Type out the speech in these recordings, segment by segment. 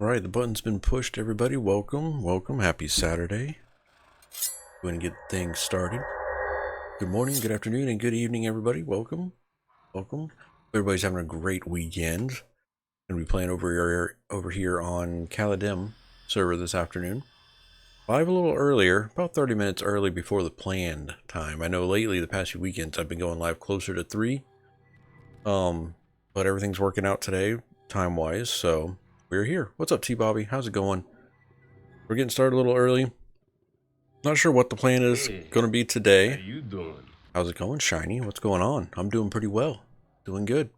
All right, the button's been pushed. Everybody, welcome. Happy Saturday. Go ahead and get things started. Good morning, good afternoon, and good evening, everybody. Welcome. Everybody's having a great weekend. Gonna be playing over here on Kaladim server this afternoon. Live a little earlier, about 30 minutes early before the planned time. I know lately, the past few weekends, I've been going live closer to 3. But everything's working out today, time-wise, so we're here. What's up, T-Bobby? How's it going? We're getting started a little early. Not sure what the plan is going to be today. How you doing? How's it going, Shiny? What's going on? I'm doing pretty well. Doing good.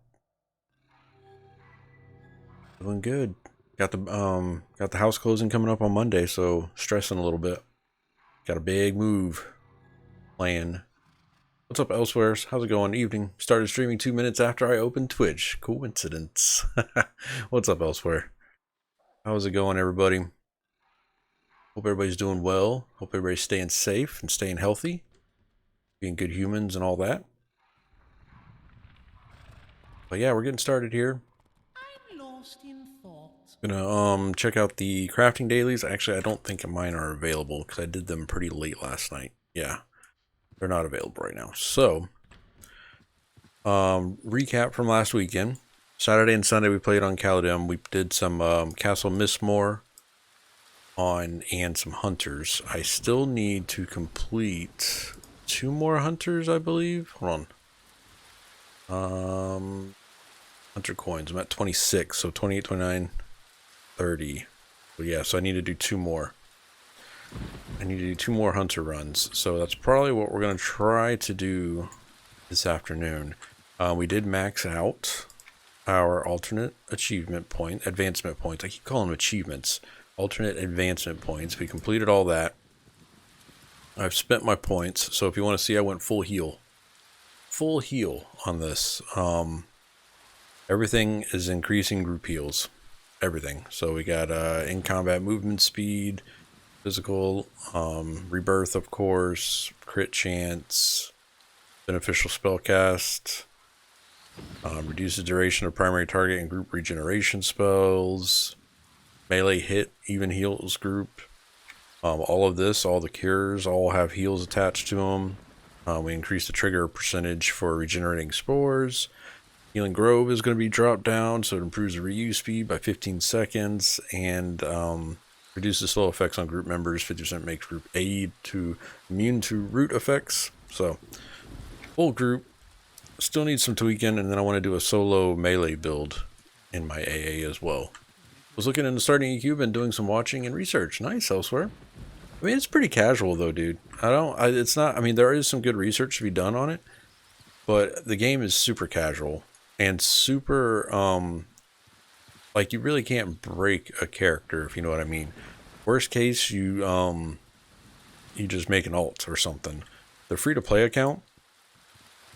Got the house closing coming up on Monday, so stressing a little bit. Got a big move planned. What's up, Elsewhere? How's it going? Evening. Started streaming 2 minutes after I opened Twitch. Coincidence. What's up, Elsewhere? How's it going, everybody? Hope everybody's doing well. Hope everybody's staying safe and staying healthy. Being good humans and all that. But yeah, we're getting started here. I'm lost in thought. Gonna check out the crafting dailies. Actually, I don't think mine are available because I did them pretty late last night. Yeah, they're not available right now. So, recap from last weekend. Saturday and Sunday we played on Kaladim. We did some Castle Mistmore and some hunters. I still need to complete 2 more hunters, I believe. Hold on. Hunter coins. I'm at 26, so 28, 29, 30. But yeah, so I need to do 2 more. I need to do 2 more hunter runs. So that's probably what we're going to try to do this afternoon. We did max out our alternate advancement points. I keep calling them achievements. Alternate advancement points. We completed all that. I've spent my points. So if you want to see, I went full heal. Full heal on this. Everything is increasing group heals. Everything. So we got in combat movement speed, physical, rebirth, of course, crit chance, beneficial spellcast, reduces duration of primary target and group regeneration spells, melee hit, even heals group. All of this, all the cures, all have heals attached to them. We increase the trigger percentage for regenerating spores. Healing Grove is going to be dropped down, so it improves the reuse speed by 15 seconds and reduces slow effects on group members. 50% makes group aid immune to root effects. So, full group. Still need some tweaking, and then I want to do a solo melee build in my AA as well. Was looking into starting EQ, been doing some watching and research. Nice, Elsewhere. I mean, it's pretty casual though, dude. It's not, I mean, there is some good research to be done on it, but the game is super casual and super, like, you really can't break a character, if you know what I mean. Worst case, you just make an alt or something. The free-to-play account,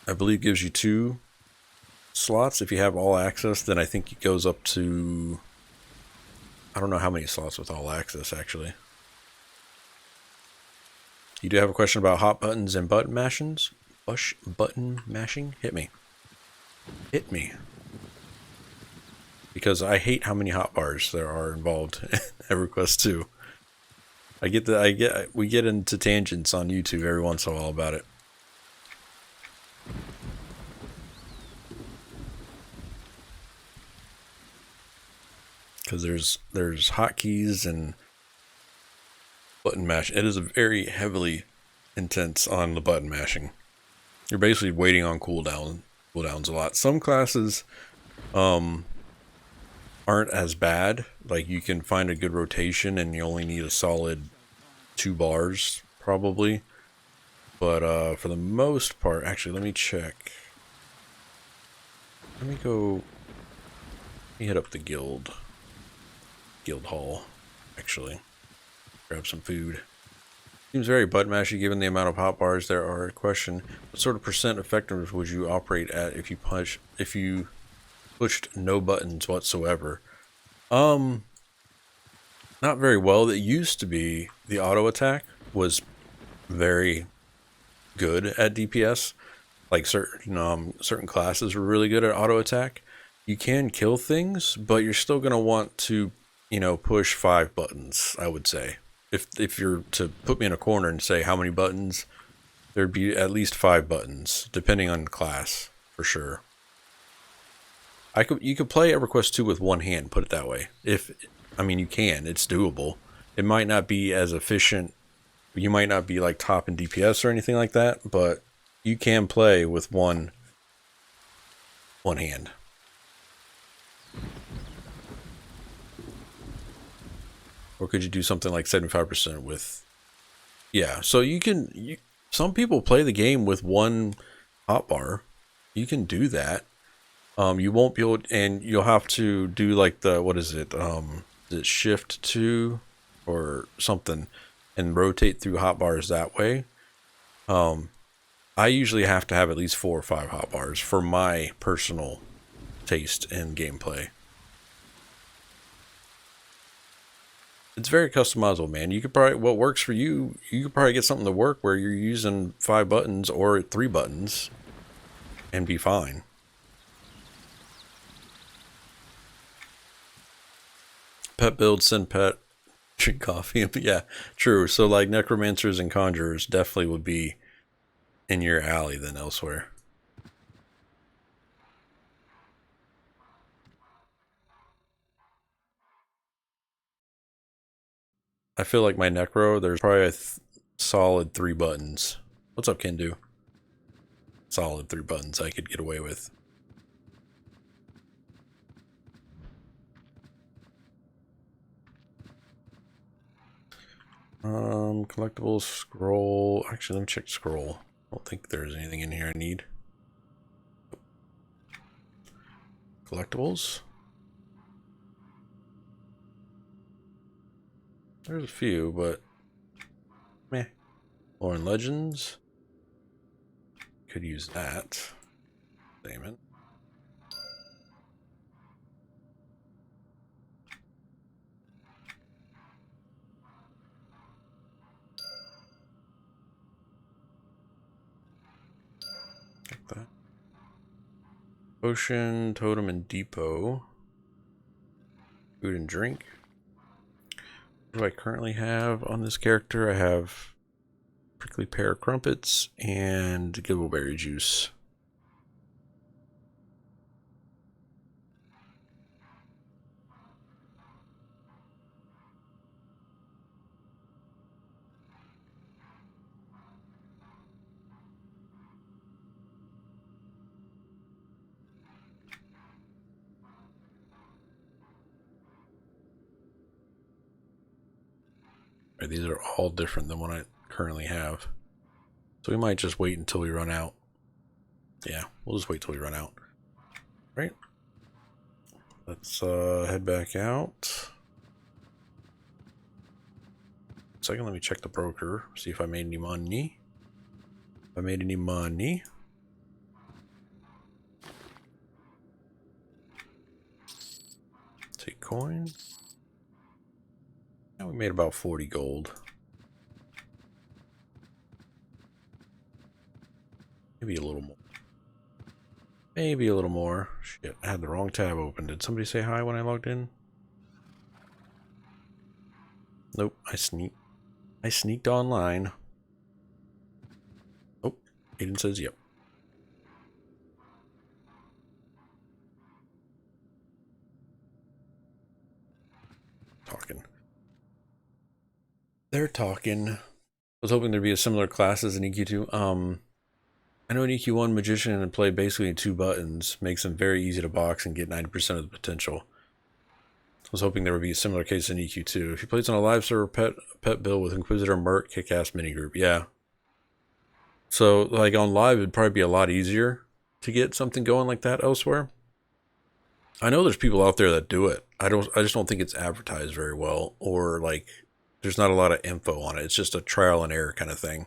I believe, gives you 2 slots. If you have all access, then I think it goes up to, I don't know how many slots with all access, actually. You do have a question about hot buttons and button mashings? Button mashing? Hit me. Hit me. Because I hate how many hotbars there are involved in EverQuest 2. We get into tangents on YouTube every once in a while about it. Because there's hotkeys and button mash. It is a very heavily intense on the button mashing. You're basically waiting on cooldowns a lot. Some classes aren't as bad. Like, you can find a good rotation and you only need a solid 2 bars probably. But for the most part, actually, let me check. Let me hit up the guild hall, actually. Grab some food. Seems very button mashy given the amount of hotbars there are. Question: what sort of percent effectiveness would you operate at if you pushed no buttons whatsoever? Not very well. It used to be the auto attack was very good at DPS. Like certain classes were really good at auto attack. You can kill things, but you're still gonna want to you know, push 5 buttons, I would say. If you're to put me in a corner and say how many buttons, there'd be at least 5 buttons, depending on class, for sure. You could play EverQuest 2 with one hand, put it that way. I mean, you can, it's doable. It might not be as efficient. You might not be like top in DPS or anything like that, but you can play with one hand. Or could you do something like 75% with... Yeah, so some people play the game with one hotbar. You can do that. You won't be able... And you'll have to do like the... What is it? Is it shift 2 or something? And rotate through hotbars that way. I usually have to have at least 4 or 5 hotbars for my personal taste and gameplay. It's very customizable, man. You could probably, what works for you, you could probably get something to work where you're using 5 buttons or 3 buttons and be fine. Pet build, send pet, drink coffee. Yeah, true. So like necromancers and conjurers definitely would be in your alley than elsewhere. I feel like my necro, there's probably a solid 3 buttons. What's up, Kendu? Solid 3 buttons I could get away with. Collectibles, scroll. Actually, let me check scroll. I don't think there's anything in here I need. Collectibles. There's a few, but meh. Lore and Legends. Could use that. Damon. Like that. Potion, totem, and depot. Food and drink. What do I currently have on this character? I have prickly pear crumpets and gibbleberry juice. Right, these are all different than what I currently have. So we might just wait until we run out. Yeah, we'll just wait till we run out. Right. Let's head back out. Second, let me check the broker, see if I made any money. If I made any money. Take coin. Yeah, we made about 40 gold. Maybe a little more. Maybe a little more. Shit, I had the wrong tab open. Did somebody say hi when I logged in? Nope, I sneaked online. Oh, Aiden says yep. Talking. They're talking. I was hoping there'd be a similar class as in EQ2. I know in EQ1 Magician and play basically in 2 buttons makes them very easy to box and get 90% of the potential. I was hoping there would be a similar case in EQ2. If he plays on a live server pet build with Inquisitor, Merc, Kick-Ass minigroup, yeah. So like on live it'd probably be a lot easier to get something going like that elsewhere. I know there's people out there that do it. I just don't think it's advertised very well, or like there's not a lot of info on it. It's just a trial and error kind of thing.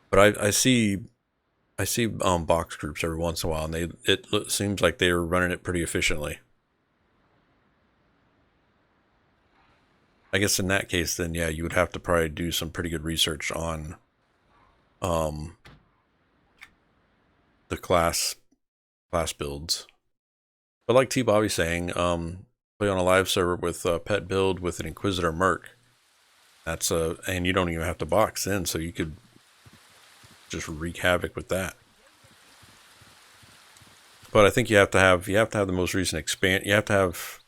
But I see box groups every once in a while, and it seems like they're running it pretty efficiently. I guess in that case, then yeah, you would have to probably do some pretty good research on the class builds. But like T Bobby's saying, play on a live server with a pet build with an Inquisitor Merc. That's and you don't even have to box in, so you could just wreak havoc with that. But I think you have to have the most recent expand. You have to have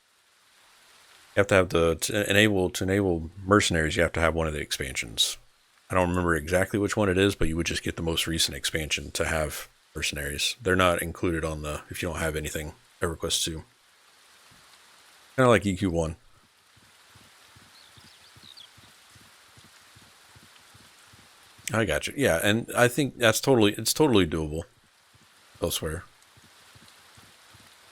the to enable mercenaries. You have to have one of the expansions. I don't remember exactly which one it is, but you would just get the most recent expansion to have mercenaries. They're not included on the if you don't have anything EverQuest 2. Kind of like EQ1. I got you. Yeah, and I think it's totally doable elsewhere.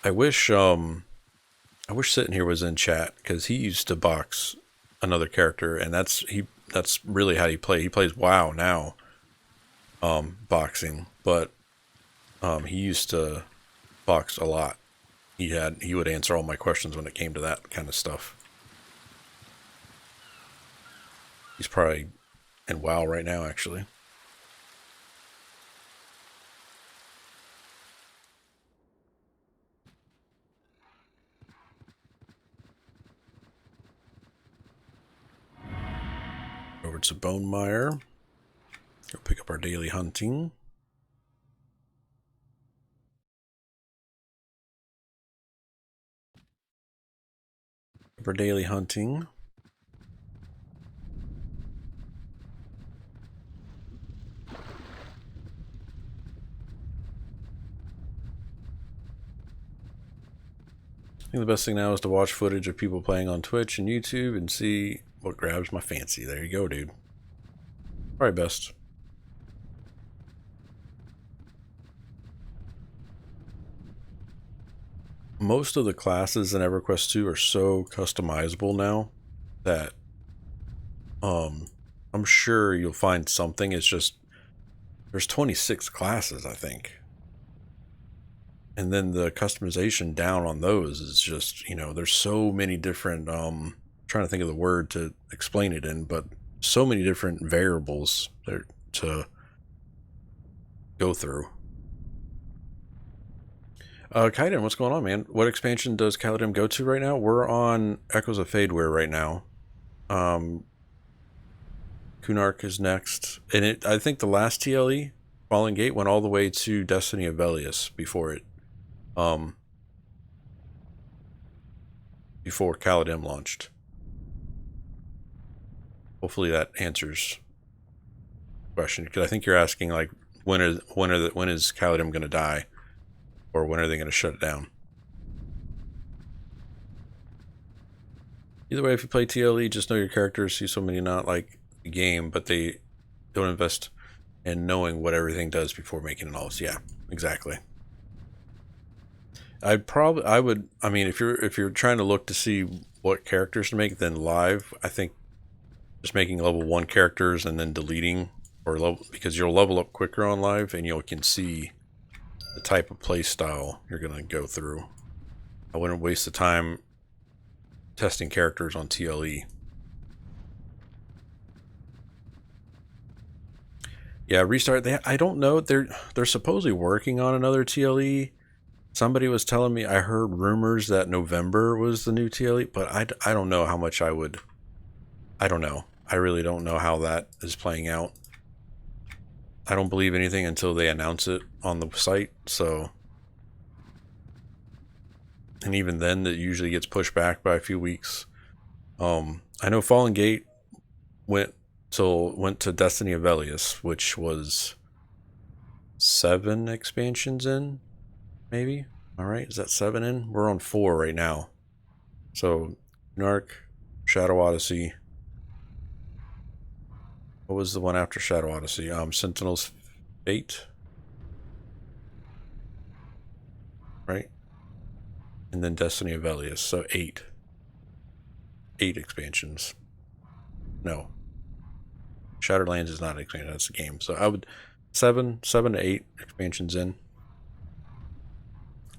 I wish Sitting Here was in chat because he used to box another character, and that's really how he plays. He plays WoW now, boxing, but he used to box a lot. He would answer all my questions when it came to that kind of stuff. He's probably in WoW right now, actually. Over to Bone Mire. Go pick up our daily hunting. For daily hunting. I think the best thing now is to watch footage of people playing on Twitch and YouTube and see what grabs my fancy. There you go, dude. Probably best. Most of the classes in EverQuest 2 are so customizable now that I'm sure you'll find something. It's just there's 26 classes, I think. And then the customization down on those is just, there's so many different trying to think of the word to explain it in, but so many different variables there to go through. Kaiden, what's going on, man? What expansion does Kaladim go to right now? We're on Echoes of Fadeware right now. Kunark is next. And I think the last TLE, Fallen Gate, went all the way to Destiny of Velius before Kaladim launched. Hopefully that answers the question, because I think you're asking like when is Kaladim going to die, or when are they going to shut it down? Either way, if you play TLE, just know your characters. See so many not like the game, but they don't invest in knowing what everything does before making it all. Yeah, exactly. I mean, if you're trying to look to see what characters to make, then live, I think just making level 1 characters and then deleting because you'll level up quicker on live and you can see the type of play style you're going to go through. I wouldn't waste the time testing characters on TLE. Yeah, restart. I don't know. They're supposedly working on another TLE. Somebody was telling me, I heard rumors that November was the new TLE, but I don't know how much I don't know. I really don't know how that is playing out. I don't believe anything until they announce it on the site, so. And even then, it usually gets pushed back by a few weeks. I know Fallen Gate went to Destiny of Velius, which was 7 expansions in, maybe. All right, is that 7 in? We're on 4 right now. So, Narc, Shadow Odyssey. What was the one after Shadow Odyssey? Sentinel's Fate. Right? And then Destiny of Velius. So 8. 8 expansions. No. Shatterlands is not an expansion, that's a game. So I would 7 to 8 expansions in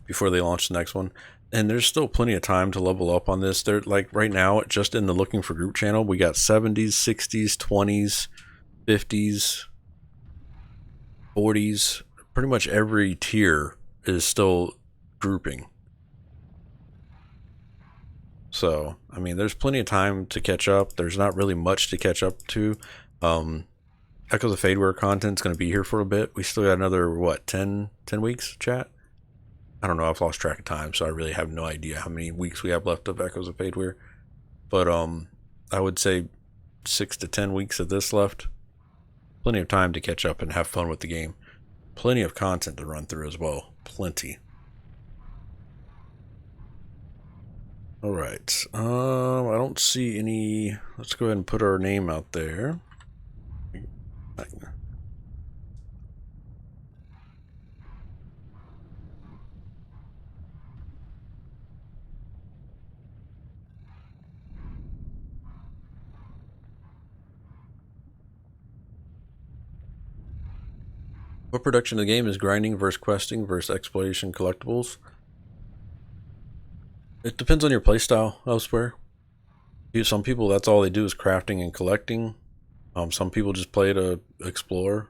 before they launch the next one. And there's still plenty of time to level up on this. They're like right now, just in the looking for group channel, we got 70s, 60s, 20s, 50s, 40s. Pretty much every tier is still grouping. So, I mean, there's plenty of time to catch up. There's not really much to catch up to. Echoes of Fadeware content's going to be here for a bit. We still got another, what, 10 weeks, chat? I don't know. I've lost track of time, so I really have no idea how many weeks we have left of Echoes of Fadeware. But I would say 6 to 10 weeks of this left. Plenty of time to catch up and have fun with the game. Plenty of content to run through as well. Plenty. Alright. I don't see any... Let's go ahead and put our name out there. What production of the game is grinding versus questing versus exploration collectibles? It depends on your playstyle elsewhere. Some people, that's all they do is crafting and collecting. Some people just play to explore.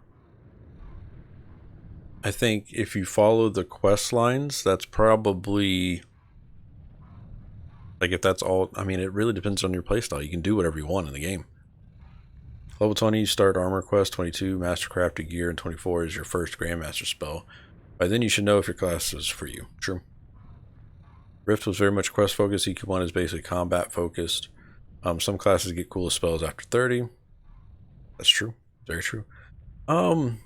I think if you follow the quest lines, that's probably... Like, if that's all... I mean, it really depends on your playstyle. You can do whatever you want in the game. Level 20, you start Armor Quest. 22, Mastercrafted Gear. And 24 is your first Grandmaster spell. By then, you should know if your class is for you. True. Rift was very much quest focused. EQ1 is basically combat focused. Some classes get coolest spells after 30. That's true. Very true. I'm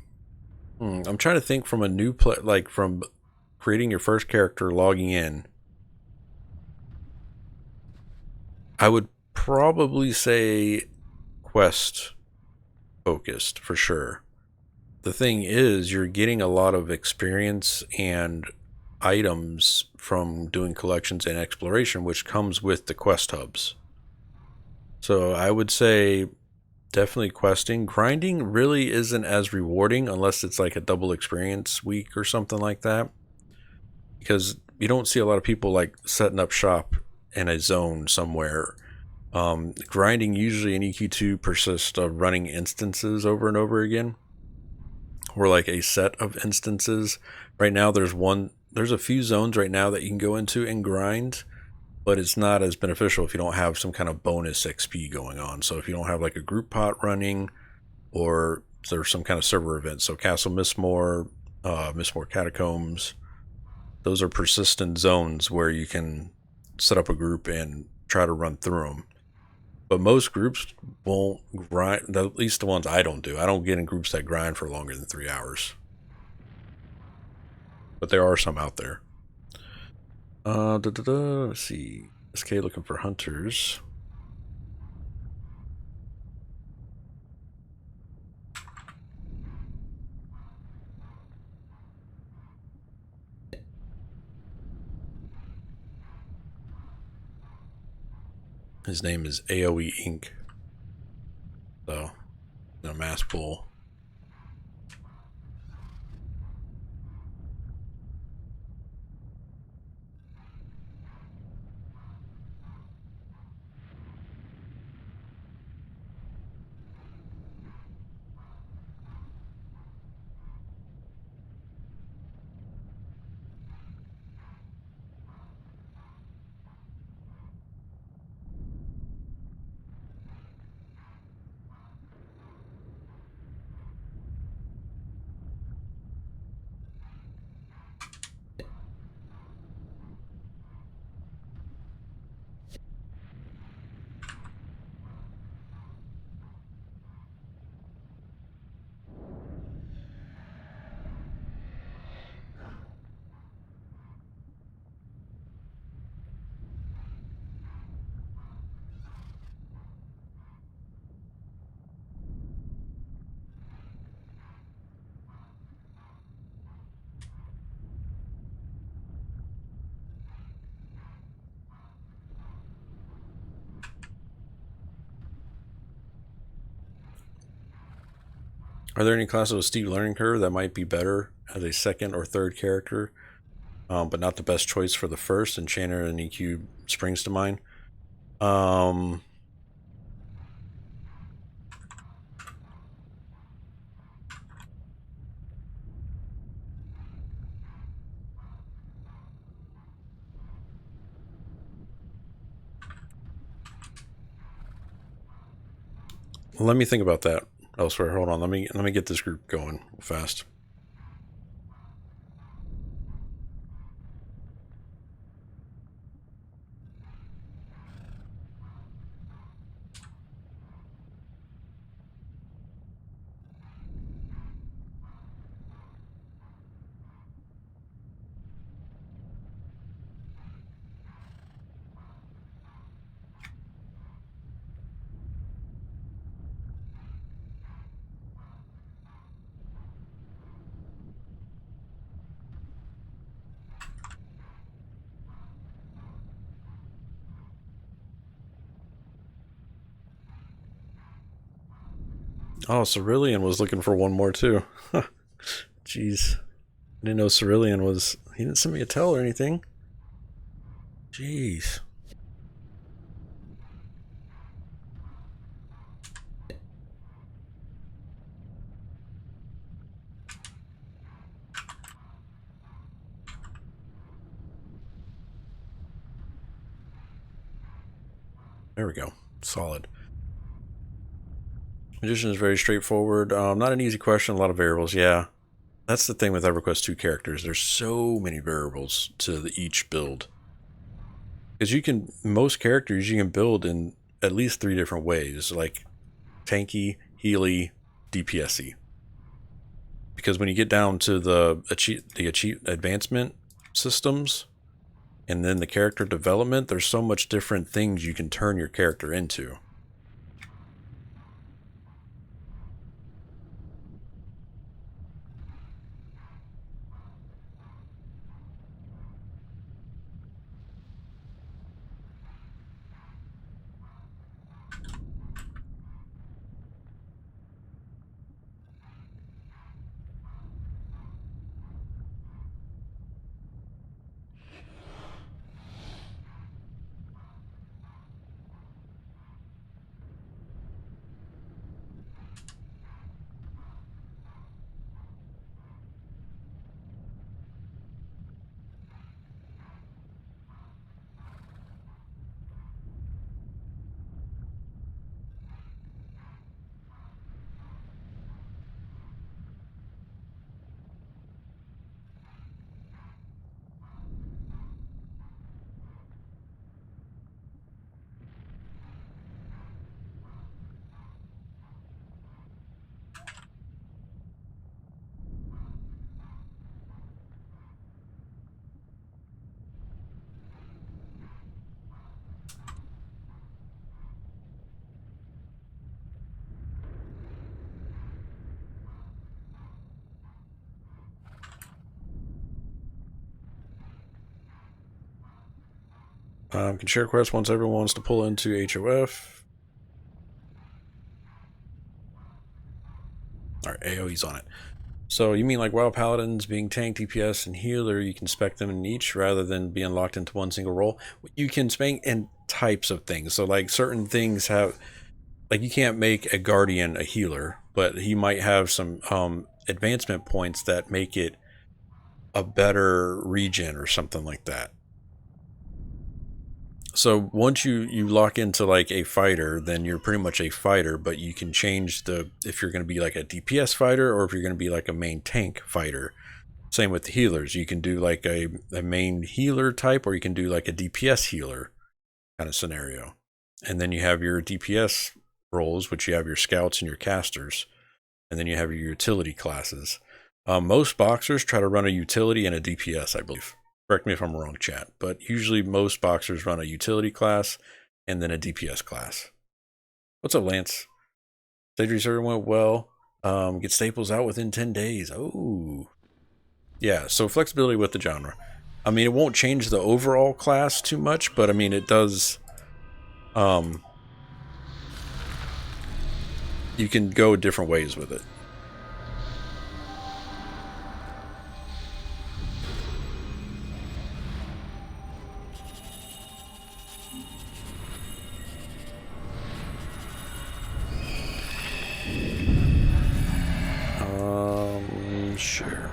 trying to think from a new play, like from creating your first character, logging in. I would probably say quest focused for sure. The thing is, you're getting a lot of experience and items from doing collections and exploration, which comes with the quest hubs. So I would say definitely questing. Grinding really isn't as rewarding unless it's like a double experience week or something like that, because you don't see a lot of people like setting up shop in a zone somewhere. Grinding usually in EQ2 persists of running instances over and over again, or like a set of instances. Right now there's a few zones right now that you can go into and grind, but it's not as beneficial if you don't have some kind of bonus XP going on. So if you don't have like a group pot running, or there's some kind of server event. So Castle Mistmore, Mistmore Catacombs, those are persistent zones where you can set up a group and try to run through them. But most groups won't grind, at least the ones I don't do. I don't get in groups that grind for longer than 3 hours. But there are some out there. Let's see. SK looking for hunters. His name is Aoeinc. So, a mass pool. Are there any classes with steep learning curve that might be better as a second or third character, but not the best choice for the first? Enchanter and EQ springs to mind. let me think about that elsewhere. Hold on, let me get this group going fast. Oh, Cerulean was looking for one more too. Jeez. I didn't know Cerulean was... He didn't send me a tell or anything. Jeez. There we go. Solid. Magician is very straightforward. Not an easy question, a lot of variables, yeah. That's the thing with EverQuest 2 characters. There's so many variables to each build. Because you can, most characters you can build in at least 3 different ways, like tanky, healy, DPS-y. Because when you get down to the advancement systems, and then the character development, there's so much different things you can turn your character into. Can share quests once everyone wants to pull into HOF. Alright, Aoeinc on it. So you mean like WoW Paladins being tank, DPS, and healer, you can spec them in each rather than being locked into one single role? You can spec in types of things. So like certain things have, like you can't make a Guardian a healer, but he might have some advancement points that make it a better regen or something like that. So once you lock into like a fighter, then you're pretty much a fighter, but you can change if you're going to be like a DPS fighter or if you're going to be like a main tank fighter. Same with the healers. You can do like a main healer type, or you can do like a DPS healer kind of scenario. And then you have your DPS roles, which you have your scouts and your casters. And then you have your utility classes. Most boxers try to run a utility and a DPS, I believe. Correct me if I'm wrong, chat, but usually most boxers run a utility class and then a DPS class. What's up, Lance? Sage server went well. Get staples out within 10 days. Oh. Yeah, so flexibility with the genre. I mean, it won't change the overall class too much, but I mean, it does... you can go different ways with it. Sure.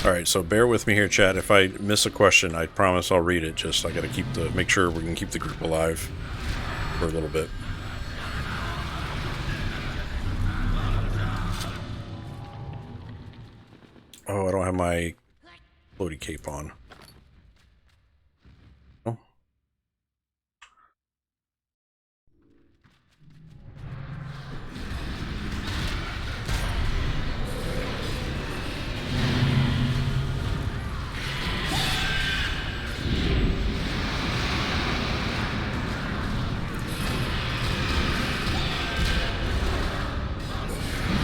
Alright, so bear with me here, chat. If I miss a question, I promise I'll read it. Just I gotta make sure we can keep the group alive for a little bit. Oh, I don't have my floaty cape on. Oh.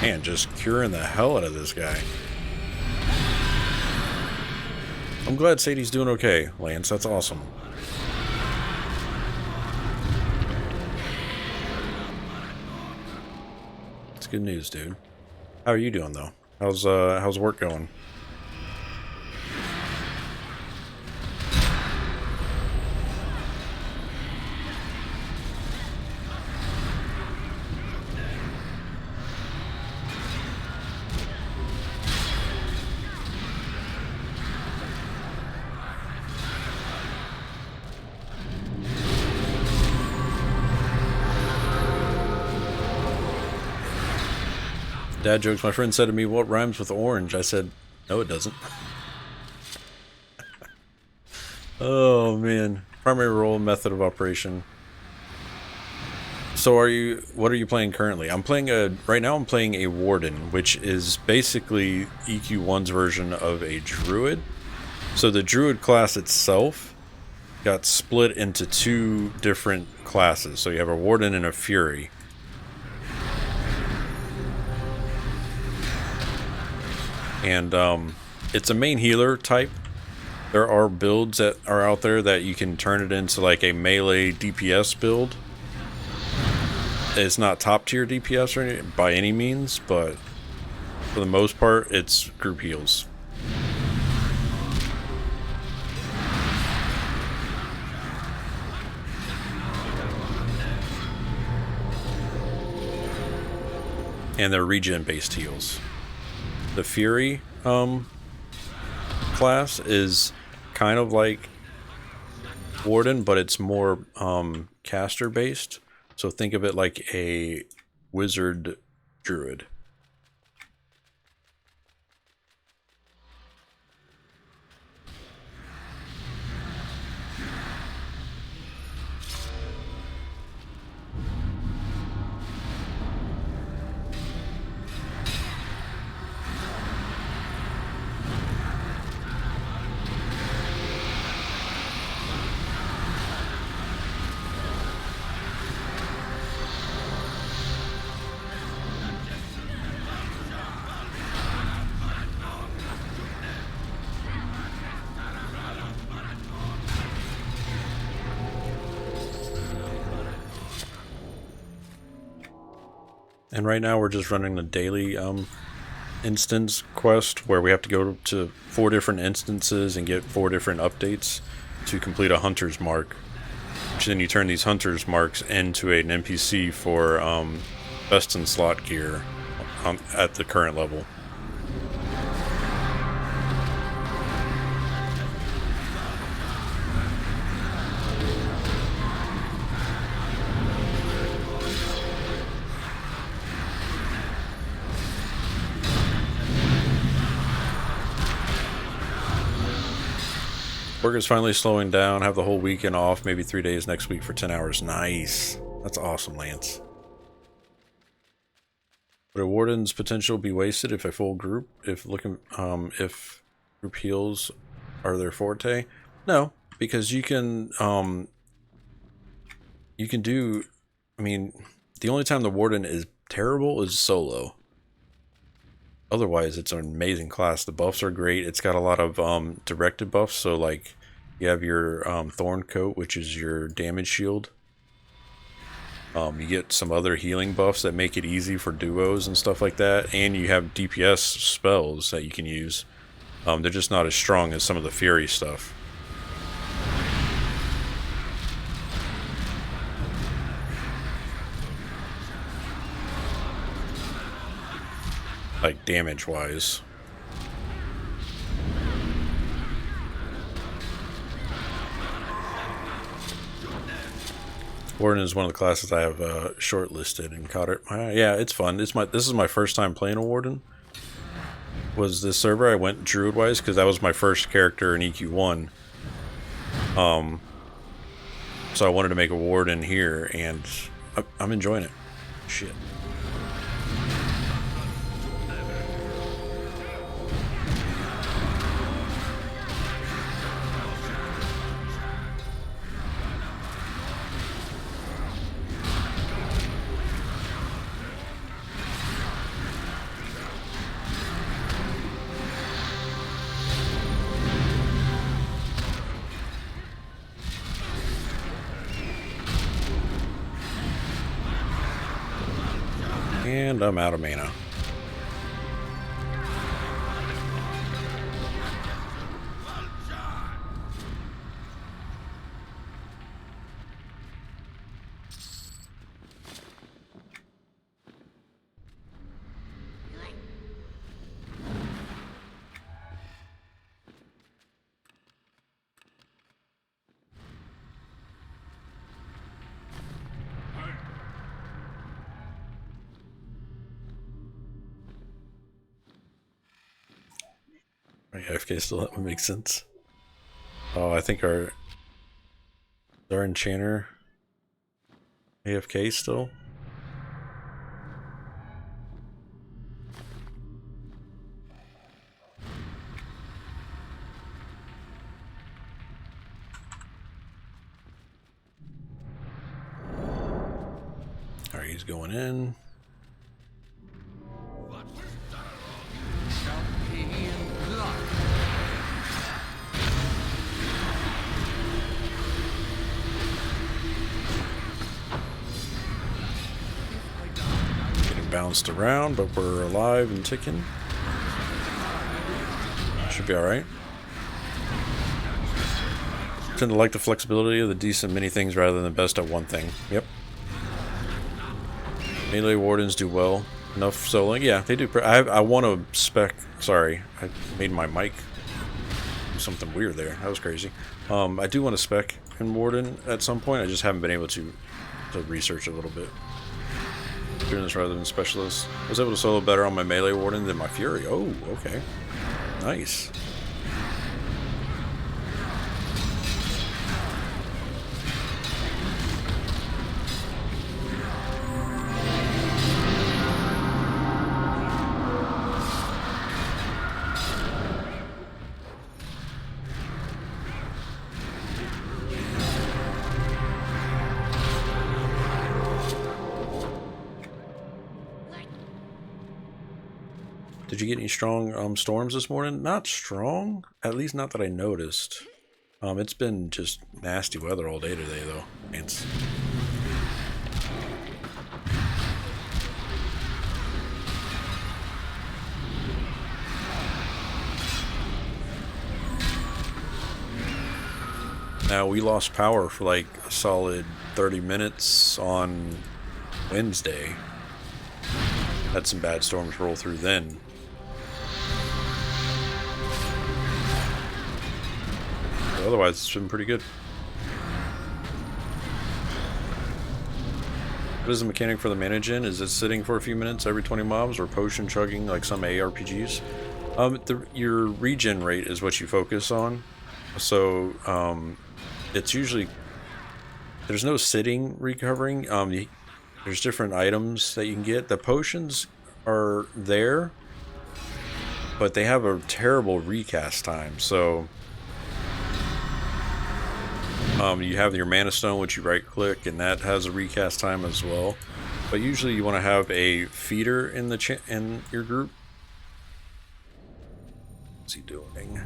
Man, just curing the hell out of this guy. I'm glad Sadie's doing okay, Lance. That's awesome. It's good news, dude. How are you doing, though? How's work going? Dad jokes. My friend said to me, "What rhymes with orange?" I said, "No, it doesn't." Oh man, primary role, method of operation. So what are you playing currently? Right now I'm playing a warden, which is basically EQ1's version of a druid. So the druid class itself got split into two different classes. So you have a warden and a fury. And it's a main healer type. There are builds that are out there that you can turn it into like a melee DPS build. It's not top tier DPS or anything by any means, but for the most part, it's group heals. And they're regen based heals. The Fury class is kind of like Warden, but it's more caster based. So think of it like a wizard druid. And right now we're just running the daily instance quest where we have to go to 4 different instances and get 4 different updates to complete a hunter's mark. Which then you turn these hunter's marks into an NPC for best in slot gear at the current level. Work is finally slowing down. Have the whole weekend off. Maybe 3 days next week for 10 hours. Nice. That's awesome, Lance. Would a warden's potential be wasted if a full group, if group heals are their forte? No, because you can do. I mean, the only time the warden is terrible is solo. Otherwise, it's an amazing class. The buffs are great. It's got a lot of directed buffs. So, like, you have your Thorn Coat, which is your damage shield. You get some other healing buffs that make it easy for duos and stuff like that. And you have DPS spells that you can use. They're just not as strong as some of the Fury stuff. Like damage wise. Warden is one of the classes I have shortlisted and caught it. Yeah, it's fun. This is my first time playing a Warden. Was this server I went Druid-wise because that was my first character in EQ1. So I wanted to make a Warden here, and I'm enjoying it. Shit. And I'm out of mana. AFK still, that would make sense. Oh, I think our enchanter AFK still. Alright, he's going in. Bounced around, but we're alive and ticking. Should be alright. Tend to like the flexibility of the decent many things rather than the best at one thing. Yep. Melee wardens do well enough soloing. Yeah, they do. I want to spec. Sorry, I made my mic do something weird there. That was crazy. I do want to spec in warden at some point. I just haven't been able to research a little bit. Doing this rather than specialist. I was able to solo better on my melee warden than my fury. Oh, okay. Nice. Did you get any strong storms this morning? Not strong, at least not that I noticed. It's been just nasty weather all day today, though. It's now we lost power for like a solid 30 minutes on Wednesday. Had some bad storms roll through then. Otherwise, it's been pretty good. What is the mechanic for the mana gen? Is it sitting for a few minutes every 20 mobs or potion chugging like some ARPGs? Your regen rate is what you focus on. So it's usually, there's no sitting recovering. There's different items that you can get. The potions are there, but they have a terrible recast time. So you have your mana stone, which you right click, and that has a recast time as well. But usually you want to have a feeder in the in your group. What's he doing?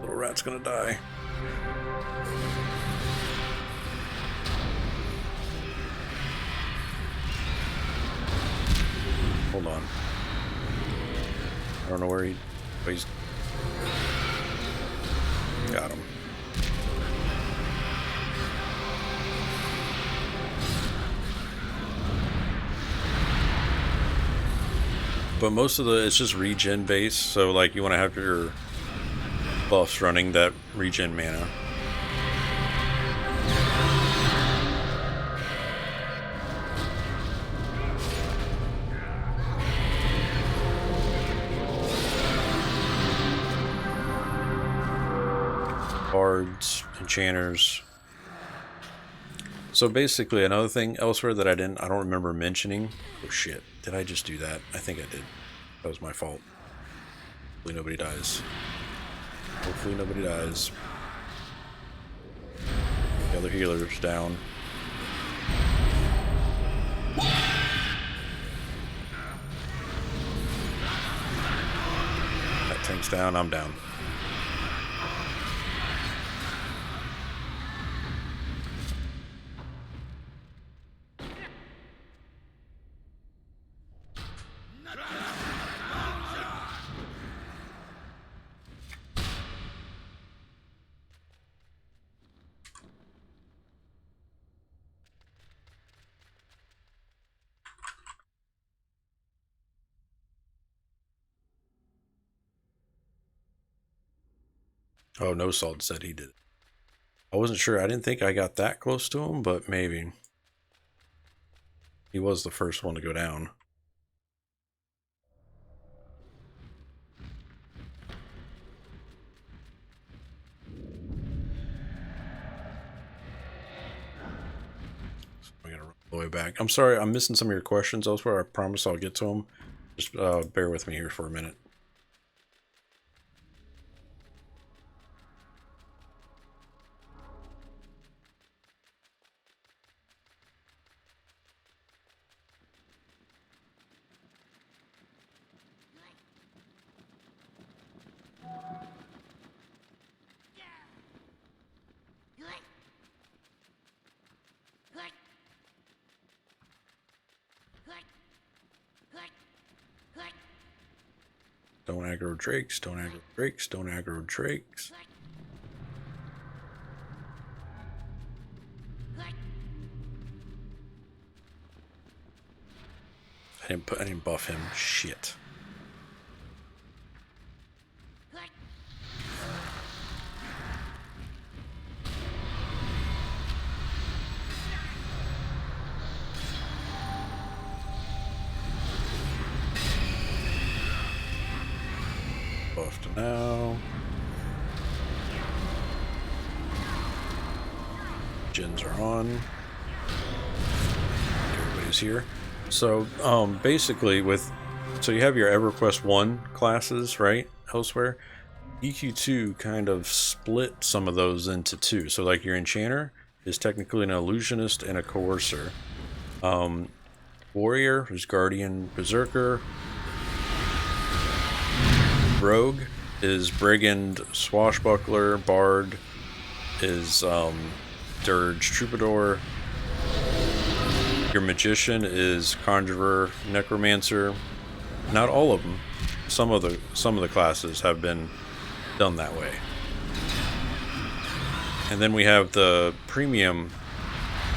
Little rat's gonna die. Hold on. I don't know where he's got him. But most of it's just regen based, so like you want to have your buffs running that regen mana. bards, enchanters. So basically, another thing elsewhere that I don't remember mentioning. Oh shit! Did I just do that? I think I did. That was my fault. Hopefully nobody dies. Hopefully nobody dies. The other healer's down. That tank's down. I'm down. Oh, no salt said he did it. I wasn't sure. I didn't think I got that close to him, but maybe. He was the first one to go down. So I gotta run all the way back. I'm sorry, I'm missing some of your questions elsewhere. I promise I'll get to them. Just bear with me here for a minute. Don't aggro drakes, don't aggro drakes, don't aggro drakes. I didn't buff him. Shit. Buffed now. Gens are on. Everybody's here. So, basically so you have your EverQuest 1 classes, right? Elsewhere. EQ2 kind of split some of those into two. So like your Enchanter is technically an Illusionist and a Coercer. Warrior is Guardian Berserker. Rogue is Brigand Swashbuckler. Bard is Dirge Troubadour. Your Magician is Conjurer Necromancer. Not all of them. Some of the classes have been done that way. And then we have the premium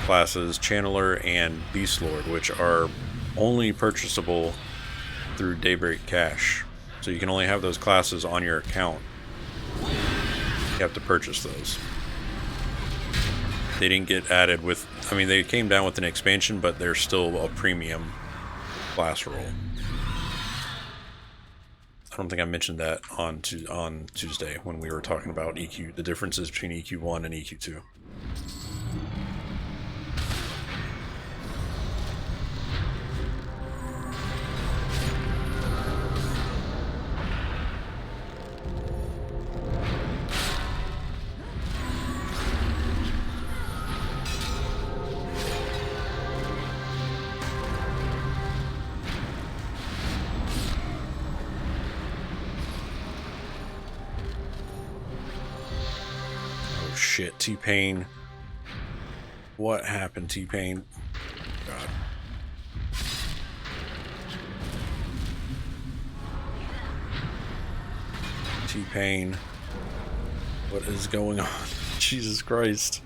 classes, Channeler and Beast Lord, which are only purchasable through Daybreak Cash. So you can only have those classes on your account. You have to purchase those. They didn't get added with, I mean, they came down with an expansion, but they're still a premium class role. I don't think I mentioned that on Tuesday when we were talking about EQ, the differences between EQ1 and EQ2. Shit, T-Pain. What happened, T-Pain? God. T-Pain. What is going on? Jesus Christ.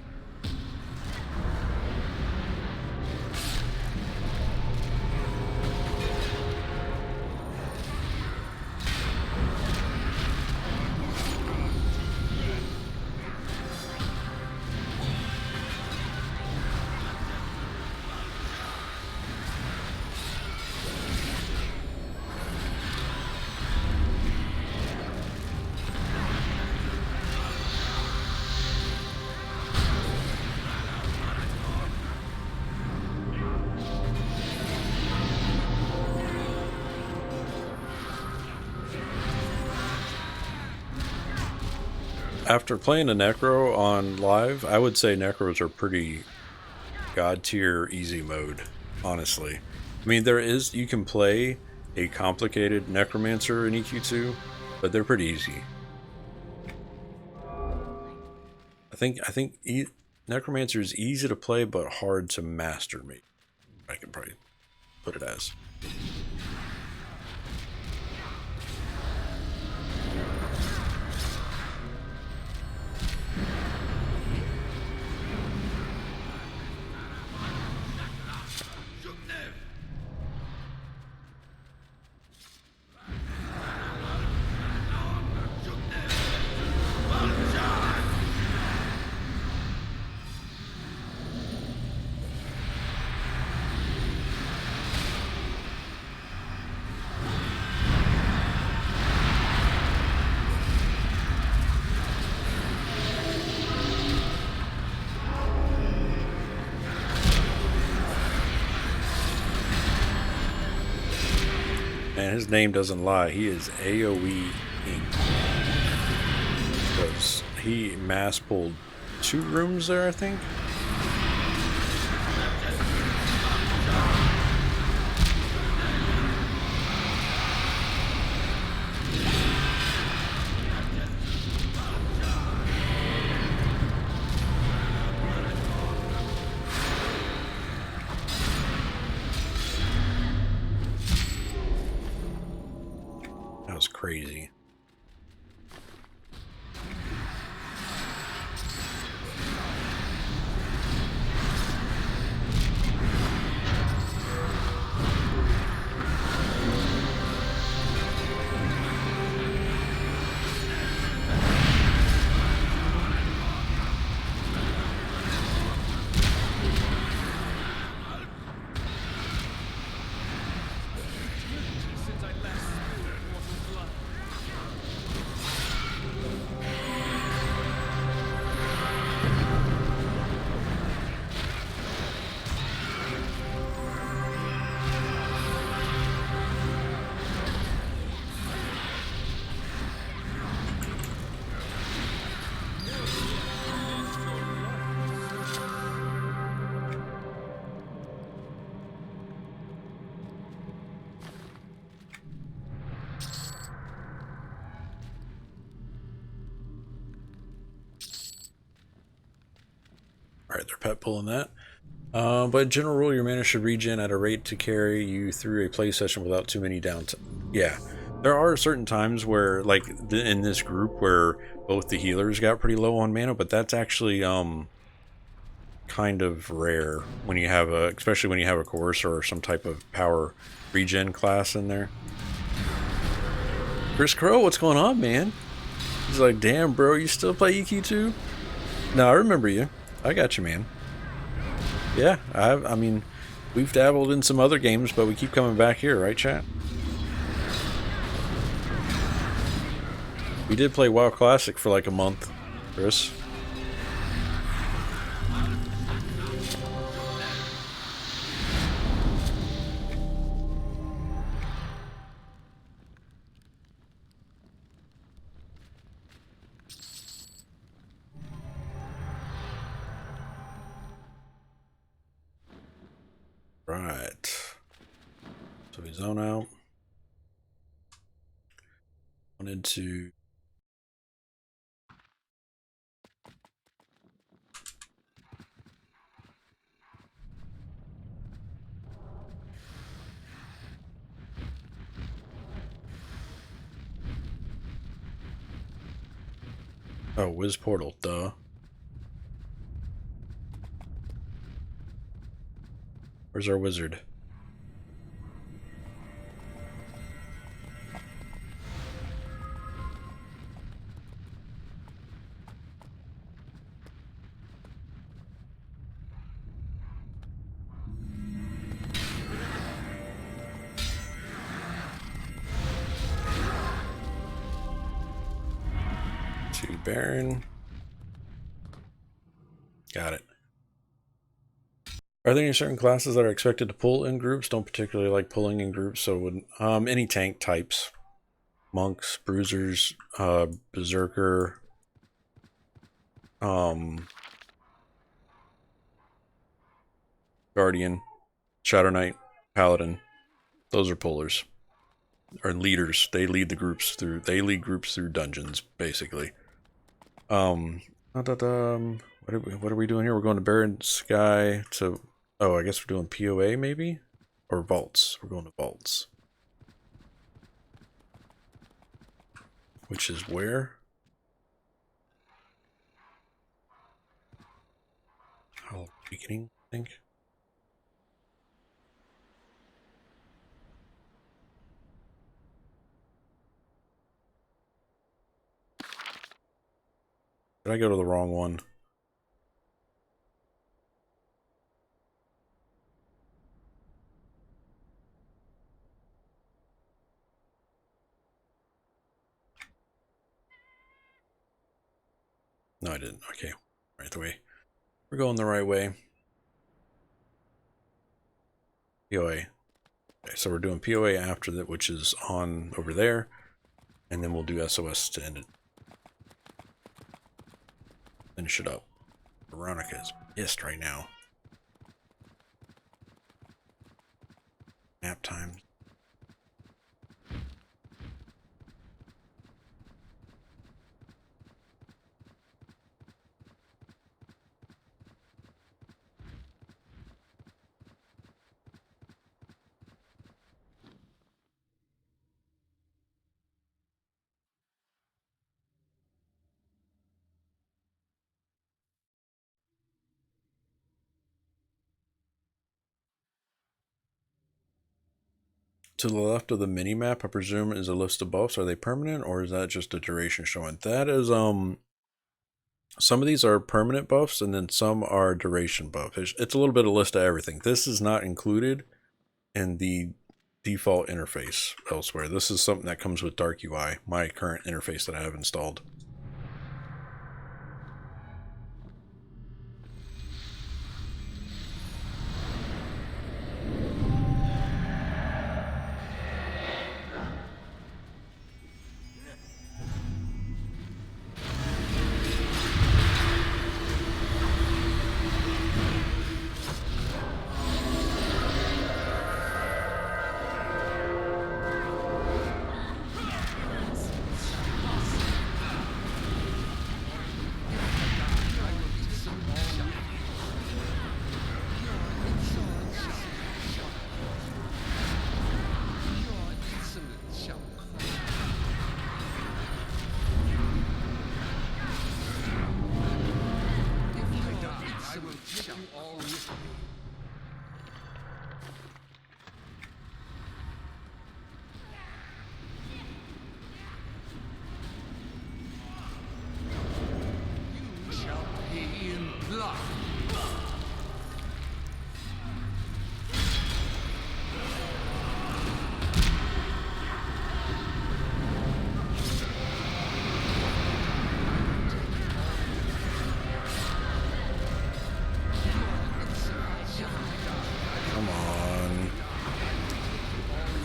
After playing a Necro on live, I would say Necros are pretty god tier easy mode, honestly. I mean, you can play a complicated Necromancer in EQ2, but they're pretty easy. I think Necromancer is easy to play, but hard to master. Me, I can probably put it as. Man, his name doesn't lie. He is Aoeinc. Because he mass pulled 2 rooms there, I think. That was crazy. Alright, they're pet pulling that. But in general rule, your mana should regen at a rate to carry you through a play session without too many downtime. Yeah, there are certain times where, like in this group, where both the healers got pretty low on mana, but that's actually kind of rare when you have especially when you have a Coercer or some type of power regen class in there. Chris Crow, what's going on, man? He's like, damn, bro, you still play EQ2? No, I remember you. I got you, man. Yeah, I mean, we've dabbled in some other games, but we keep coming back here, right, chat? We did play WoW Classic for like a month, Chris. Right. So we zone out. Wanted to... Oh, Wiz Portal, duh. Where's our wizard? To Baron. Got it. Are there any certain classes that are expected to pull in groups? Don't particularly like pulling in groups, so wouldn't. Any tank types. Monks, bruisers, berserker, Guardian, Shadow Knight, Paladin. Those are pullers. Or leaders. They lead groups through dungeons, basically. What are we doing here? We're going to Barren Sky to... Oh, I guess we're doing POA, maybe? Or Vaults. We're going to Vaults. Which is where? How beginning, I think. Did I go to the wrong one? No, I didn't. Okay. Right the way. We're going the right way. POA. Okay, so we're doing POA after that, which is on over there. And then we'll do SOS to end it. Finish it up. Veronica is pissed right now. Nap time. To the left of the mini-map, I presume, is a list of buffs. Are they permanent, or is that just a duration showing? That is, some of these are permanent buffs, and then some are duration buffs. It's a little bit of a list of everything. This is not included in the default interface elsewhere. This is something that comes with Dark UI, my current interface that I have installed.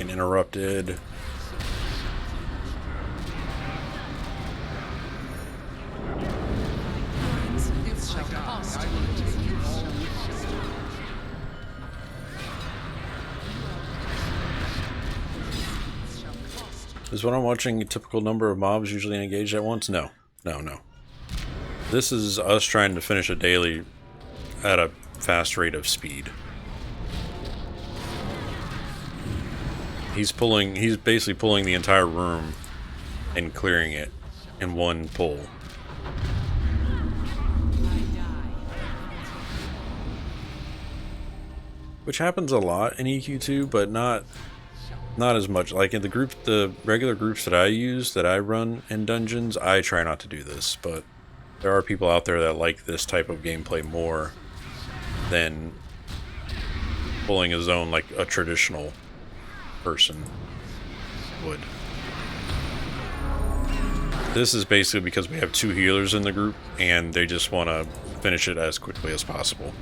Interrupted. Is what I'm watching a typical number of mobs usually engaged at once? No. No. This is us trying to finish a daily at a fast rate of speed. He's basically pulling the entire room and clearing it in one pull. Which happens a lot in EQ2, but not as much. Like in the regular groups that I use, that I run in dungeons, I try not to do this, but there are people out there that like this type of gameplay more than pulling a zone like a traditional person would. This is basically because we have 2 healers in the group and they just want to finish it as quickly as possible.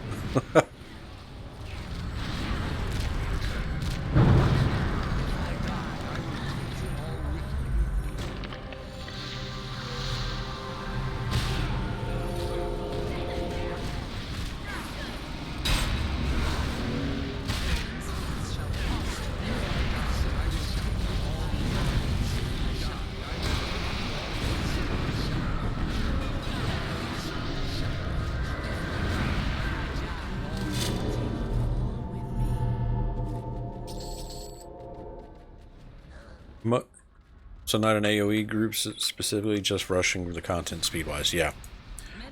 So not an AoE group specifically, just rushing the content speed-wise. Yeah.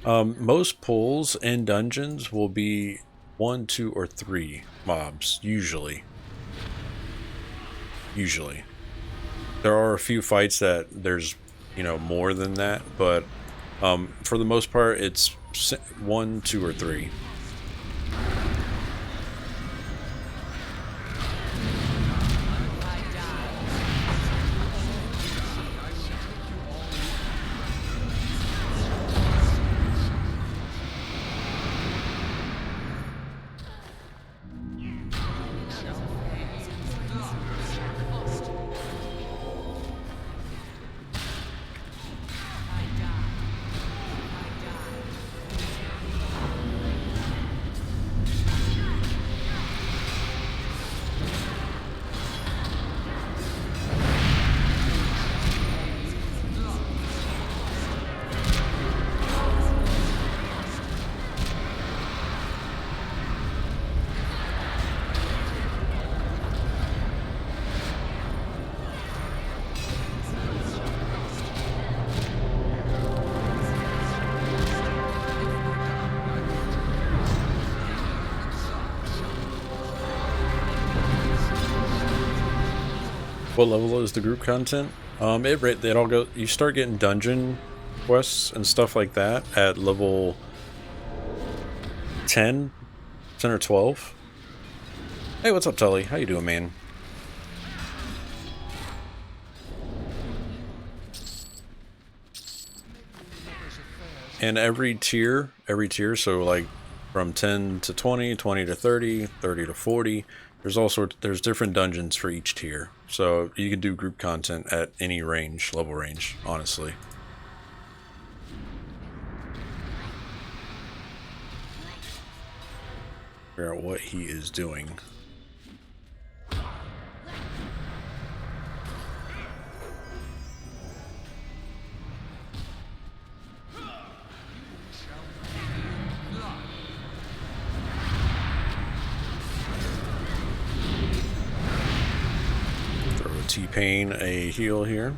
Most pulls in dungeons will be 1, 2, or 3 mobs, usually. Usually. There are a few fights that there's, you know, more than that, but for the most part, it's 1, 2, or 3. What level is the group content? It all go. You start getting dungeon quests and stuff like that at level 10 or 12. Hey, what's up, Tully? How you doing, man? And every tier, so like from 10 to 20, 20 to 30, 30 to 40, there's different dungeons for each tier. So you can do group content at any range, level range, honestly. Figure out what he is doing. T-Pain a heal here.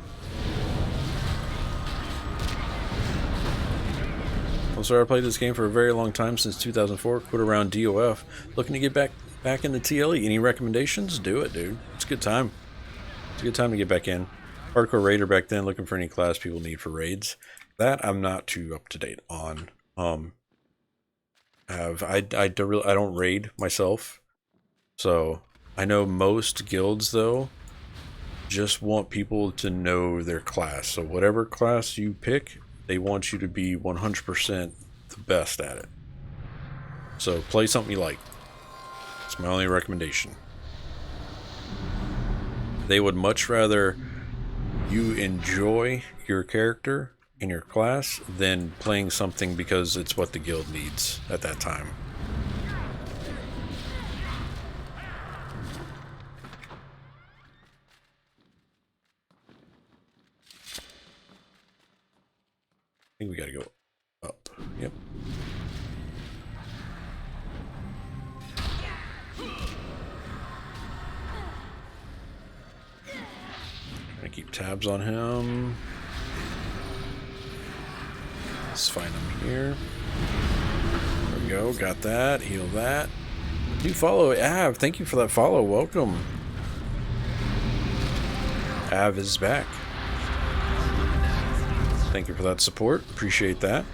I'm sorry, I played this game for a very long time, since 2004, quit around DOF. Looking to get back into TLE. Any recommendations? Do it, dude. It's a good time. It's a good time to get back in. Hardcore raider back then, looking for any class people need for raids. That I'm not too up to date on. I don't raid myself. So I know most guilds though just want people to know their class. So whatever class you pick, they want you to be 100% the best at it. So play something you like. It's my only recommendation. They would much rather you enjoy your character and your class than playing something because it's what the guild needs at that time. I think we gotta go up. Yep. Gonna keep tabs on him. Let's find him here. There we go. Got that. Heal that. New follow. Av, thank you for that follow. Welcome. Av is back. Thank you for that support. Appreciate that.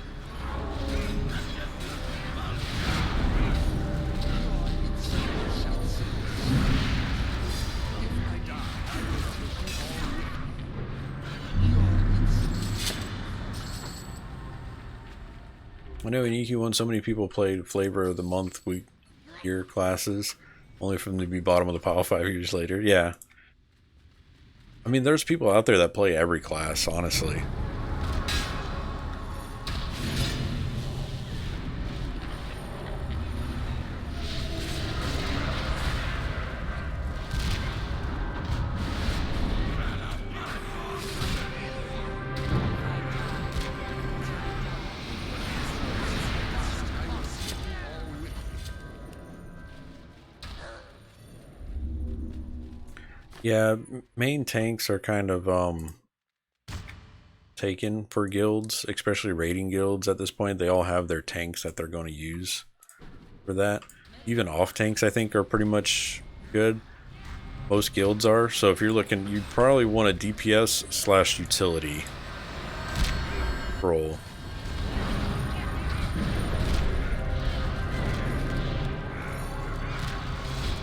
I know in EQ1 so many people played Flavor of the Month year classes, only for them to be bottom of the pile 5 years later. Yeah. I mean, there's people out there that play every class, honestly. Yeah, main tanks are kind of taken for guilds, especially raiding guilds at this point. They all have their tanks that they're going to use for that. Even off tanks, I think, are pretty much good. Most guilds are. So if you're looking, you'd probably want a DPS / utility role.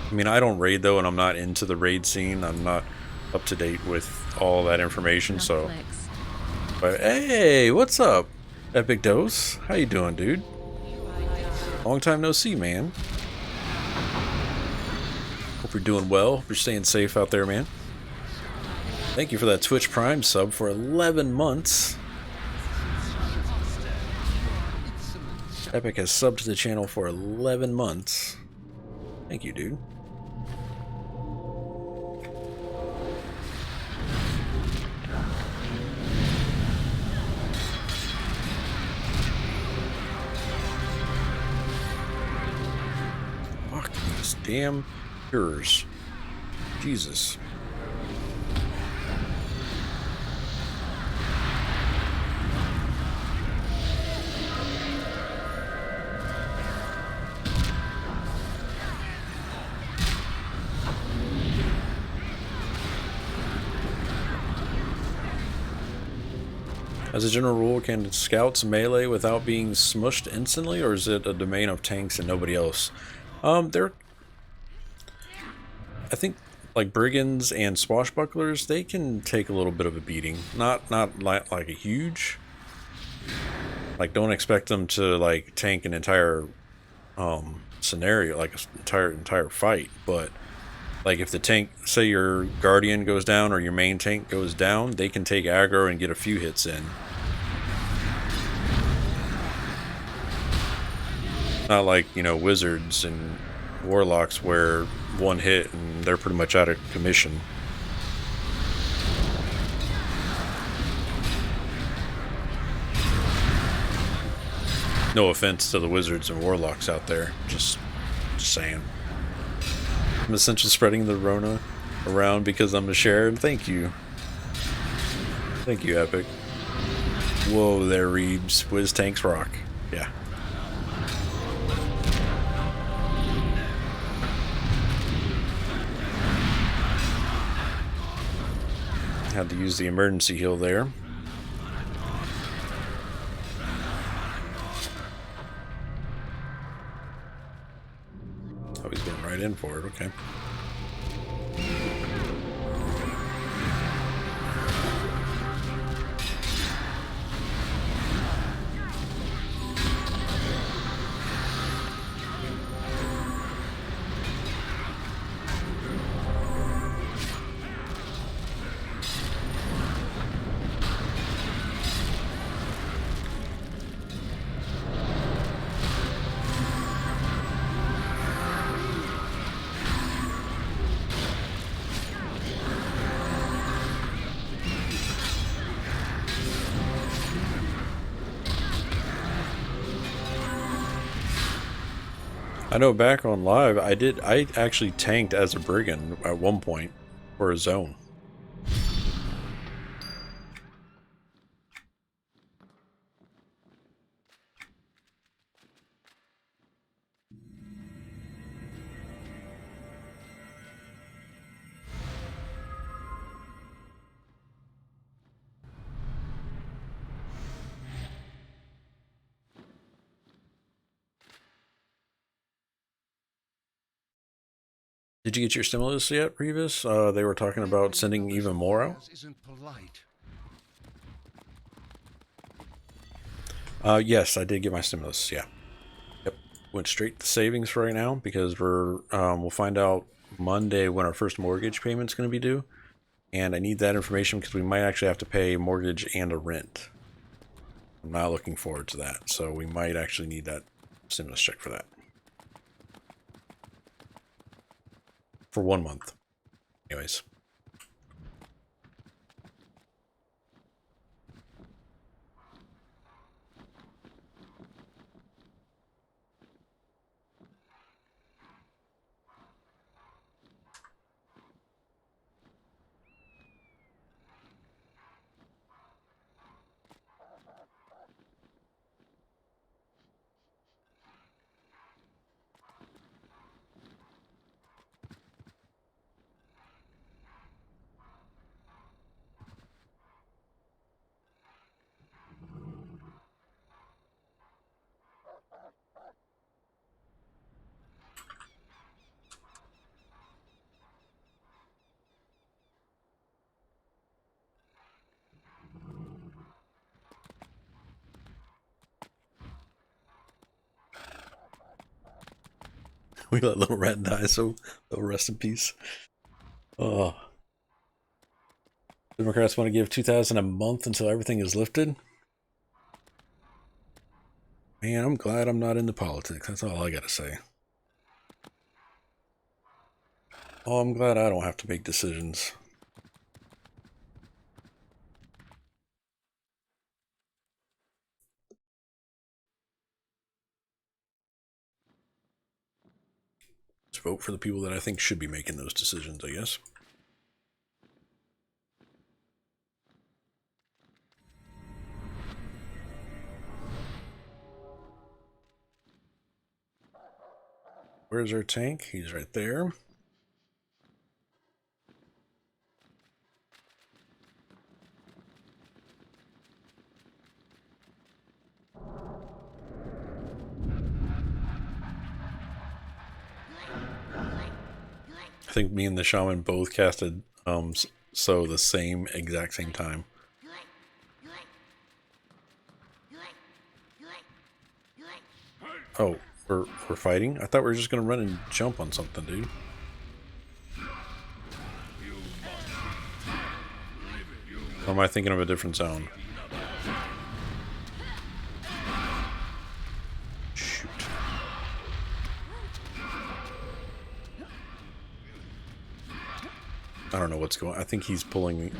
I mean, I don't raid though, and I'm not into the raid scene. I'm not up to date with all that information, so. But hey, what's up, Epic Dose? How you doing, dude? Long time no see, man. Hope you're doing well. Hope you're staying safe out there, man. Thank you for that Twitch Prime sub for 11 months. Epic has subbed to the channel for 11 months. Thank you, dude. Fuck these damn cures. Jesus. As a general rule, can scouts melee without being smushed instantly, or is it a domain of tanks and nobody else? I think like brigands and swashbucklers, they can take a little bit of a beating. Not like a huge. Like, don't expect them to like tank an entire scenario, like an entire fight. But like if the tank, say your guardian goes down or your main tank goes down, they can take aggro and get a few hits in. Not like, you know, wizards and warlocks where one hit and they're pretty much out of commission. No offense to the wizards and warlocks out there, just saying. I'm essentially spreading the Rona around because I'm a shared. Thank you. Thank you, Epic. Whoa there, Reebs. Whiz tanks rock. Yeah. Had to use the emergency heal there. Oh, he's going right in for it. Okay. I know back on live, I actually tanked as a brigand at one point for a zone. Did you get your stimulus yet, Revis? They were talking about sending even more out. Yes, I did get my stimulus. Yeah. Yep. Went straight to savings for right now because we'll find out Monday when our first mortgage payment's going to be due, and I need that information because we might actually have to pay a mortgage and a rent. I'm not looking forward to that, so we might actually need that stimulus check for that. For 1 month. Anyways. We let little rat die, so they'll rest in peace. Oh. Democrats want to give $2,000 a month until everything is lifted. Man, I'm glad I'm not into politics. That's all I gotta say. Oh, I'm glad I don't have to make decisions. Just vote for the people that I think should be making those decisions, I guess. Where's our tank? He's right there. I think me and the shaman both casted so the same exact same time. Oh, we're fighting? I thought we were just gonna run and jump on something, dude. Or am I thinking of a different zone? Shoot. I don't know what's going on. I think he's pulling me.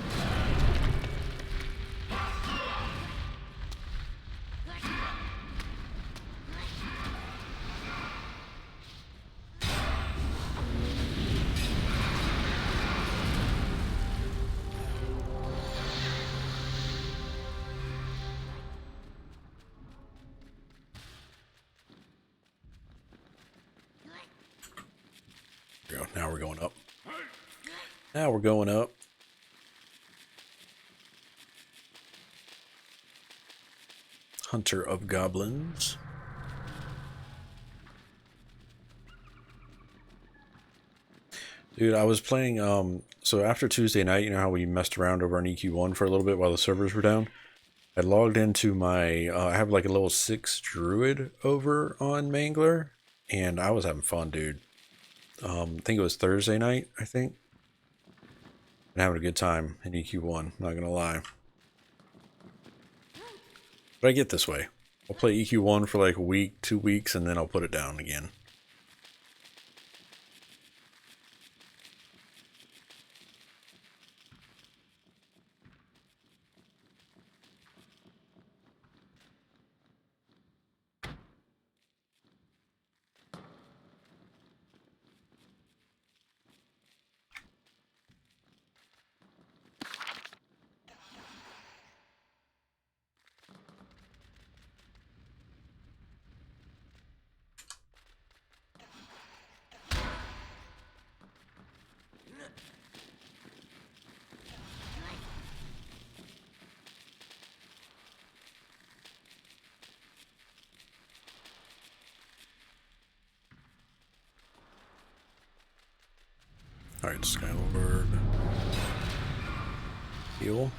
Now we're going up. Now we're going up. Hunter of Goblins. Dude, I was playing, so after Tuesday night, you know how we messed around over on EQ1 for a little bit while the servers were down? I logged into my, I have like a level 6 druid over on Mangler, and I was having fun, dude. I think it was Thursday night, I think. And having a good time in EQ1, not gonna lie. But I get this way. I'll play EQ1 for like a week, 2 weeks, and then I'll put it down again. Alright, Skylord. Heal.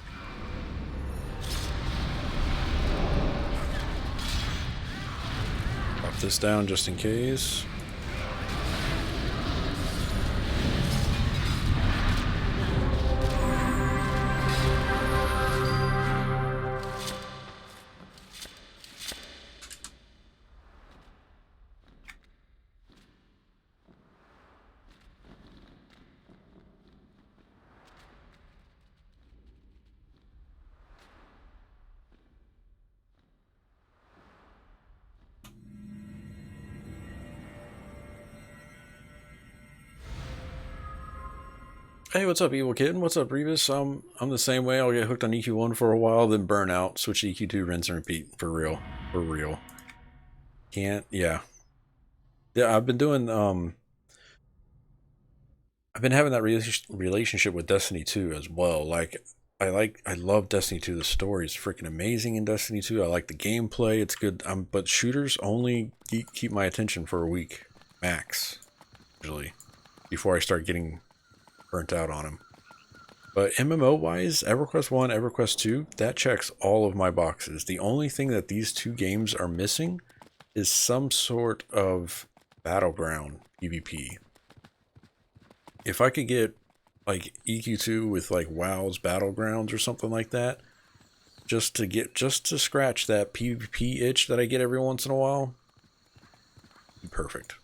Drop this down just in case. Hey, what's up, Evil Kid? What's up, Revis? I'm the same way. I'll get hooked on EQ1 for a while, then burn out, switch to EQ2, rinse and repeat. For real. For real. Can't, yeah. Yeah, I've been doing, I've been having that relationship with Destiny 2 as well. I love Destiny 2. The story is freaking amazing in Destiny 2. I like the gameplay. It's good. But shooters only keep my attention for a week, max, usually, before I start getting burnt out on them. But MMO-wise, EverQuest 1, EverQuest 2, that checks all of my boxes. The only thing that these two games are missing is some sort of Battleground PvP. If I could get like EQ2 with like WoW's Battlegrounds or something like that, just to scratch that PvP itch that I get every once in a while, be perfect.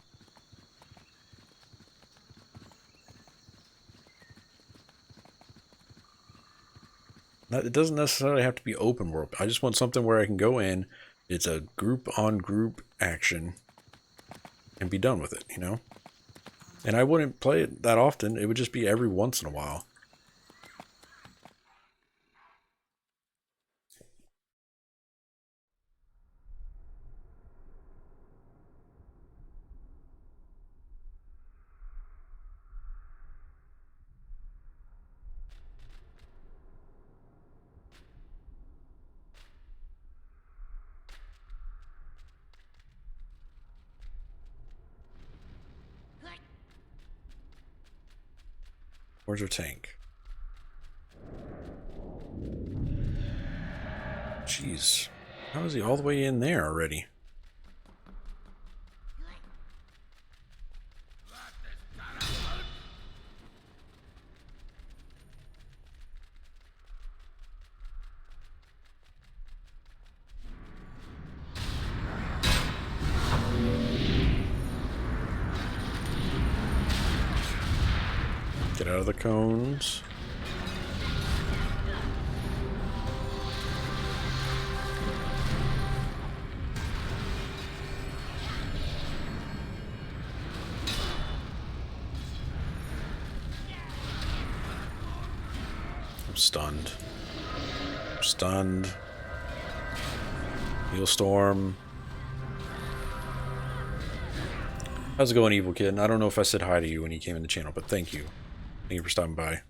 It doesn't necessarily have to be open world. I just want something where I can go in, it's a group on group action, and be done with it, you know? And I wouldn't play it that often. It would just be every once in a while. Where's your tank? Jeez. How is he all the way in there already? Get out of the cones. I'm stunned. I'm stunned. Hailstorm. How's it going, Evil Kid? I don't know if I said hi to you when you came in the channel, but thank you. Thank you for stopping by.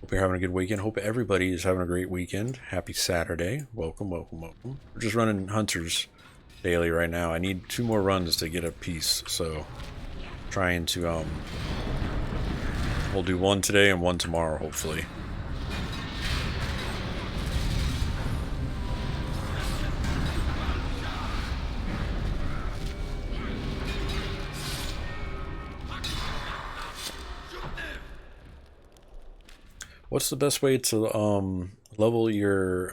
Hope you're having a good weekend. Hope everybody is having a great weekend. Happy Saturday. Welcome, welcome, welcome. We're just running Hunters daily right now. I need 2 more runs to get a piece, so trying to we'll do 1 today and 1 tomorrow, hopefully. What's the best way to level your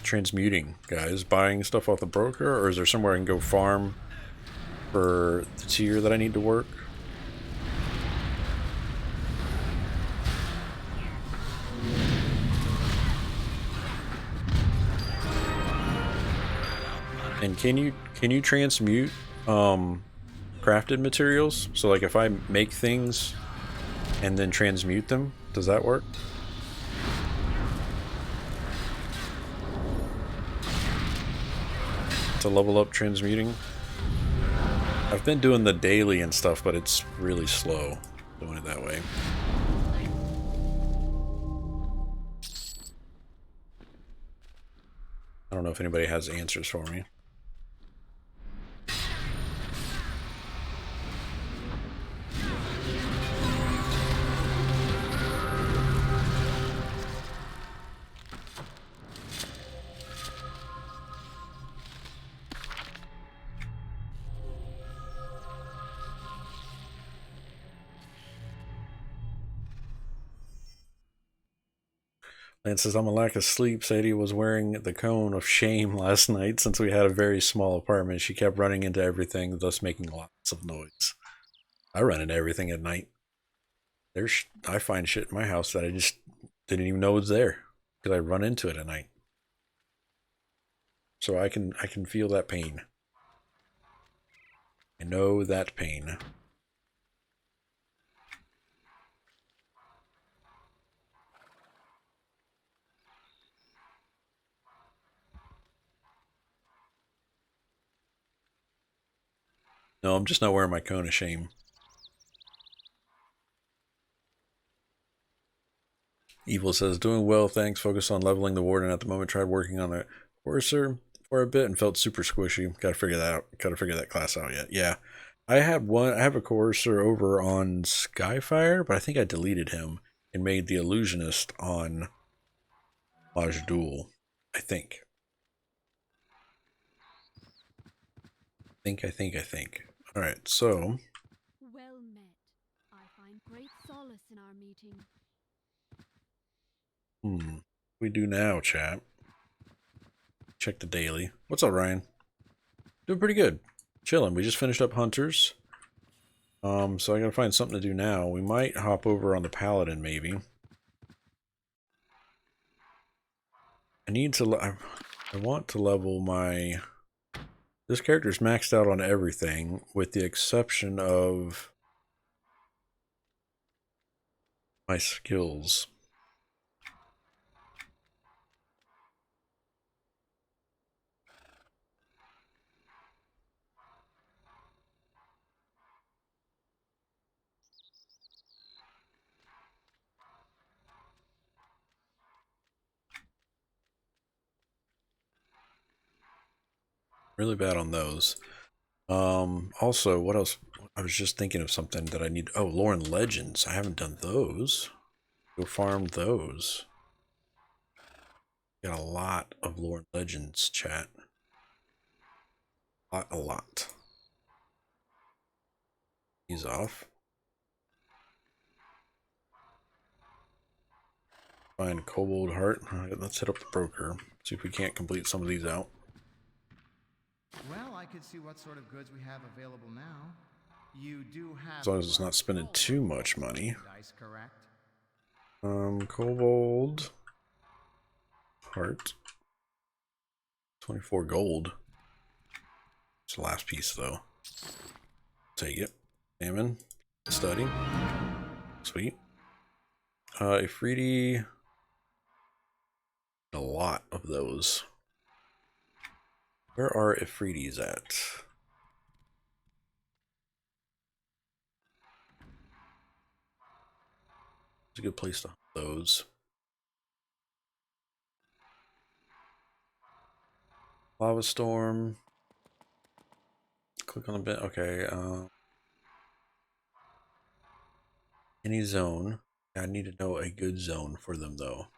transmuting, guys? Buying stuff off the broker, or is there somewhere I can go farm for the tier that I need to work? And can you transmute crafted materials? So like if I make things and then transmute them, does that work? To level up transmuting? I've been doing the daily and stuff, but it's really slow doing it that way. I don't know if anybody has answers for me. Lance says, I'm a lack of sleep. Sadie was wearing the cone of shame last night since we had a very small apartment. She kept running into everything, thus making lots of noise. I run into everything at night. I find shit in my house that I just didn't even know was there because I run into it at night. So I can feel that pain. I know that pain. No, I'm just not wearing my cone of shame. Evil says, doing well, thanks. Focus on leveling the warden at the moment. Tried working on a courser for a bit and felt super squishy. Gotta figure that out. Gotta figure that class out yet. Yeah. I have a courser over on Skyfire, but I think I deleted him and made the illusionist on Majdoul. I think. I think. Alright, so Well met. I find great solace in our meeting. we do now, chat. Check the daily. What's up, Ryan? Doing pretty good. Chilling. We just finished up Hunters. So I gotta find something to do now. We might hop over on the Paladin, maybe. I need to... I want to level my... This character's maxed out on everything, with the exception of my skills. Really bad on those. Also, what else? I was just thinking of something that I need. Oh, Lore and Legends. I haven't done those. Go farm those. Got a lot of Lore and Legends, chat. A lot. He's off. Find Kobold Heart. Alright, let's hit up the broker. See if we can't complete some of these out. Well, I could see what sort of goods we have available now. You do have As long as it's not spending too much money. dice, correct? Kobold Heart. 24 gold. It's the last piece though. Take it. Salmon. Study. Sweet. Efreeti. A lot of those. Where are Efreetis at? It's a good place to hunt those. Lava Storm. Click on the bit. Okay. Any zone. I need to know a good zone for them though.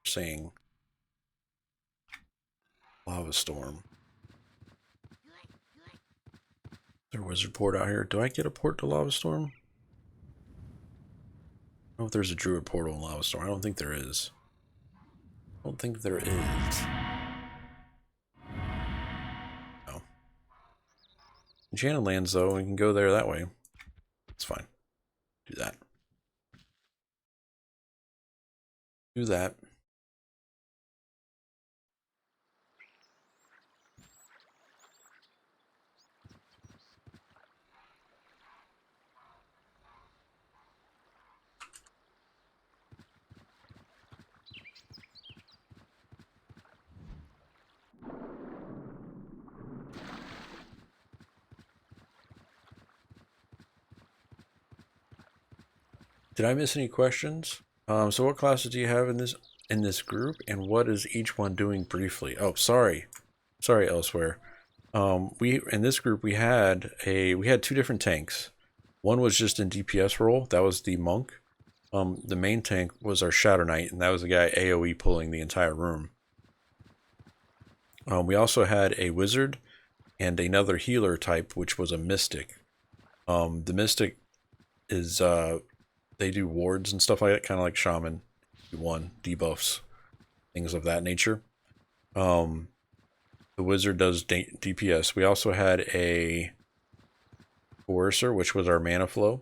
Saying Lava Storm. Is there a wizard port out here? Do I get a port to Lava Storm? I don't know if there's a druid portal in Lava Storm. I don't think there is. I don't think there is. No. Enchanted Lands, though, we can go there that way. It's fine. Do that. Do that. Did I miss any questions? So what classes do you have in this group, and what is each one doing briefly? Oh, sorry, elsewhere. We in this group we had two different tanks. One was just in DPS role. That was the monk. The main tank was our Shadow Knight, and that was the guy AoE pulling the entire room. We also had a wizard and another healer type, which was a mystic. The mystic is they do wards and stuff like that, kind of like shaman. One debuffs, things of that nature. The wizard does DPS. We also had a coercer, which was our mana flow.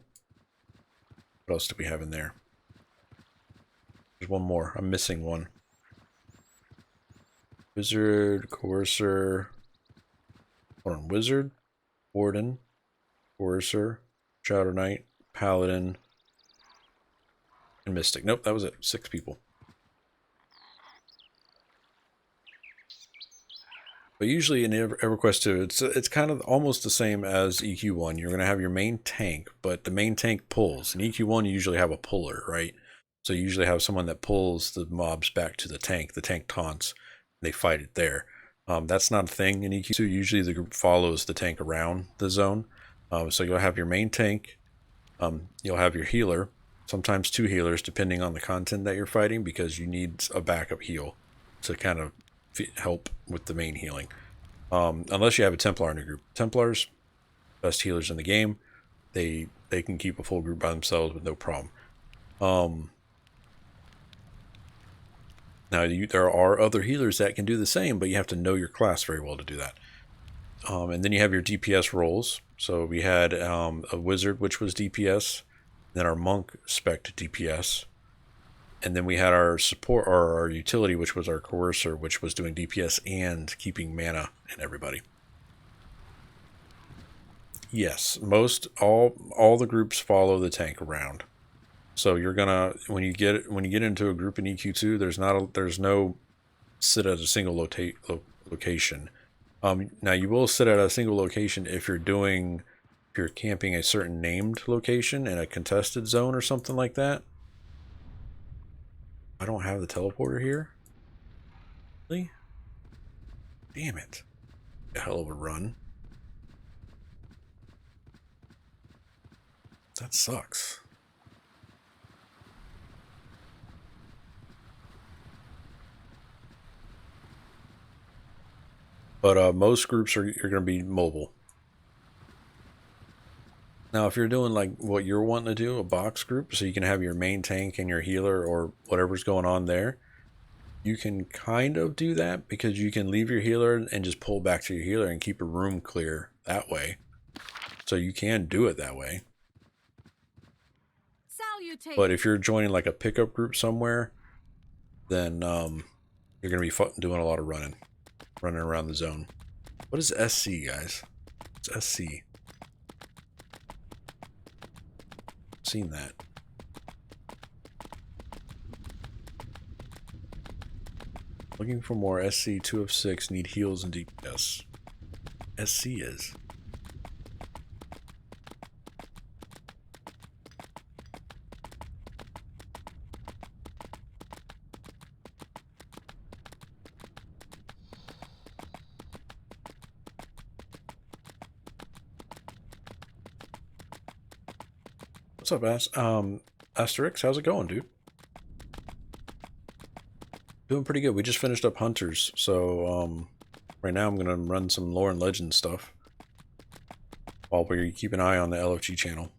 What else do we have in there? There's one more. I'm missing one. Wizard, coercer. Hold on. Wizard, warden, coercer, shadow knight, paladin, and mystic. Nope, that was it. 6 people. But usually in EverQuest 2, it's kind of almost the same as EQ1. You're going to have your main tank, but the main tank pulls. In EQ1, you usually have a puller, right? So you usually have someone that pulls the mobs back to the tank. The tank taunts, and they fight it there. That's not a thing in EQ2. Usually the group follows the tank around the zone. So you'll have your main tank, you'll have your healer, sometimes 2 healers depending on the content that you're fighting, because you need a backup heal to kind of help with the main healing. Unless you have a Templar in your group. Templars, best healers in the game. They can keep a full group by themselves with no problem. Now, there are other healers that can do the same, but you have to know your class very well to do that. And then you have your DPS roles. So we had a wizard, which was DPS, then our monk spec DPS, and then we had our support, or our utility, which was our coercer, which was doing DPS and keeping mana in everybody. Yes, all the groups follow the tank around. So you're gonna, when you get into a group in EQ2, there's no sit at a single location. Now you will sit at a single location if you're camping a certain named location in a contested zone or something like that. I don't have the teleporter here. Really? Damn it! A hell of a run. That sucks. But most groups you're going to be mobile. Now, if you're doing like what you're wanting to do, a box group, so you can have your main tank and your healer or whatever's going on there, you can kind of do that because you can leave your healer and just pull back to your healer and keep a room clear that way. So you can do it that way. But if you're joining like a pickup group somewhere, then you're going to be doing a lot of running around the zone. What is SC, guys? It's SC. Seen that. Looking for more SC. 2 of 6 need heals and DPS. SC is. What's up, Asterix? How's it going, dude? Doing pretty good. We just finished up Hunters, so right now I'm gonna run some lore and legend stuff while we keep an eye on the LFG channel.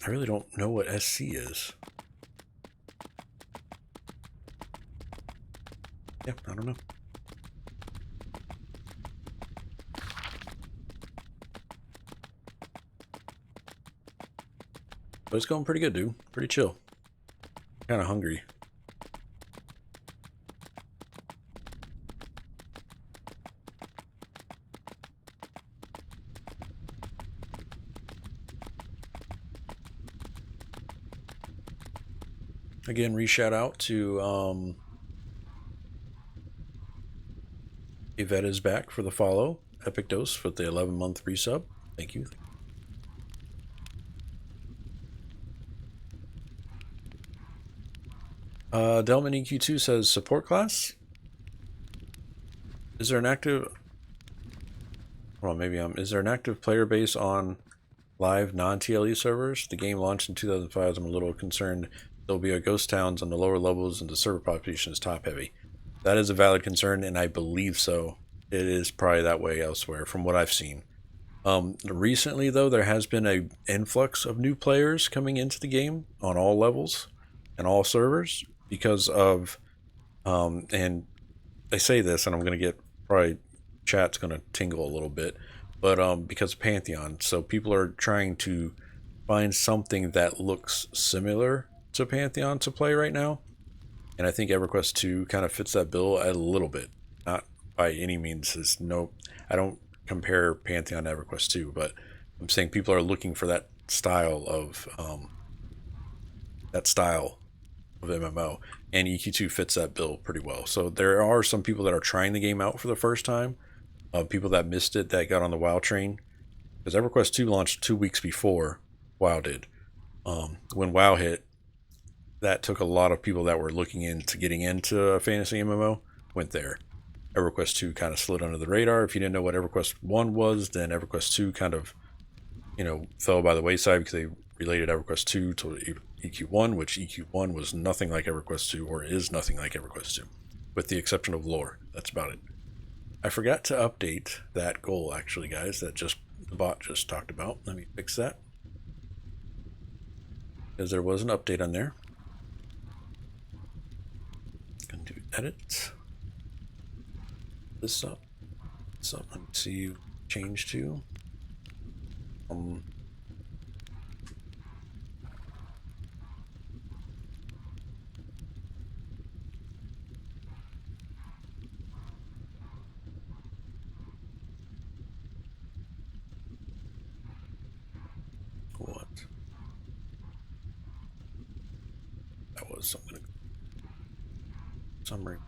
I really don't know what SC is. Yeah, I don't know. But it's going pretty good, dude. Pretty chill. Kind of hungry. Again, re-shout out to Yvette is back for the follow. Epic Dose for the 11-month resub. Thank you. Delman EQ2 says support class. Is there an active? Well, maybe is there an active player base on live non-TLE servers? The game launched in 2005. I'm a little concerned there'll be a ghost towns on the lower levels and the server population is top heavy. That is a valid concern, and I believe so. It is probably that way elsewhere from what I've seen. Recently, though, there has been an influx of new players coming into the game on all levels and all servers because of, and I say this, and I'm going to get probably chat's going to tingle a little bit, but because of Pantheon. So people are trying to find something that looks similar to Pantheon to play right now. And I think EverQuest 2 kind of fits that bill a little bit. Not by any means. I don't compare Pantheon to EverQuest 2, but I'm saying people are looking for that style of MMO, and EQ2 fits that bill pretty well. So there are some people that are trying the game out for the first time, people that missed it that got on the WoW train, because EverQuest 2 launched 2 weeks before WoW did. When WoW hit, that took a lot of people that were looking into getting into a fantasy MMO went there. EverQuest 2 kind of slid under the radar. If you didn't know what EverQuest 1 was, then EverQuest 2 kind of, fell by the wayside because they related EverQuest 2 to EQ1, which EQ1 was nothing like EverQuest 2, or is nothing like EverQuest 2, with the exception of lore. That's about it. I forgot to update that goal, actually, guys, that the bot just talked about. Let me fix that, because there was an update on there. Gonna do edit. This up. Let me see you change to. What? That was something. Summary.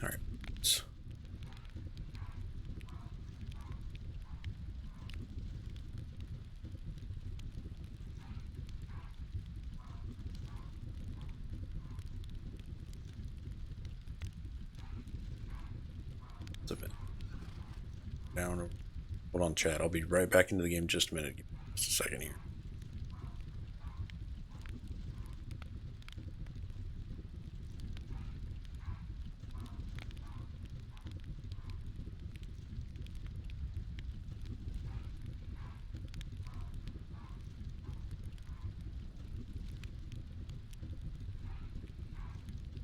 All right. It's a bit down. Hold on, chat. I'll be right back into the game in just a minute. Just a second here.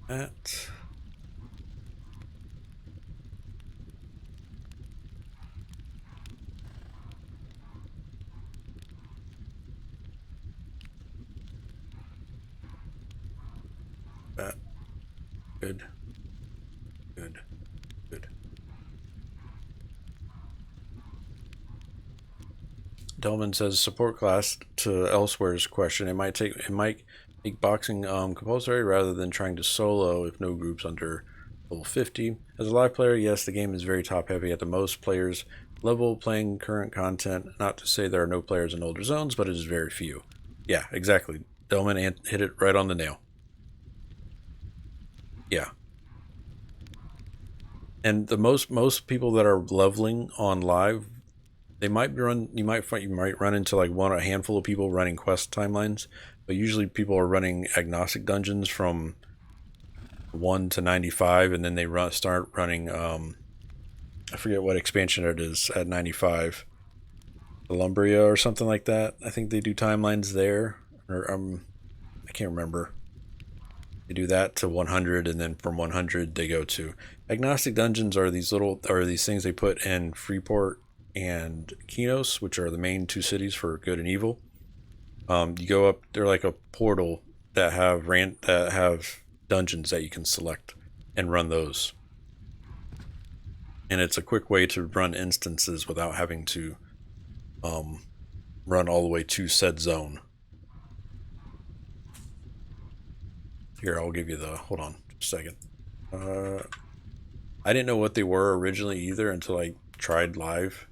That. That. Good. Good. Good. Delman says support class to Elsewhere's question. It might make boxing compulsory rather than trying to solo if no groups under level 50. As a live player, yes, the game is very top heavy at the most players level playing current content. Not to say there are no players in older zones, but it is very few. Yeah, exactly. Delman hit it right on the nail. Yeah. And the most people that are leveling on live, they might run. You might run into like a handful of people running quest timelines, but usually people are running Agnostic Dungeons from 1 to 95, and then they start running. I forget what expansion it is at 95, Columbria or something like that. I think they do timelines there, or I can't remember. They do that to 100, and then from 100 they go to Agnostic Dungeons. Are these things they put in Freeport and Kinos, which are the main two cities for good and evil. You go up, they're like a portal that have dungeons that you can select and run those. And it's a quick way to run instances without having to run all the way to said zone. Here, I'll give you hold on just a second. I didn't know what they were originally either until I tried live.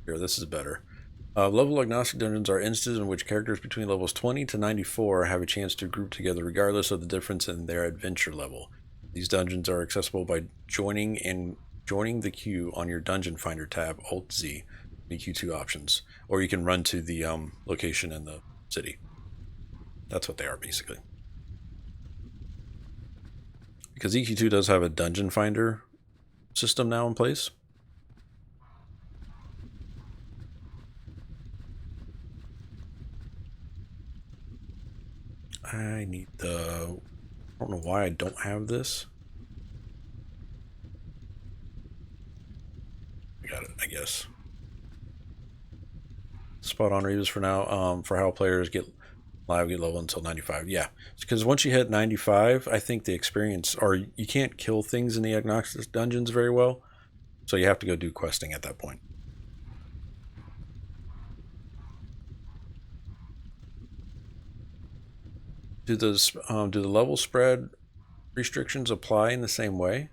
Here, this is better. Level Agnostic Dungeons are instances in which characters between levels 20 to 94 have a chance to group together regardless of the difference in their adventure level. These dungeons are accessible by joining the queue on your Dungeon Finder tab, Alt-Z, EQ2 options, or you can run to the location in the city. That's what they are, basically. Because EQ2 does have a Dungeon Finder system now in place. I need I don't know why I don't have this. I got it, I guess. Spot on reviews for now. For how players get level until 95. Yeah, because once you hit 95, I think the experience, or you can't kill things in the Agnostic Dungeons very well, so you have to go do questing at that point. Do the level spread restrictions apply in the same way.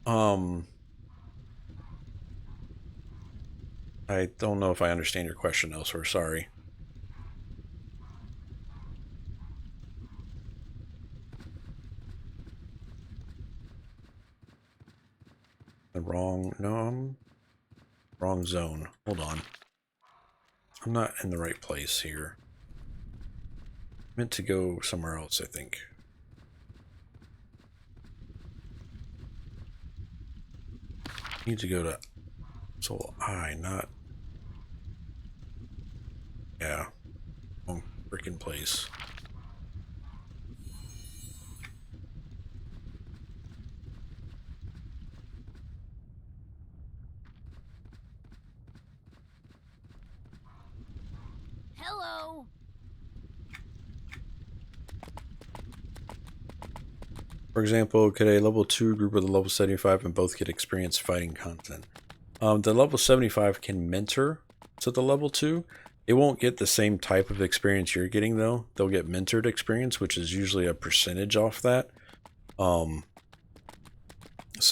I don't know if I understand your question elsewhere, sorry. The wrong, no, I'm wrong zone. Hold on. I'm not in the right place here. Meant to go somewhere else, I think. Need to go to Soul I, not. Yeah. Wrong freaking place. Hello. For example, could a level 2 group with a level 75 and both get experience fighting content? The level 75 can mentor to the level 2. It won't get the same type of experience you're getting, though. They'll get mentored experience, which is usually a percentage off that. So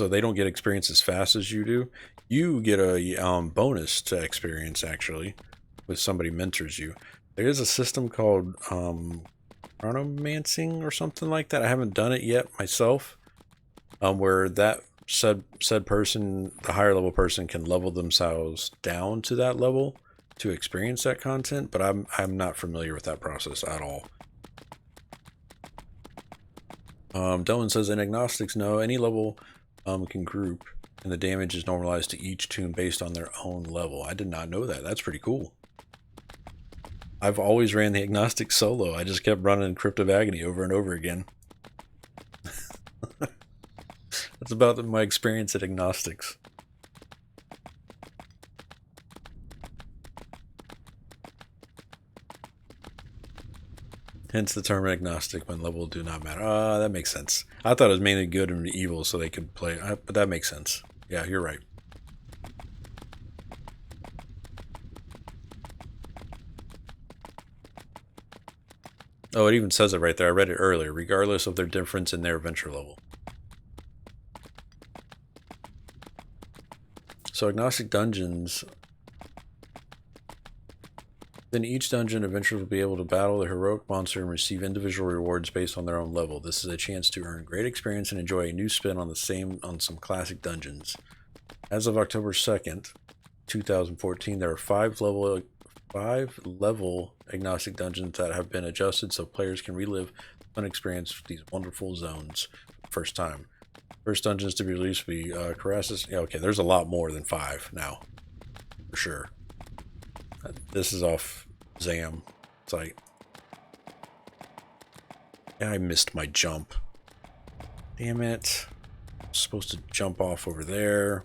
they don't get experience as fast as you do. You get a bonus to experience, actually, with somebody mentors you. There is a system called chronomancing or something like that. I haven't done it yet myself, where that said person, the higher level person, can level themselves down to that level to experience that content, but I'm not familiar with that process at all. Dylan says, in Agnostics, no, any level can group, and the damage is normalized to each tune based on their own level. I did not know that. That's pretty cool. I've always ran the Agnostic solo. I just kept running Crypt of Agony over and over again. That's about my experience at Agnostics. Hence the term agnostic when level do not matter. That makes sense. I thought it was mainly good and evil so they could play, but that makes sense. Yeah, you're right. Oh, it even says it right there. I read it earlier, regardless of their difference in their adventure level. So Agnostic Dungeons. Then each dungeon adventurers will be able to battle the heroic monster and receive individual rewards based on their own level. This is a chance to earn great experience and enjoy a new spin on some classic dungeons. As of October 2nd, 2014, there are five level Agnostic Dungeons that have been adjusted so players can relive the fun experience with these wonderful zones first time. First dungeons to be released will be Carassus. Yeah, okay, there's a lot more than 5 now, for sure. This is off Zam site. Yeah, I missed my jump. Damn it. I'm supposed to jump off over there.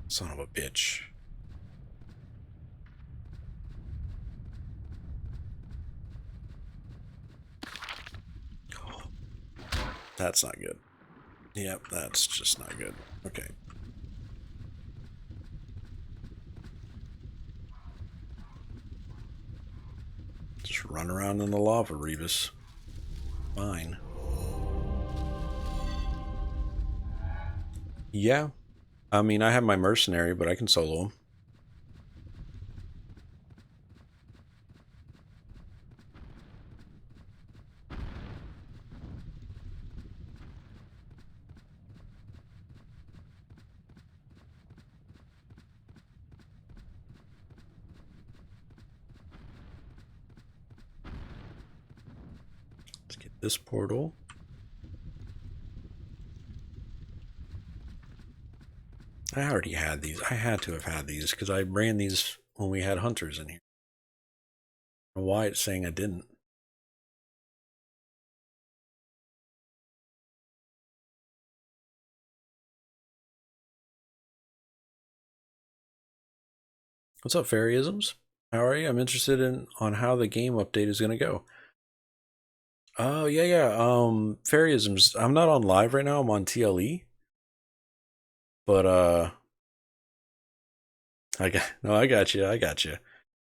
Son of a bitch. That's not good. Yep, that's just not good. Okay. Just run around in the lava, Rebus. Fine. Yeah. I mean, I have my mercenary, but I can solo him. Let's get this portal. I already had these. I had to have had these because I ran these when we had hunters in here. I don't know why it's saying I didn't. What's up, Fairyisms? How are you? I'm interested on how the game update is gonna go. Oh yeah. Fairyisms. I'm not on live right now. I'm on TLE. But I got you.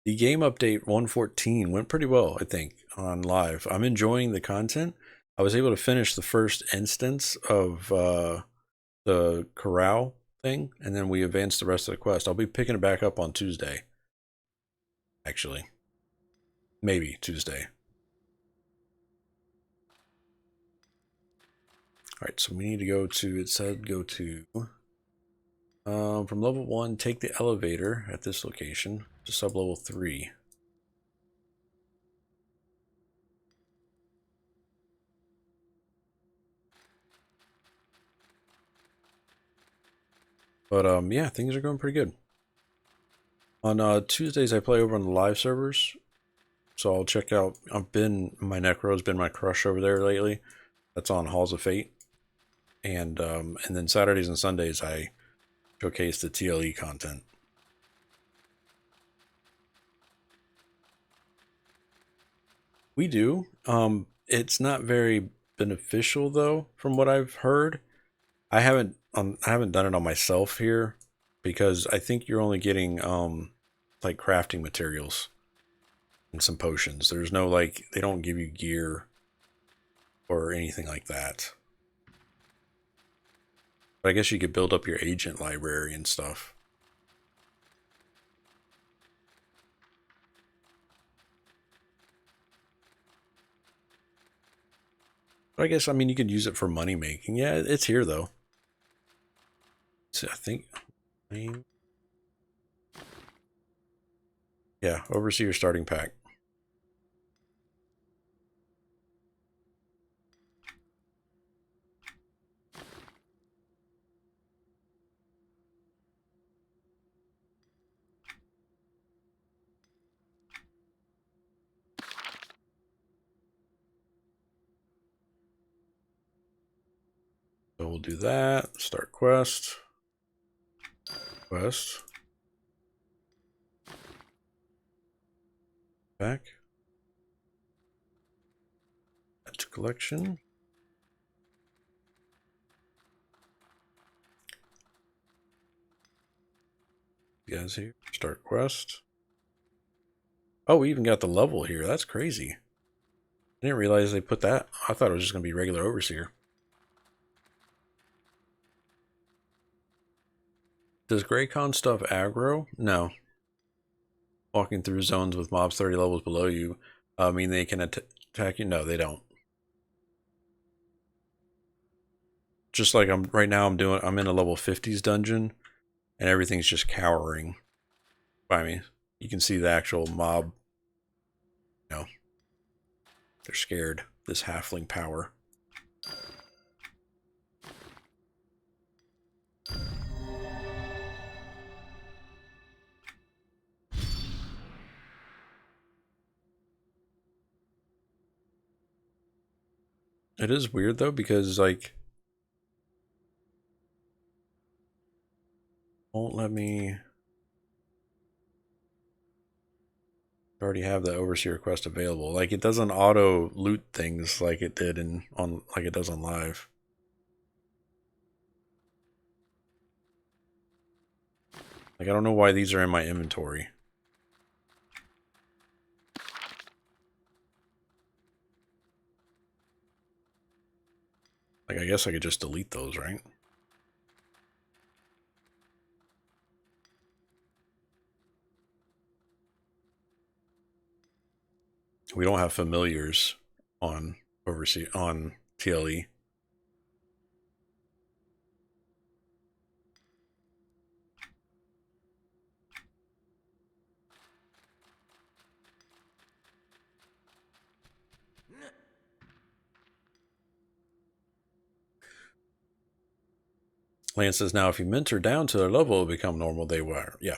The game update 114 went pretty well, I think, on live. I'm enjoying the content. I was able to finish the first instance of the corral thing, and then we advanced the rest of the quest. I'll be picking it back up on Tuesday. Actually. Maybe Tuesday. Alright, so we need to go to, it said go to, from level 1, take the elevator at this location to sub-level 3. But yeah, things are going pretty good. On Tuesdays, I play over on the live servers, so I'll check out. My Necro's been my crush over there lately. That's on Halls of Fate, and then Saturdays and Sundays I showcase the TLE content. We do. It's not very beneficial though, from what I've heard. I haven't done it on myself here because I think you're only getting like crafting materials and some potions. There's no like, they don't give you gear or anything like that. But I guess you could build up your agent library and stuff. But I guess, I mean, you could use it for money making. Yeah, it's here though. So I think, yeah, Overseer starting pack. So we'll do that. Start quest. Quest. Back. Add to collection. You guys here. Start quest. Oh, we even got the level here. That's crazy. I didn't realize they put that. I thought it was just going to be regular Overseer. Does Greycon stuff aggro? No. Walking through zones with mobs 30 levels below you, I mean they can attack you? No, they don't. Just like right now I'm in a level 50s dungeon and everything's just cowering by me. You can see the actual mob. You know, they're scared. This halfling power. It is weird though, because like won't let me already have the Overseer quest available. Like it doesn't auto loot things like it did like it does on live. Like I don't know why these are in my inventory. Like I guess I could just delete those, right? We don't have familiars on TLE. Lance says now if you mentor down to their level, it'll become normal. They were. Yeah.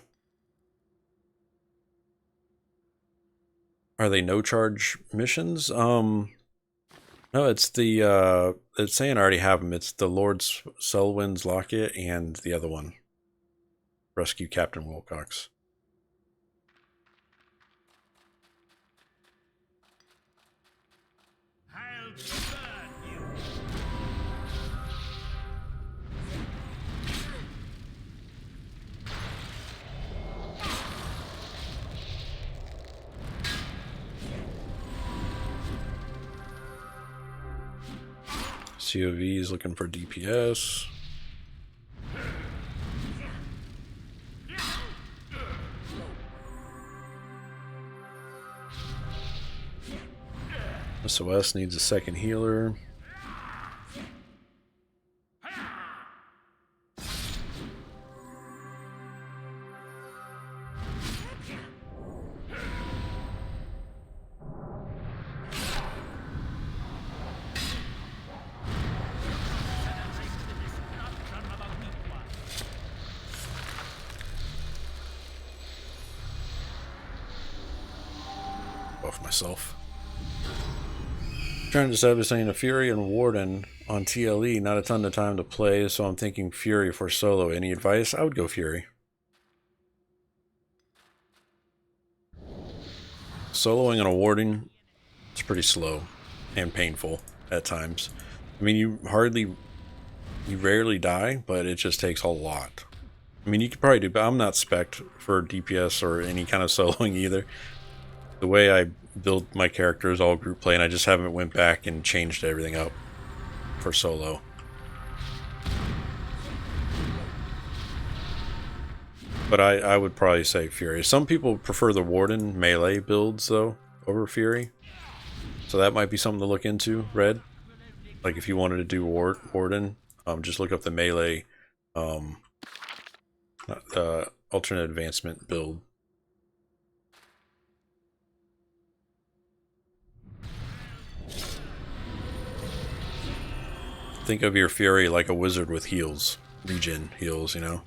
Are they no charge missions? No, it's it's saying I already have them. It's the Lord's Selwyn's Locket and the other one. Rescue Captain Wilcox. I'll burn you. COV is looking for DPS. SOS needs a second healer. Off myself. Trying to decide between a Fury and Warden on TLE. Not a ton of time to play, so I'm thinking Fury for solo. Any advice? I would go Fury. Soloing on a Warden, it's pretty slow and painful at times. I mean, you rarely die, but it just takes a lot. I mean, you could probably do, but I'm not spec'd for DPS or any kind of soloing either. The way I build my character is all group play, and I just haven't went back and changed everything up for solo. But I would probably say Fury. Some people prefer the Warden melee builds, though, over Fury. So that might be something to look into, Red. Like, if you wanted to do Warden, just look up the melee alternate advancement build. Think of your Fury like a wizard with heals. Regen heals, you know?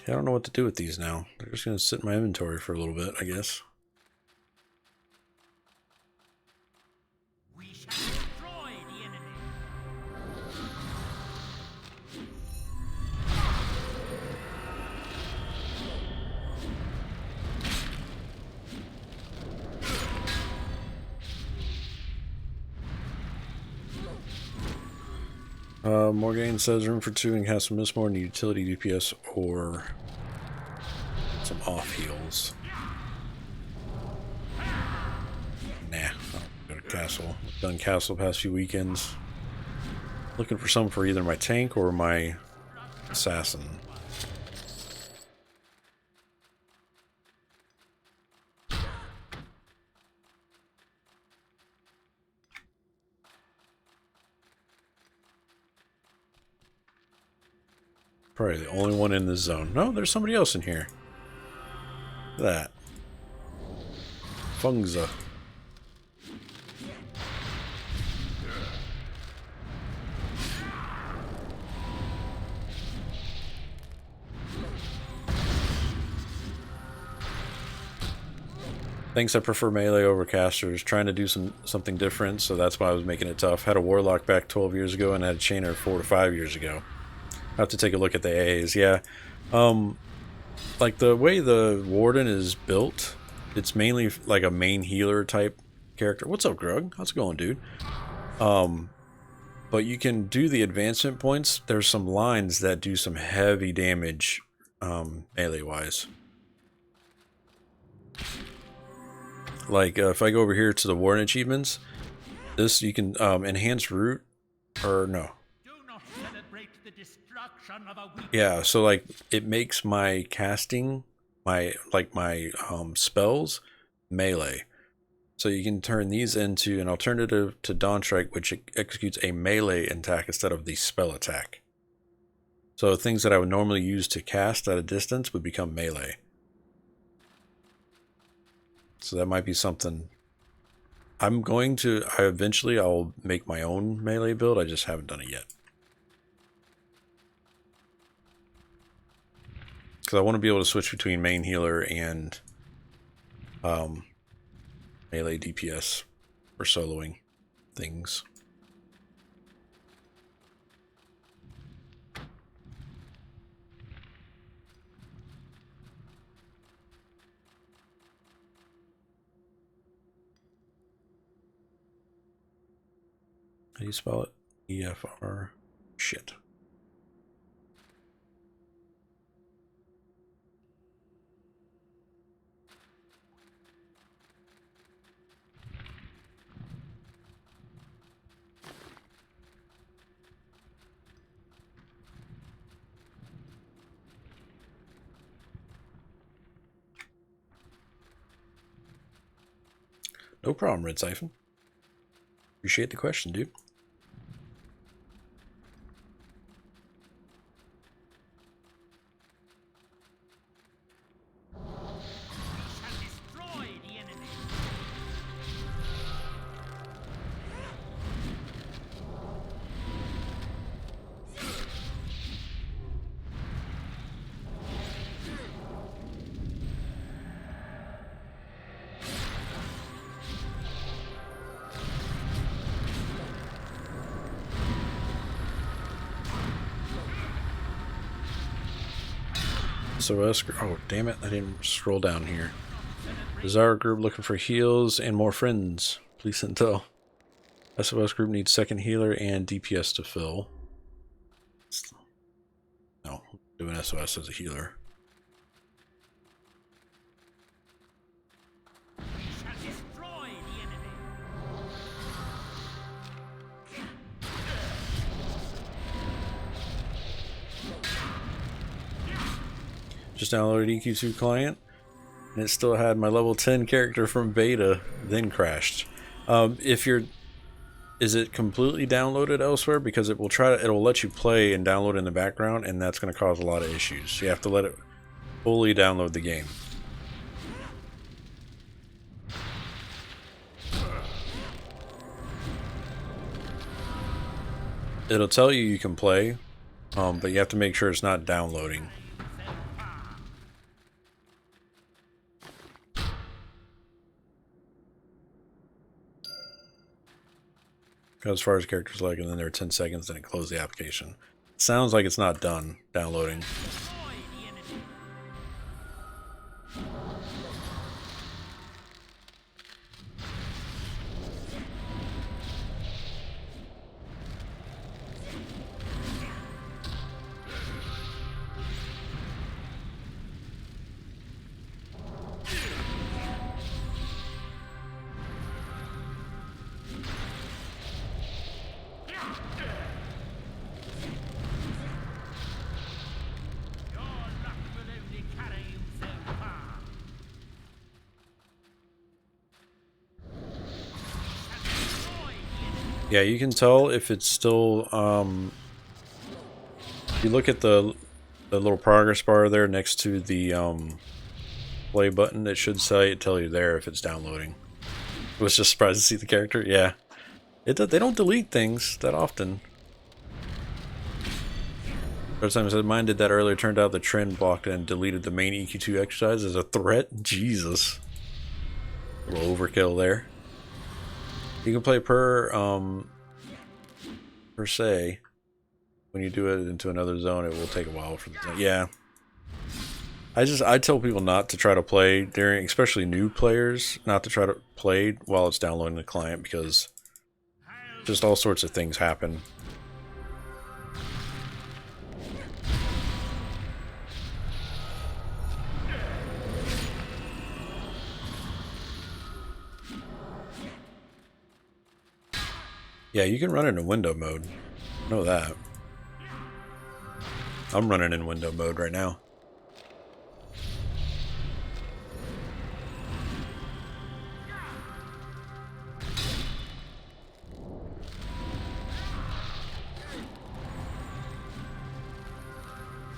I don't know what to do with these now. They're just going to sit in my inventory for a little bit, I guess. We shall destroy the enemy. Morgan says room for 2 and has some miss more in utility DPS or some off heals. Nah, I'll go to castle. I've done castle past few weekends. Looking for some for either my tank or my assassin. Probably the only one in this zone. No, there's somebody else in here. Look at that. Fungza. Thinks I prefer melee over casters. Trying to do something different, so that's why I was making it tough. Had a warlock back 12 years ago and had a chainer 4 to 5 years ago. I have to take a look at the AAs. Yeah, like the way the Warden is built, it's mainly like a main healer type character. What's up, Grug? How's it going, dude? But you can do the advancement points. There's some lines that do some heavy damage melee wise. Like if I go over here to the Warden achievements, this you can enhance root, or no. Do not celebrate the destruction of a weak. Yeah, so like it makes my casting, my spells melee. So you can turn these into an alternative to Dawn Strike, which executes a melee attack instead of the spell attack. So things that I would normally use to cast at a distance would become melee. So that might be something. Eventually I'll make my own melee build. I just haven't done it yet. Because I want to be able to switch between main healer and melee DPS for soloing things. How do you spell it? EFR. Shit. No problem, Red Siphon. Appreciate the question, dude. Destroy the enemy. SOS group. Oh, damn it. I didn't scroll down here. Desire group looking for heals and more friends. Please intel. SOS group needs second healer and DPS to fill. No, doing SOS as a healer. We shall destroy the enemy. Just downloaded EQ2 client, and it still had my level 10 character from beta, then crashed. Is it completely downloaded elsewhere? Because it'll let you play and download in the background, and that's going to cause a lot of issues. You have to let it fully download the game. It'll tell you can play, but you have to make sure it's not downloading. As far as characters like, and then there are 10 seconds, then it closes the application. Sounds like it's not done downloading. Destroy the enemy. Your luck will only carry you so far. Destroy the enemy. Yeah, you can tell if it's still, if you look at the little progress bar there next to the play button, it should tell you there if it's downloading. I was just surprised to see the character. Yeah, they don't delete things that often. First time I said mine did that earlier. Turned out the trend blocked and deleted the main EQ2 exercise as a threat. Jesus, a little overkill there. You can play per se. When you do it into another zone, it will take a while for the zone. Yeah. I tell people not to try to play during, especially new players, not to try to play while it's downloading the client, because just all sorts of things happen. Yeah, you can run it in window mode. I know that. I'm running in window mode right now.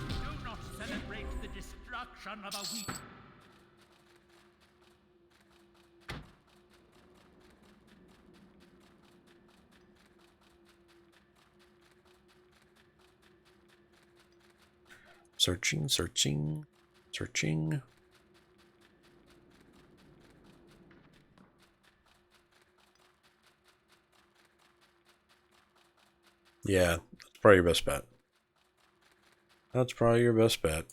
Do not celebrate the destruction of a weak. Searching, searching, searching. Yeah, that's probably your best bet. That's probably your best bet.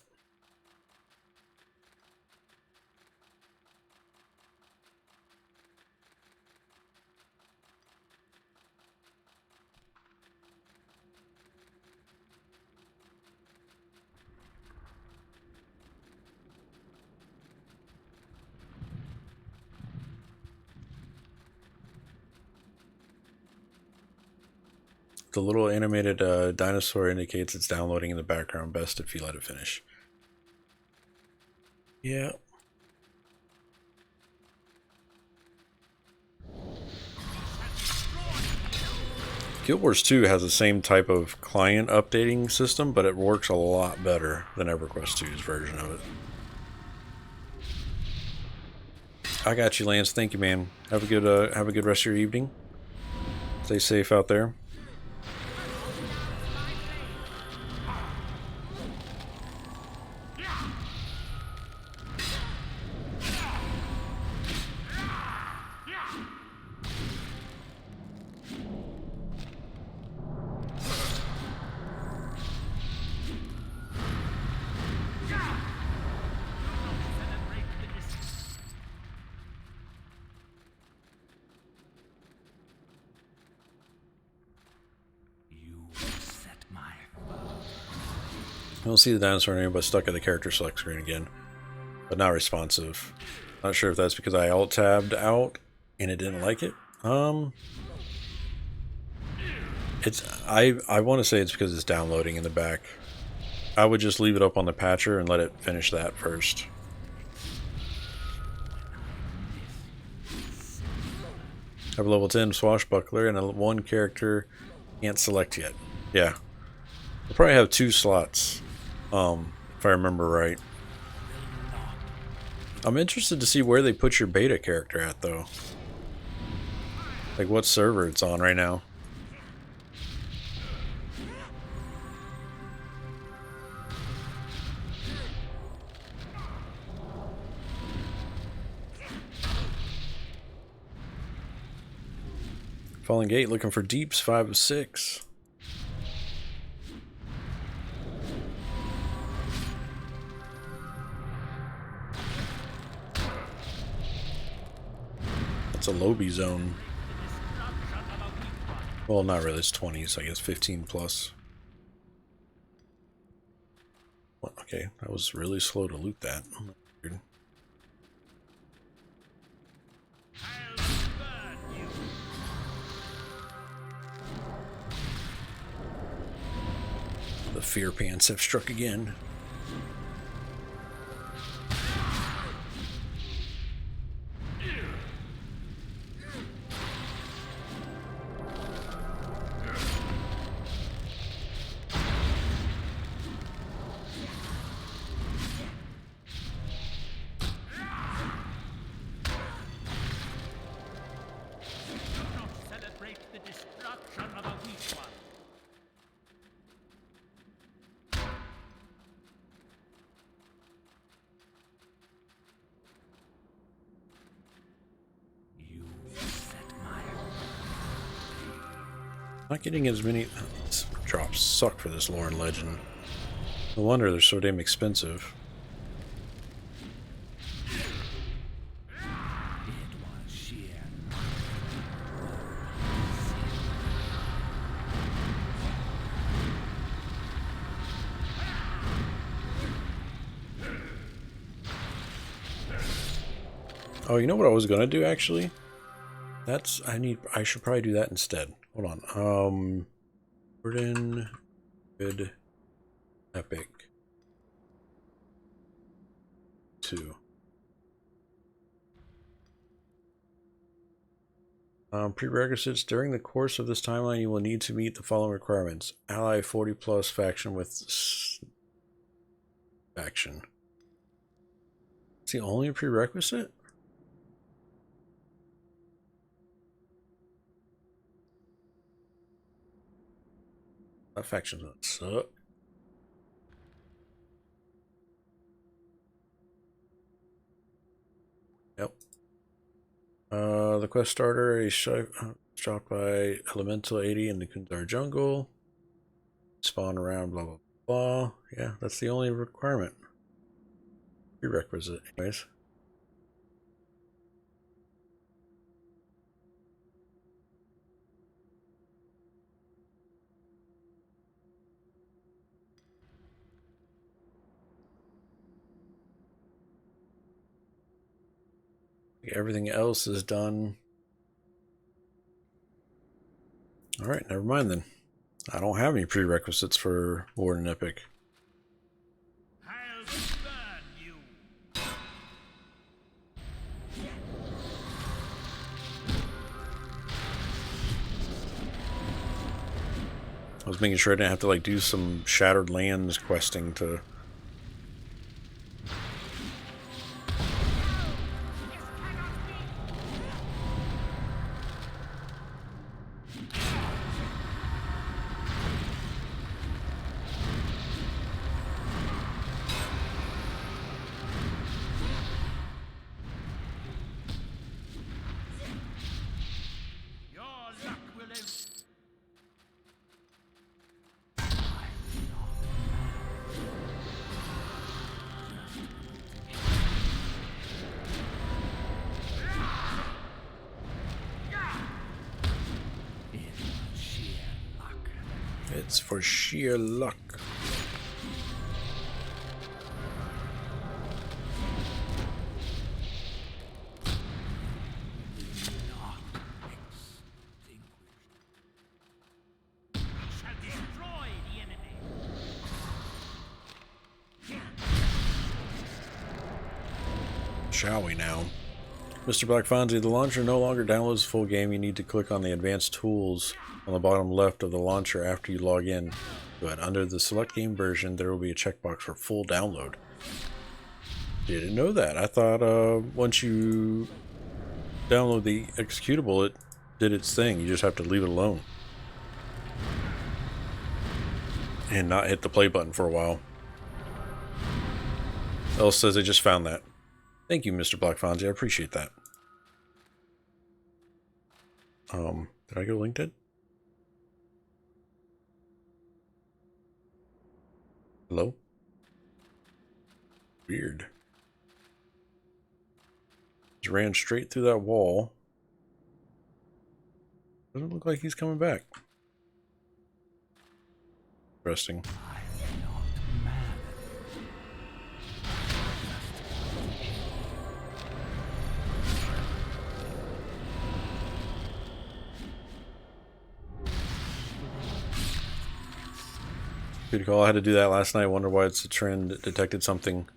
the little animated dinosaur indicates it's downloading in the background. Best if you let it finish. Yeah. Guild Wars 2 has the same type of client updating system, but it works a lot better than EverQuest 2's version of it. I got you, Lance. Thank you, man. Have a good rest of your evening. Stay safe out there. I don't see the dinosaur anymore, but stuck at the character select screen again. But not responsive. Not sure if that's because I alt-tabbed out and it didn't like it. I want to say it's because it's downloading in the back. I would just leave it up on the patcher and let it finish that first. I have a level 10 swashbuckler and a 1 character can't select yet. Yeah. We'll probably have 2 slots. If I remember right. I'm interested to see where they put your beta character at, though. Like what server it's on right now. Fallen Gate looking for deeps 5 of 6. It's a lobby zone. Well, not really. It's 20s, I guess 15 plus. Well, okay, I was really slow to loot that. Weird. The fear pants have struck again. Not getting as many drops suck for this lore and legend. No wonder they're so damn expensive. Oh, you know what I was gonna do actually? I should probably do that instead. Hold on. Burden, good, epic, 2. Prerequisites. During the course of this timeline, you will need to meet the following requirements. Ally 40 plus faction with faction. It's the only prerequisite? That faction's gonna suck. Yep. The quest starter is shot by Elemental 80 in the Kundar jungle. Spawn around, blah, blah, blah. Yeah, that's the only requirement. Prerequisite, anyways. Everything else is done. Alright, never mind then. I don't have any prerequisites for Warden Epic. I'll burn you. I was making sure I didn't have to like do some Shattered Lands questing to. Your luck will end. It's for sheer luck. We shall destroy the enemy. Shall we now? Mr. Black Fonzie, the launcher no longer downloads the full game. You need to click on the advanced tools on the bottom left of the launcher after you log in. But under the select game version, there will be a checkbox for full download. Didn't know that. I thought once you download the executable, it did its thing. You just have to leave it alone. And not hit the play button for a while. Elle says they just found that. Thank you, Mr. Black Fonzie. I appreciate that. Did I go LinkedIn? Hello? Weird. Just ran straight through that wall. Doesn't look like he's coming back. Interesting. Good call. I had to do that last night. I wonder why it's a trend. It detected something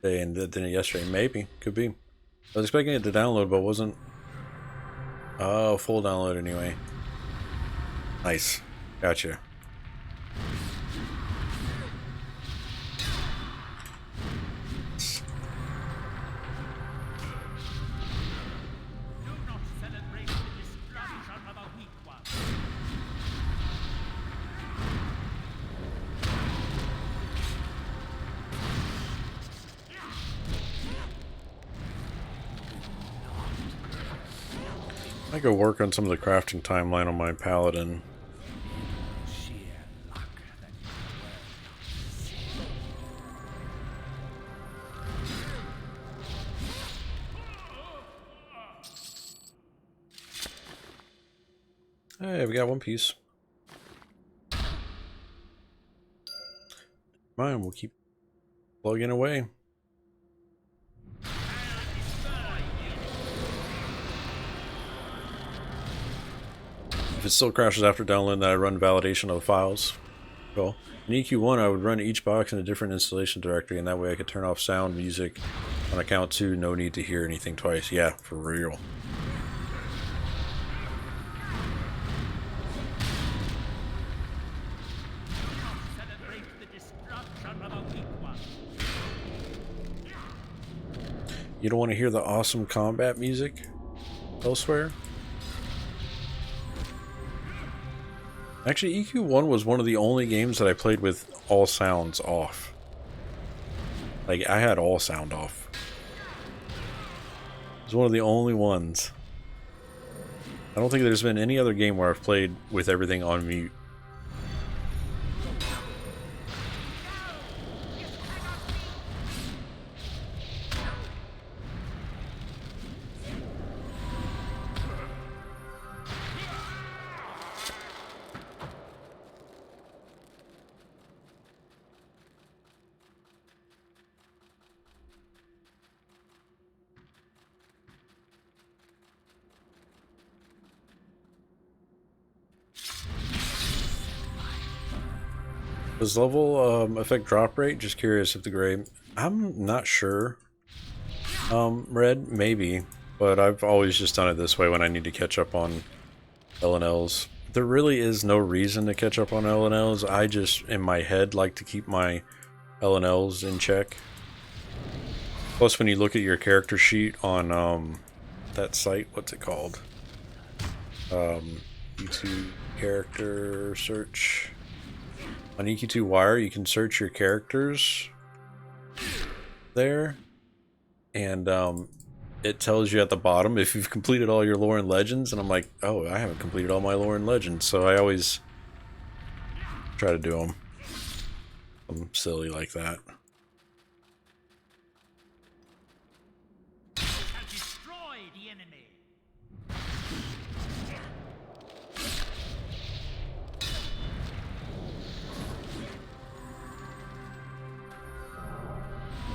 today and didn't yesterday. Maybe. Could be. I was expecting it to download, but wasn't. Oh, full download anyway. Nice. Gotcha. Do not celebrate the destruction of a weak one. I go work on some of the crafting timeline on my paladin. Hey, we got one piece. Fine, we'll keep plugging away. If it still crashes after downloading, that I run validation of the files. Well, in EQ1, I would run each box in a different installation directory, and that way I could turn off sound, music. On account 2, no need to hear anything twice. Yeah, for real. Celebrate the destruction of a weak one. You don't want to hear the awesome combat music elsewhere? Actually, EQ1 was one of the only games that I played with all sounds off. Like, I had all sound off. It was one of the only ones. I don't think there's been any other game where I've played with everything on mute. Does level affect drop rate? Just curious if the gray. I'm not sure. Red, maybe. But I've always just done it this way when I need to catch up on LNLs. There really is no reason to catch up on LNLs. I just, in my head, like to keep my LNLs in check. Plus, when you look at your character sheet on that site, what's it called? EQ character search. On EQ2 Wire, you can search your characters there, and it tells you at the bottom if you've completed all your lore and legends, and I'm like, oh, I haven't completed all my lore and legends, so I always try to do them. I'm silly like that. Shall destroy the enemy.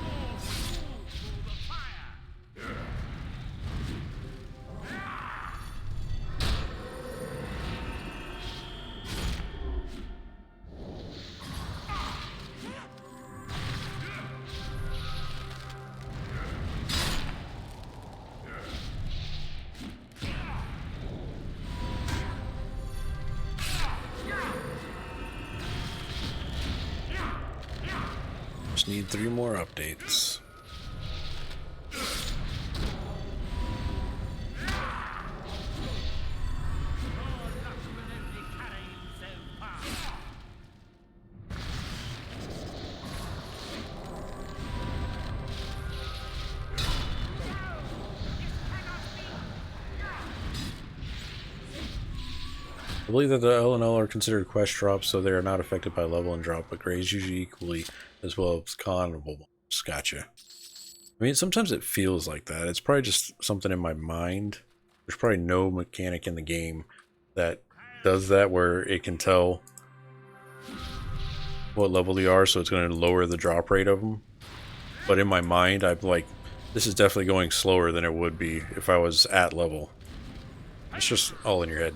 More fuel through the fire. Just need 3 more updates. I believe that the L and L are considered quest drops, so they are not affected by level and drop, but grays usually equally as well as conable ones. Gotcha. I mean, sometimes it feels like that. It's probably just something in my mind. There's probably no mechanic in the game that does that where it can tell what level you are, so it's going to lower the drop rate of them. But in my mind, I'm like, this is definitely going slower than it would be if I was at level. It's just all in your head.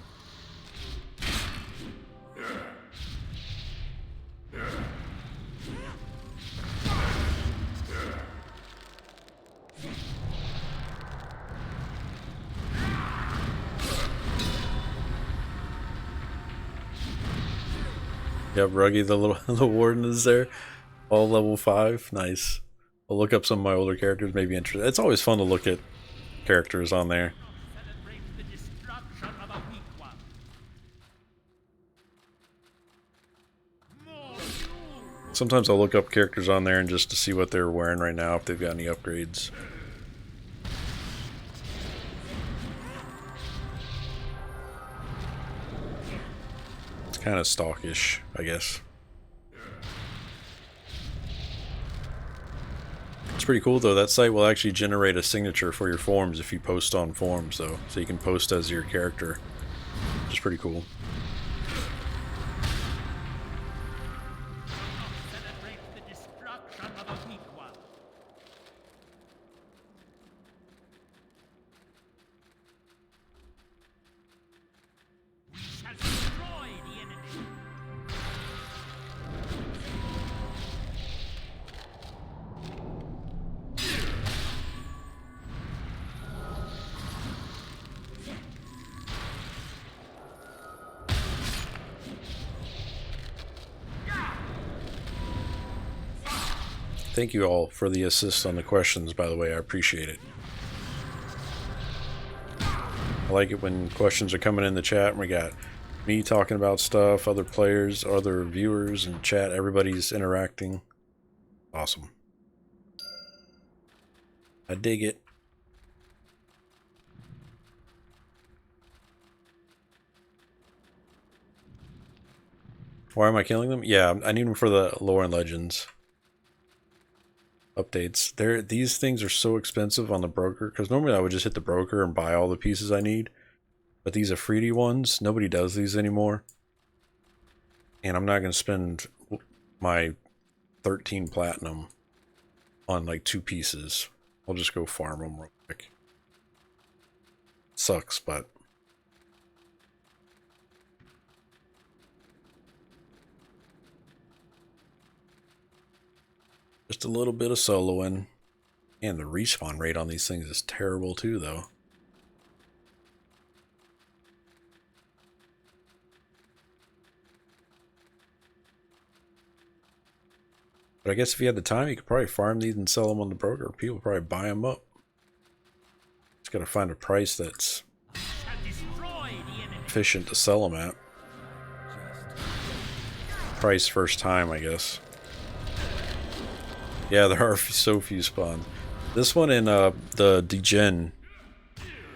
Yep, Ruggy, the little the warden is there. All level 5. Nice. I'll look up some of my older characters, maybe interesting. It's always fun to look at characters on there. Celebrate the destruction of a weak one. More fuel. Sometimes I'll look up characters on there and just to see what they're wearing right now, if they've got any upgrades. It's kind of stalkish, I guess. It's pretty cool though. That site will actually generate a signature for your forms if you post on forums though. So you can post as your character, which is pretty cool. Celebrate the destruction of a weak one. We shall destroy the enemy. Thank you all for the assist on the questions, by the way. I appreciate it. I like it when questions are coming in the chat and we got me talking about stuff, other players, other viewers in chat, everybody's interacting. Awesome. I dig it. Why am I killing them? Yeah, I need them for the lore and legends updates. These things are so expensive on the broker, because normally I would just hit the broker and buy all the pieces I need. But these Efreeti ones, nobody does these anymore. And I'm not going to spend my 13 platinum on like 2 pieces. I'll just go farm them real quick. Sucks, but... Just a little bit of soloing. And the respawn rate on these things is terrible too, though. But I guess if you had the time, you could probably farm these and sell them on the broker. People would probably buy them up. Just gotta find a price that's efficient to sell them at. Price first time, I guess. Yeah, there are so few spawns. This one and the Degen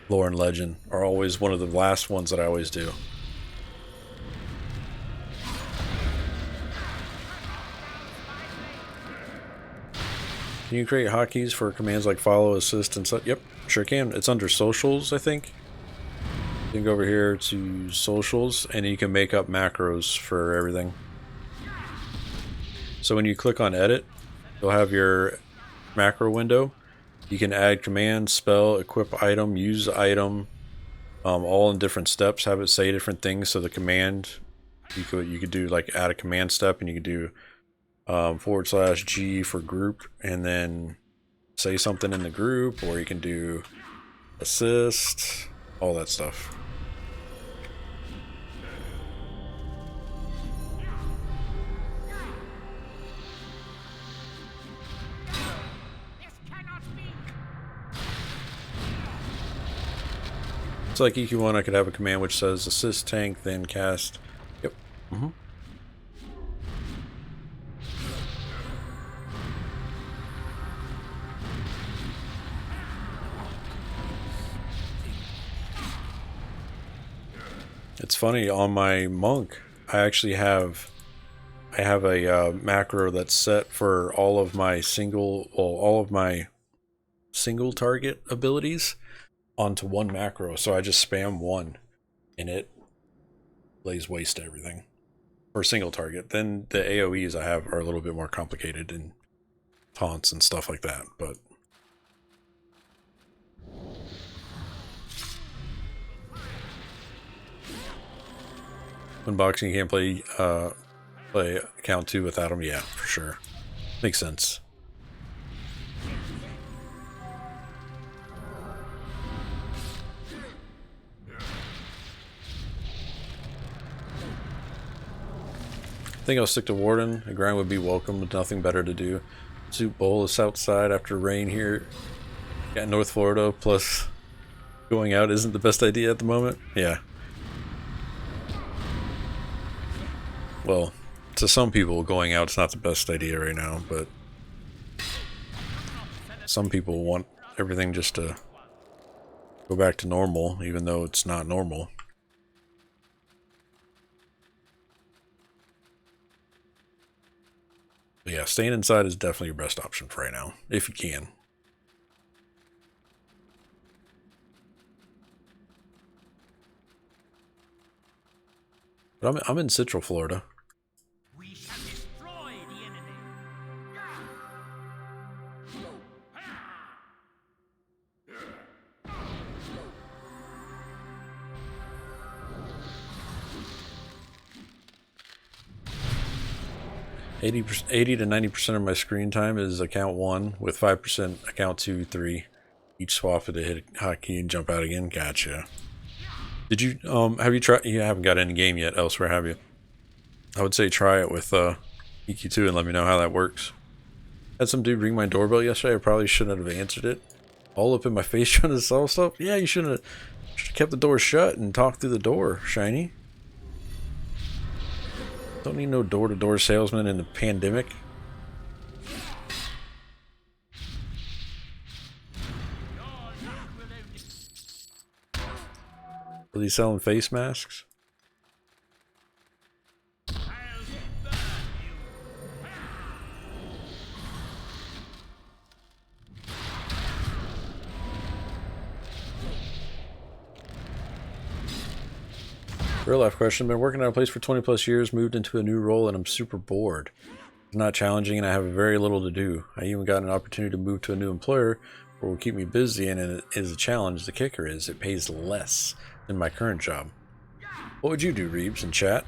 lore and legend are always one of the last ones that I always do. Can you create hotkeys for commands like follow, assist, and such? Yep, sure can. It's under socials, I think. You can go over here to socials, and you can make up macros for everything. So when you click on edit, you'll have your macro window. You can add command, spell, equip item, use item, all in different steps. Have it say different things. So the command, you could do like add a command step, and you could do /G for group, and then say something in the group, or you can do assist, all that stuff. It's like EQ1, I could have a command which says assist tank, then cast. Yep. It's funny, on my monk, I actually have a macro that's set for all of my single target abilities onto one macro, so I just spam one and it lays waste to everything for single target. Then the AoEs I have are a little bit more complicated and taunts and stuff like that, but when boxing you can't play count 2 without them, yeah, for sure. Makes sense. I think I'll stick to Warden. A grind would be welcome with nothing better to do. Soup bowl is outside after rain here. Got North Florida, plus going out isn't the best idea at the moment. Yeah. Well, to some people, going out's not the best idea right now, but some people want everything just to go back to normal, even though it's not normal. But yeah, staying inside is definitely your best option for right now, if you can. But I'm in Central Florida. We shall destroy the enemy. 80 to 90% of my screen time is account 1, with 5% account 2, 3. Each swap it to hit a hotkey and jump out again. Gotcha. Did you have you tried? You haven't got any game yet elsewhere, have you? I would say try it with EQ2 and let me know how that works. Had some dude ring my doorbell yesterday. I probably shouldn't have answered it. All up in my face trying to sell stuff. Yeah, you shouldn't have kept the door shut and talked through the door, Shiny. Don't need no door-to-door salesman in the pandemic. Are they selling face masks? Real life question. Been working at a place for 20 plus years, moved into a new role, and I'm super bored. It's not challenging and I have very little to do. I even got an opportunity to move to a new employer where will keep me busy, and it is a challenge. The kicker is it pays less than my current job. What would you do, Reeves, in chat?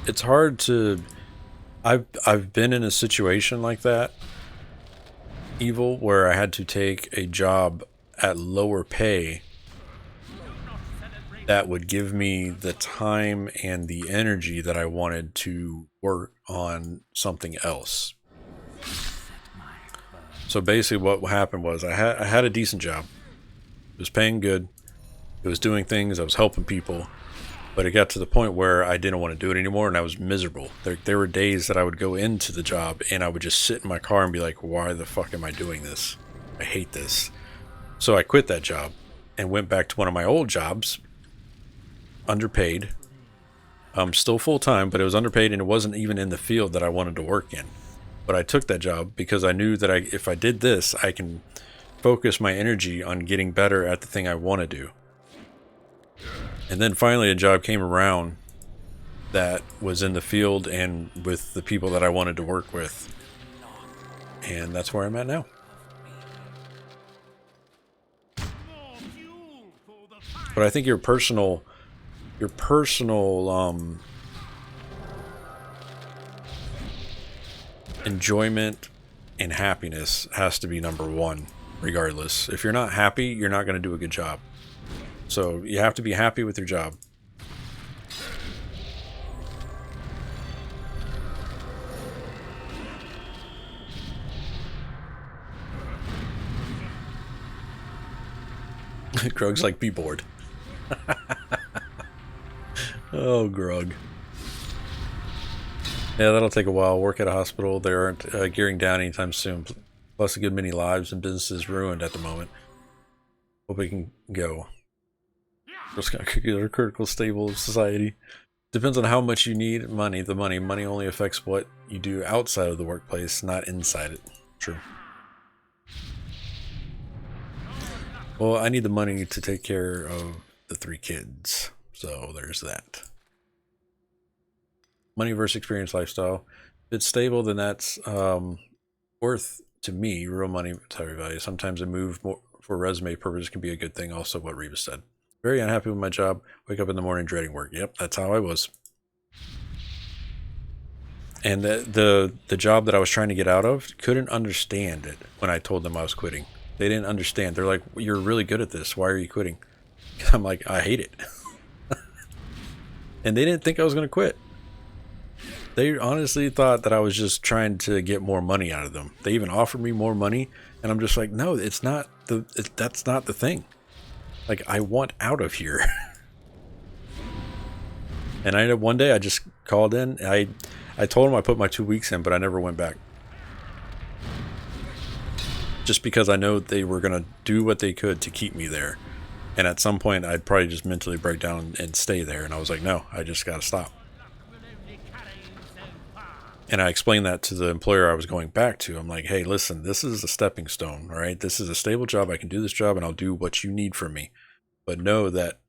it's hard to. I've been in a situation like that, evil, where I had to take a job at lower pay that would give me the time and the energy that I wanted to work on something else. So basically what happened was I had a decent job. It was paying good. It was doing things. I was helping people. But it got to the point where I didn't want to do it anymore, and I was miserable. There were days that I would go into the job and I would just sit in my car and be like, why the fuck am I doing this? I hate this. So I quit that job and went back to one of my old jobs, underpaid. Still full-time, but it was underpaid, and it wasn't even in the field that I wanted to work in. But I took that job because I knew that if I did this, I can focus my energy on getting better at the thing I want to do. And then finally a job came around that was in the field and with the people that I wanted to work with. And that's where I'm at now. But I think your personal enjoyment and happiness has to be number one, regardless. If you're not happy, you're not going to do a good job. So you have to be happy with your job. Grug's like, be bored. Oh, Grug. Yeah, that'll take a while. Work at a hospital. They aren't gearing down anytime soon. Plus a good many lives and businesses ruined at the moment. Hope we can go. Just got a critical stable of society. Depends on how much you need money. Money only affects what you do outside of the workplace, not inside it. True. Well, I need the money to take care of the 3 kids. So there's that. Money versus experience lifestyle. If it's stable, then that's worth, to me, real money time value. Sometimes a move more for resume purposes can be a good thing. Also, what Reva said. Very unhappy with my job. Wake up in the morning dreading work. Yep, that's how I was. And the job that I was trying to get out of couldn't understand it when I told them I was quitting. They didn't understand. They're like, you're really good at this. Why are you quitting? I'm like, I hate it. And they didn't think I was going to quit. They honestly thought that I was just trying to get more money out of them. They even offered me more money. And I'm just like, no, it's not that's not the thing. Like, I want out of here. And one day I just called in. I told them I put my 2 weeks in, but I never went back. Just because I know they were going to do what they could to keep me there. And at some point, I'd probably just mentally break down and stay there. And I was like, no, I just got to stop. And I explained that to the employer I was going back to. I'm like, hey, listen, this is a stepping stone, all right? This is a stable job. I can do this job and I'll do what you need from me. But know that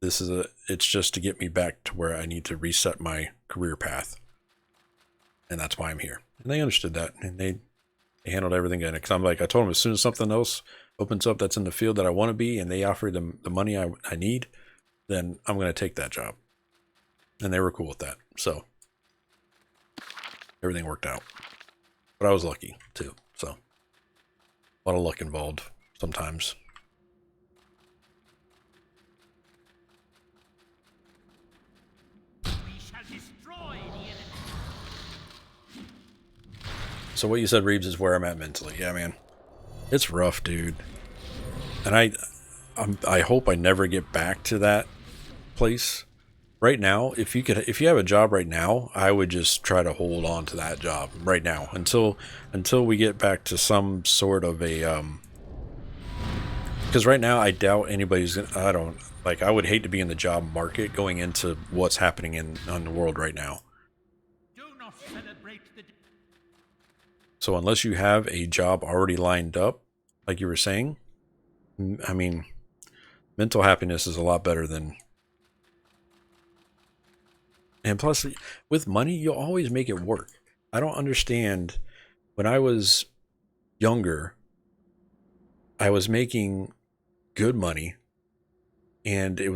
it's just to get me back to where I need to reset my career path. And that's why I'm here. And they understood that. And they handled everything good. Because I'm like, I told them as soon as something else opens up that's in the field that I want to be and they offer them the money I need, then I'm going to take that job. And they were cool with that. So everything worked out. But I was lucky too. So a lot of luck involved sometimes. We shall destroy the enemy. So what you said, Reeves, is where I'm at mentally. Yeah, man. It's rough, dude. And I hope I never get back to that place. Right now, if you have a job right now, I would just try to hold on to that job right now until we get back to some sort of a because right now I doubt anybody's I would hate to be in the job market going into what's happening in the world right now. Do not celebrate the So unless you have a job already lined up, like you were saying, I mean, mental happiness is a lot better than. And plus, with money, you'll always make it work. I don't understand. When I was younger, I was making good money, and I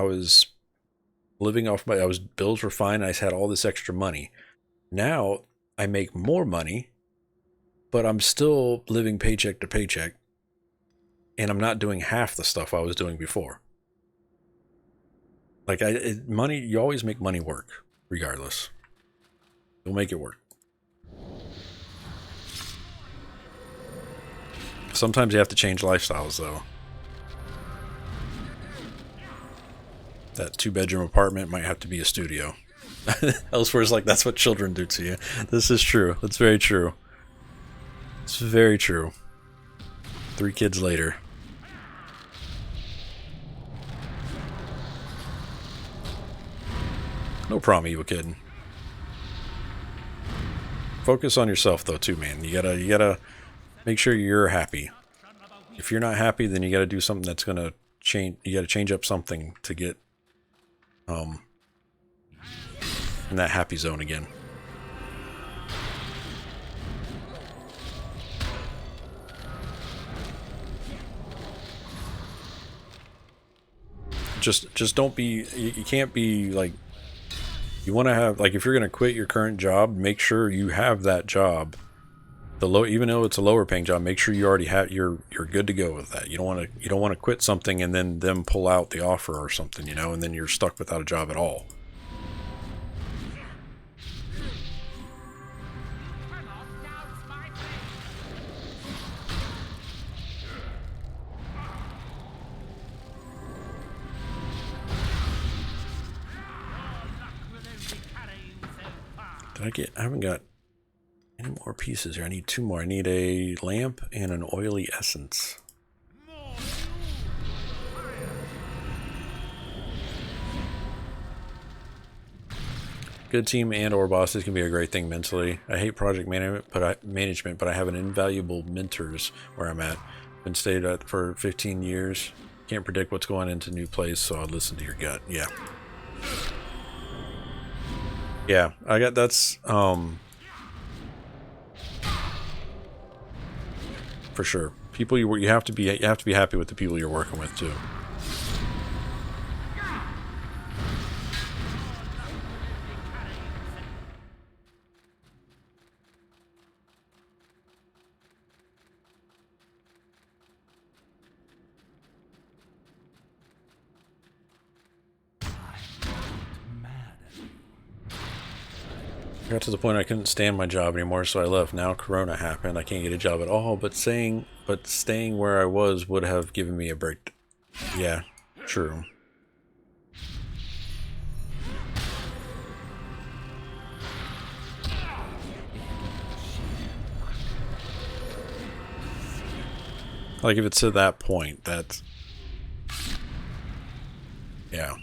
was living off my, bills were fine. I had all this extra money. Now I make more money, but I'm still living paycheck to paycheck, and I'm not doing half the stuff I was doing before. Like money, you always make money work, regardless. You'll make it work. Sometimes you have to change lifestyles, though. That 2-bedroom apartment might have to be a studio. Elsewhere, it's like, that's what children do to you. This is true. That's very true. It's very true. 3 kids later. No problem, evil kid. Focus on yourself, though, too, man. You gotta make sure you're happy. If you're not happy, then you gotta do something that's gonna change. You gotta change up something to get in that happy zone again. Just don't be. You can't be like. You want to have, like, if you're gonna quit your current job, make sure you have that job. Even though it's a lower paying job, make sure you already have. You're good to go with that. You don't want to quit something and then them pull out the offer or something, and then you're stuck without a job at all. I haven't got any more pieces here. I need 2 more. I need a lamp and an oily essence. Good team and or bosses can be a great thing mentally. I hate project management, but I have an invaluable mentors where I'm at. Been stayed at for 15 years. Can't predict what's going into a new place, so I'll listen to your gut. Yeah. Yeah, that's for sure. People you have to be happy with the people you're working with too. I got to the point I couldn't stand my job anymore, so I left. Now Corona happened. I can't get a job at all, but staying where I was would have given me a break. Yeah, true. Like, if it's to that point, that's... Yeah.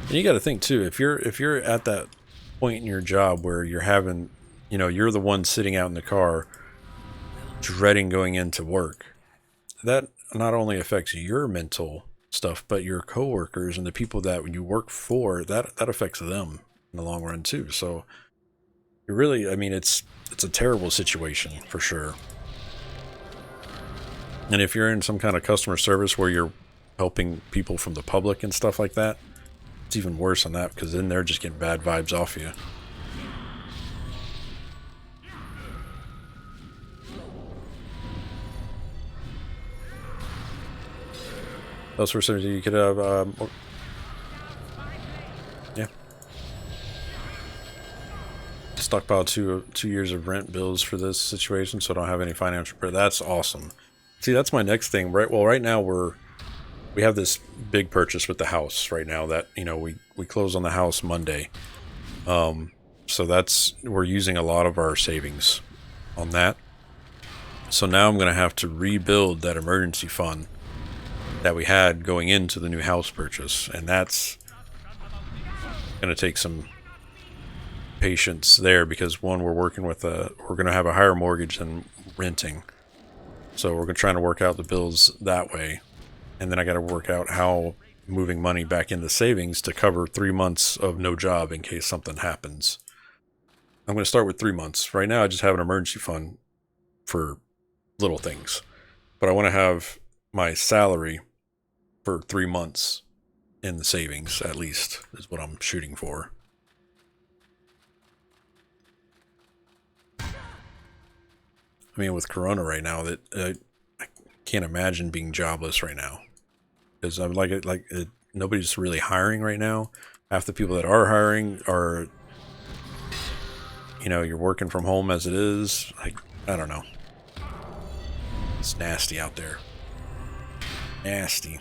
And you got to think too, if you're at that point in your job where you're having, you're the one sitting out in the car dreading going into work, that not only affects your mental stuff, but your coworkers and the people that you work for, that affects them in the long run too. So you really, it's a terrible situation for sure. And if you're in some kind of customer service where you're helping people from the public and stuff like that, it's even worse on that, because then they're just getting bad vibes off you. Those were something you could have, yeah. Stockpile two years of rent bills for this situation, so I don't have any financial. That's awesome. See, that's my next thing. Right now we have this big purchase with the house right now that, we close on the house Monday. So we're using a lot of our savings on that. So now I'm going to have to rebuild that emergency fund that we had going into the new house purchase. And that's going to take some patience there, because one, we're going to have a higher mortgage than renting. So we're trying to work out the bills that way. And then I got to work out how moving money back into savings to cover 3 months of no job in case something happens. I'm going to start with 3 months. Right now, I just have an emergency fund for little things. But I want to have my salary for 3 months in the savings, at least, is what I'm shooting for. I mean, with Corona right now, that I can't imagine being jobless right now, because I'm nobody's really hiring right now. Half the people that are hiring are, you're working from home as it is. I don't know. It's nasty out there. Nasty.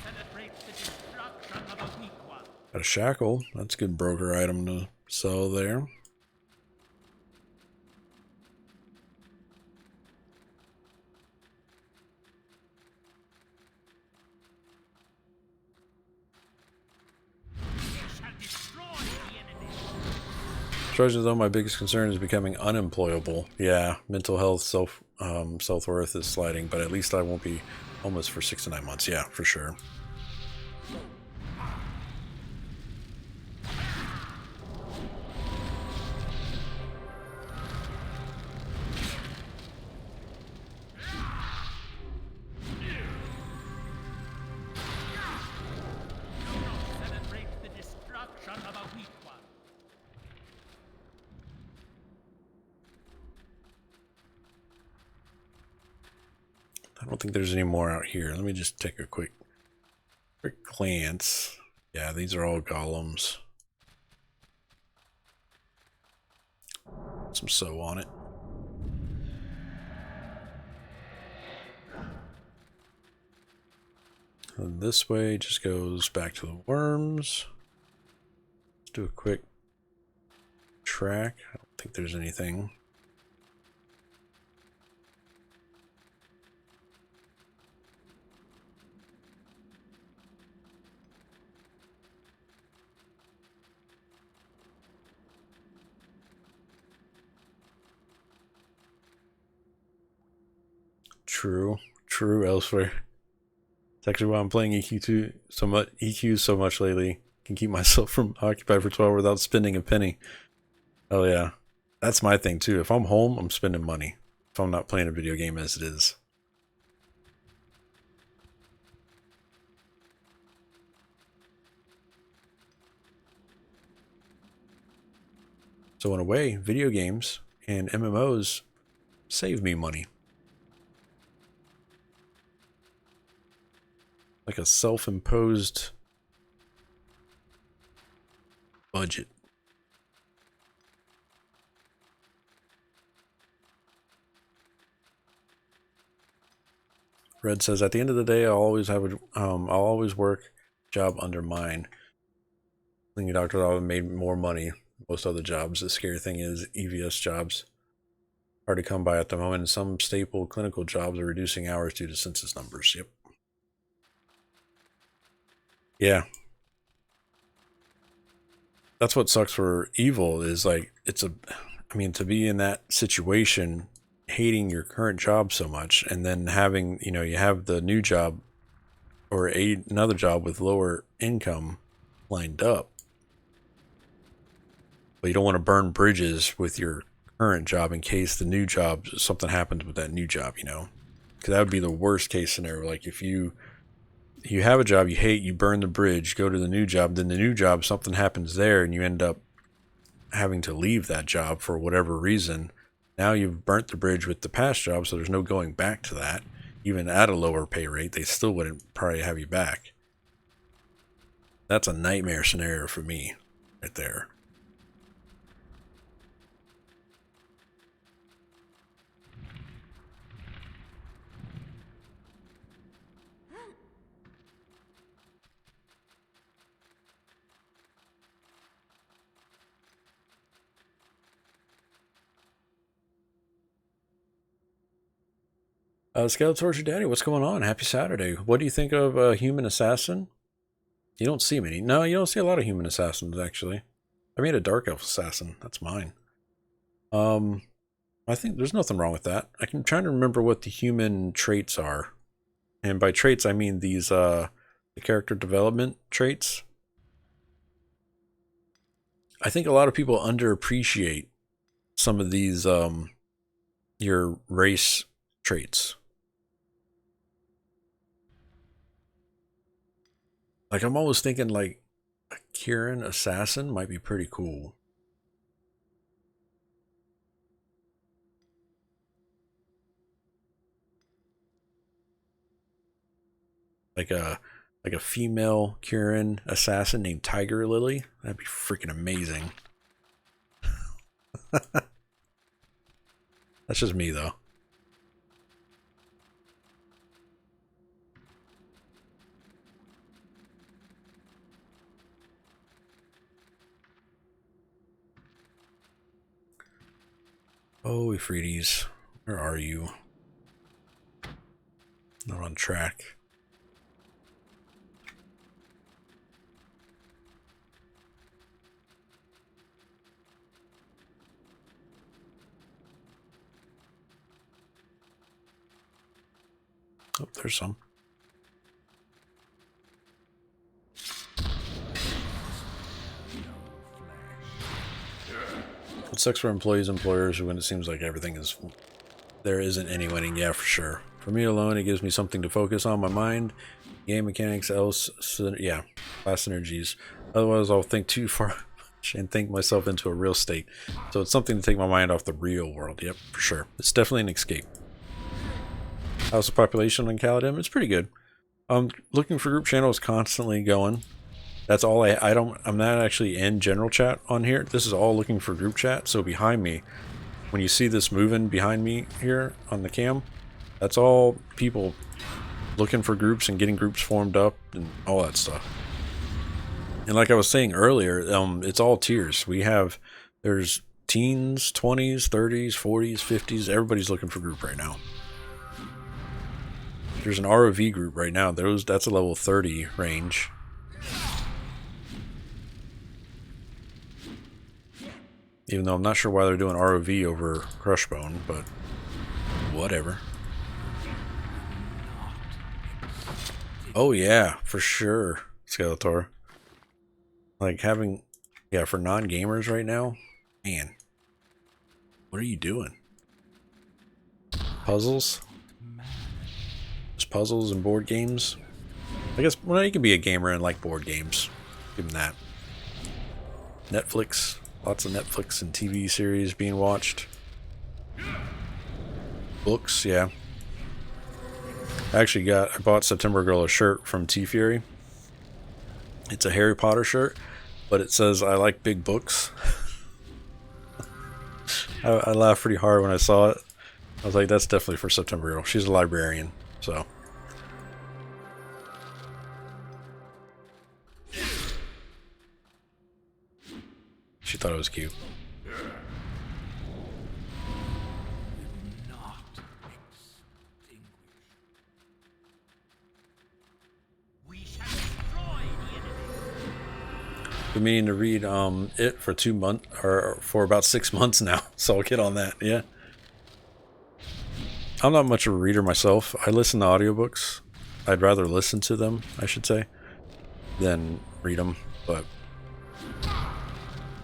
Celebrate the destruction of Aoeinc. Got a shackle. That's a good broker item to sell there. Shall destroy the enemy. Strangely though, my biggest concern is becoming unemployable. Yeah, mental health, self-worth is sliding, but at least I won't be homeless for 6 to 9 months. Yeah, for sure. Celebrate the destruction of Aoeinc. I don't think there's any more out here. Let me just take a quick glance. Yeah, these are all golems. Some sew on it. And this way just goes back to the worms. Let's do a quick track. I don't think there's anything. True elsewhere. It's actually why I'm playing EQ so much lately. Can keep myself from occupied for 12 without spending a penny. Oh yeah. That's my thing too. If I'm home, I'm spending money. If I'm not playing a video game as it is. So in a way, video games and MMOs save me money. Like a self-imposed budget. Red says, at the end of the day, I'll always work job under mine. Thinking doctor I've made more money most other jobs. The scary thing is EVS jobs hard to come by at the moment, and some staple clinical jobs are reducing hours due to census numbers. Yep. Yeah. That's what sucks for evil is like, to be in that situation, hating your current job so much, and then having, you have the new job or another job with lower income lined up. But you don't want to burn bridges with your current job in case the new job, something happens with that new job, because that would be the worst case scenario. Like if you have a job you hate, you burn the bridge, go to the new job, then the new job, something happens there and you end up having to leave that job for whatever reason. Now you've burnt the bridge with the past job, so there's no going back to that. Even at a lower pay rate, they still wouldn't probably have you back. That's a nightmare scenario for me right there. Skeletor's Daddy, what's going on? Happy Saturday. What do you think of Human Assassin? You don't see many. No, you don't see a lot of Human Assassins, actually. I made a Dark Elf Assassin. That's mine. I think there's nothing wrong with that. I'm trying to remember what the human traits are. And by traits, I mean these the character development traits. I think a lot of people underappreciate some of these your race traits. Like I'm almost thinking like a Kieran assassin might be pretty cool. Like a female Kieran assassin named Tiger Lily. That'd be freaking amazing. That's just me though. Oh, Efreetis, where are you? Not on track. Oh, there's some. It sucks for employees, employers, when it seems like everything is... There isn't any winning, yeah, for sure. For me alone, it gives me something to focus on, my mind, game mechanics, else, yeah, class synergies. Otherwise, I'll think too far and think myself into a real state. So it's something to take my mind off the real world, yep, for sure. It's definitely an escape. How's the population on Kaladim? It's pretty good. Looking for group channels constantly going. That's all I'm not actually in general chat on here. This is all looking for group chat. So behind me, when you see this moving behind me here on the cam, that's all people looking for groups and getting groups formed up and all that stuff. And like I was saying earlier, it's all tiers. There's teens, 20s, 30s, 40s, 50s. Everybody's looking for group right now. There's an ROV group right now. That's a level 30 range. Even though I'm not sure why they're doing ROV over Crushbone, but whatever. Oh yeah, for sure, Skeletor. Like having, yeah, for non-gamers right now, man, what are you doing? Puzzles? Just puzzles and board games? I guess, well, you can be a gamer and like board games. Give them that. Netflix. Lots of Netflix and TV series being watched. Books, yeah. I bought September Girl a shirt from T-Fury. It's a Harry Potter shirt, but it says, I like big books. I laughed pretty hard when I saw it. I was like, that's definitely for September Girl. She's a librarian, so. She thought it was cute. Been meaning to read it for 2 months or for about 6 months now, so I'll get on that. Yeah, I'm not much of a reader myself. I listen to audiobooks. I'd rather listen to them, I should say, than read them. But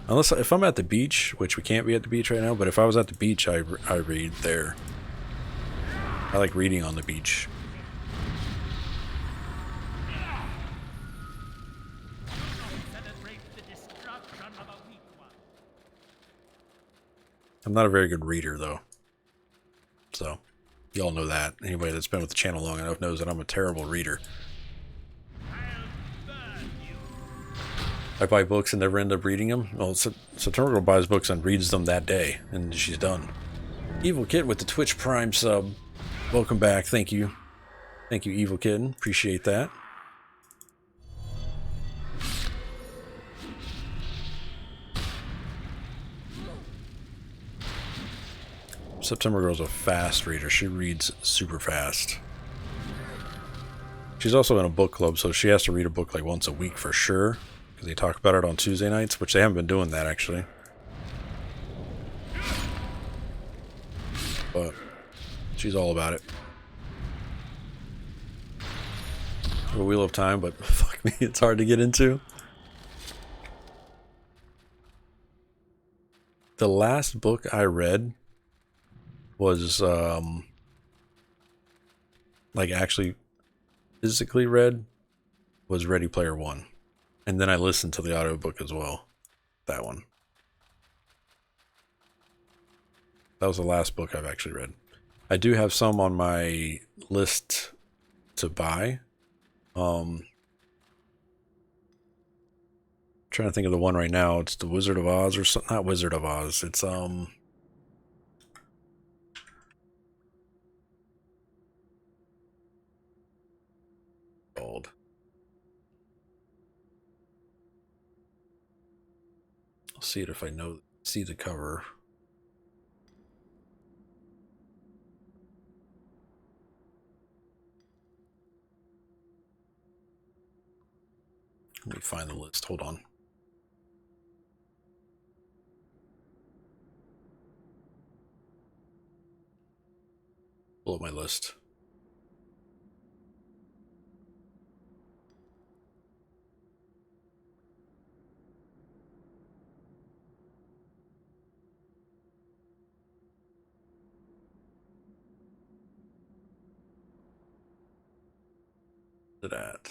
if I'm at the beach, which we can't be at the beach right now, but if I was at the beach, I read there. I like reading on the beach. I'm not a very good reader, though. So, y'all know that. Anybody that's been with the channel long enough knows that I'm a terrible reader. I buy books and never end up reading them. Well, September Girl buys books and reads them that day, and she's done. Evil Kitten with the Twitch Prime sub. Welcome back. Thank you. Thank you, Evil Kitten. Appreciate that. September Girl's a fast reader. She reads super fast. She's also in a book club, so she has to read a book like once a week for sure, because they talk about it on Tuesday nights, which they haven't been doing that actually. But she's all about it. a Wheel of Time, but fuck me, it's hard to get into. The last book I read was like actually physically read was Ready Player One. And then I listened to the audiobook as well. That one. That was the last book I've actually read. I do have some on my list to buy. Trying to think of the one right now. It's the Wizard of Oz or something. Not Wizard of Oz. It's called. I'll see it if I see the cover. Let me find the list. Hold on. Pull up my list. That.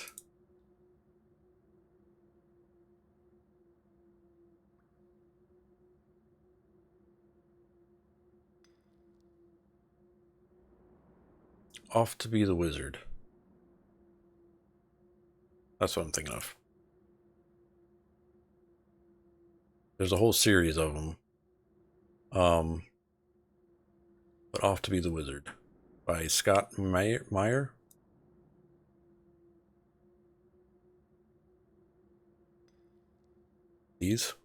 Off to Be the Wizard. That's what I'm thinking of. There's a whole series of them. But Off to Be the Wizard by Scott Meyer. These. I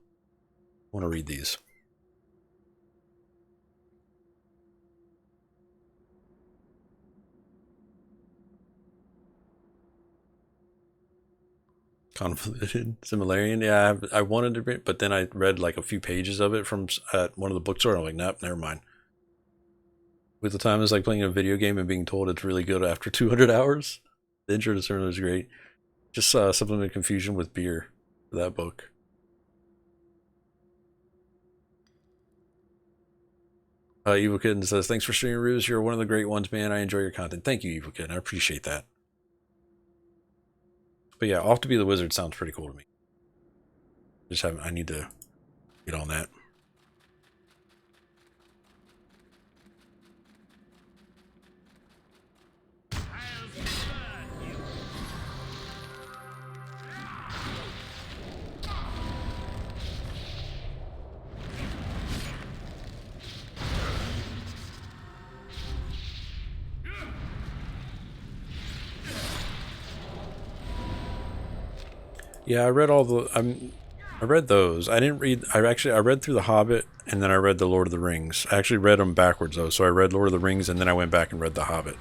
want to read these. Convoluted Similarian. Yeah, I wanted to read, but then I read like a few pages of it from at one of the bookstores. I'm like, nope, never mind. With the time, it's like playing a video game and being told it's really good after 200 hours. The intro to Cerner is great. Just Supplement of Confusion with Beer for that book. Evil Kitten says, thanks for streaming, Ruse. You're one of the great ones, man. I enjoy your content. Thank you, Evil Kitten. I appreciate that. But yeah, Off to Be the Wizard sounds pretty cool to me. I need to get on that. Yeah, I read all the. I read those. I didn't read. I read through The Hobbit and then I read The Lord of the Rings. I actually read them backwards though. So I read Lord of the Rings and then I went back and read The Hobbit.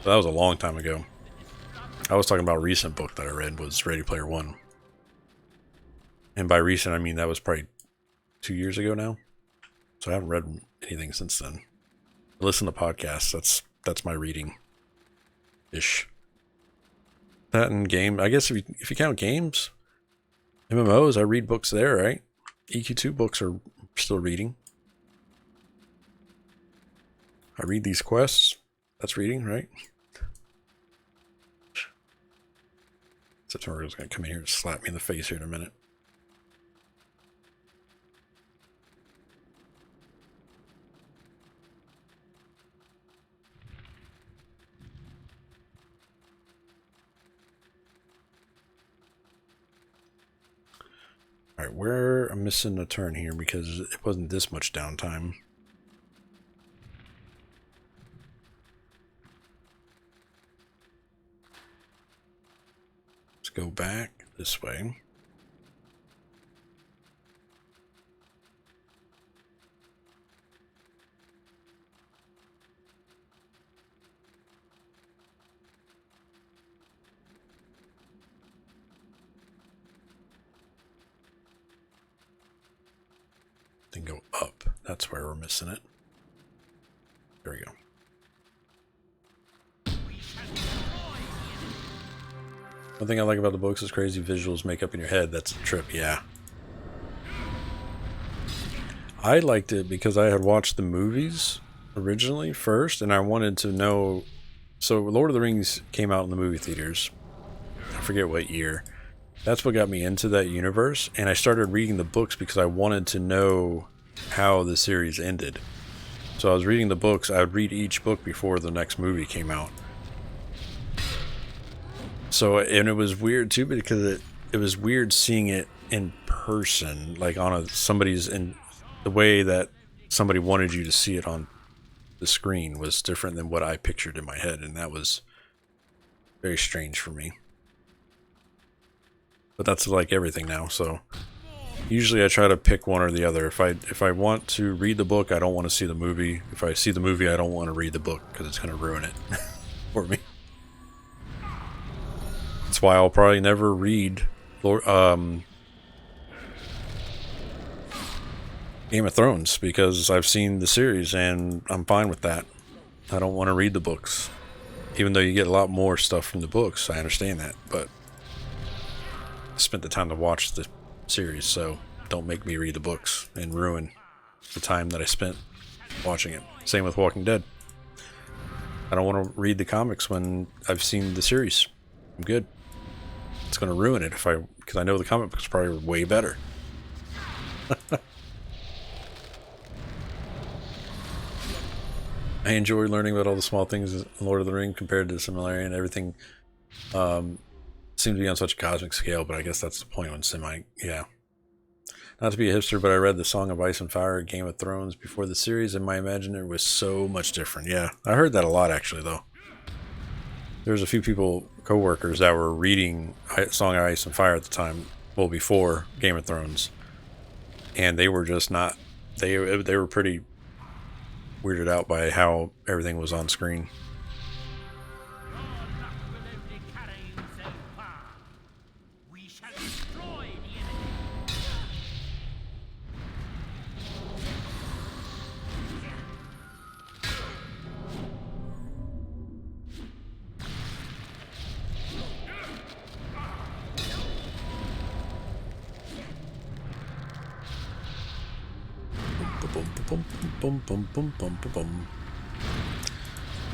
So that was a long time ago. I was talking about a recent book that I read was Ready Player One. And by recent, I mean that was probably 2 years ago now. So I haven't read anything since then. I listen to podcasts. That's my reading. Ish. That and game. I guess if you count games, MMOs, I read books there, right? EQ2 books are still reading. I read these quests. That's reading, right? September is going to come in here and slap me in the face here in a minute. All right, where I'm missing a turn here because it wasn't this much downtime. Let's go back this way. Then go up. That's where we're missing it. There we go. One thing I like about the books is crazy visuals make up in your head. That's a trip, yeah. I liked it because I had watched the movies originally first, and I wanted to know. So Lord of the Rings came out in the movie theaters. I forget what year. That's what got me into that universe, and I started reading the books because I wanted to know how the series ended. So I was reading the books. I would read each book before the next movie came out. So, and it was weird too because it was weird seeing it in person, like on somebody's, in the way that somebody wanted you to see it on the screen was different than what I pictured in my head, and that was very strange for me. But that's like everything now, so usually I try to pick one or the other. If I want to read the book, I don't want to see the movie. If I see the movie, I don't want to read the book because it's going to ruin it for me. That's why I'll probably never read Game of Thrones, because I've seen the series and I'm fine with that. I don't want to read the books. Even though you get a lot more stuff from the books, I understand that, but I spent the time to watch the series, so don't make me read the books and ruin the time that I spent watching it. Same with Walking Dead. I don't want to read the comics when I've seen the series. I'm good. It's going to ruin it because I know the comic books are probably way better. I enjoy learning about all the small things in Lord of the Rings compared to the similarity, and everything seems to be on such a cosmic scale, but I guess that's the point when yeah. Not to be a hipster, but I read the Song of Ice and Fire, Game of Thrones before the series, and my imaginary was so much different. Yeah, I heard that a lot actually, though. There was a few people, co-workers, that were reading Song of Ice and Fire at the time, well, before Game of Thrones, and they were just not. They were pretty weirded out by how everything was on screen.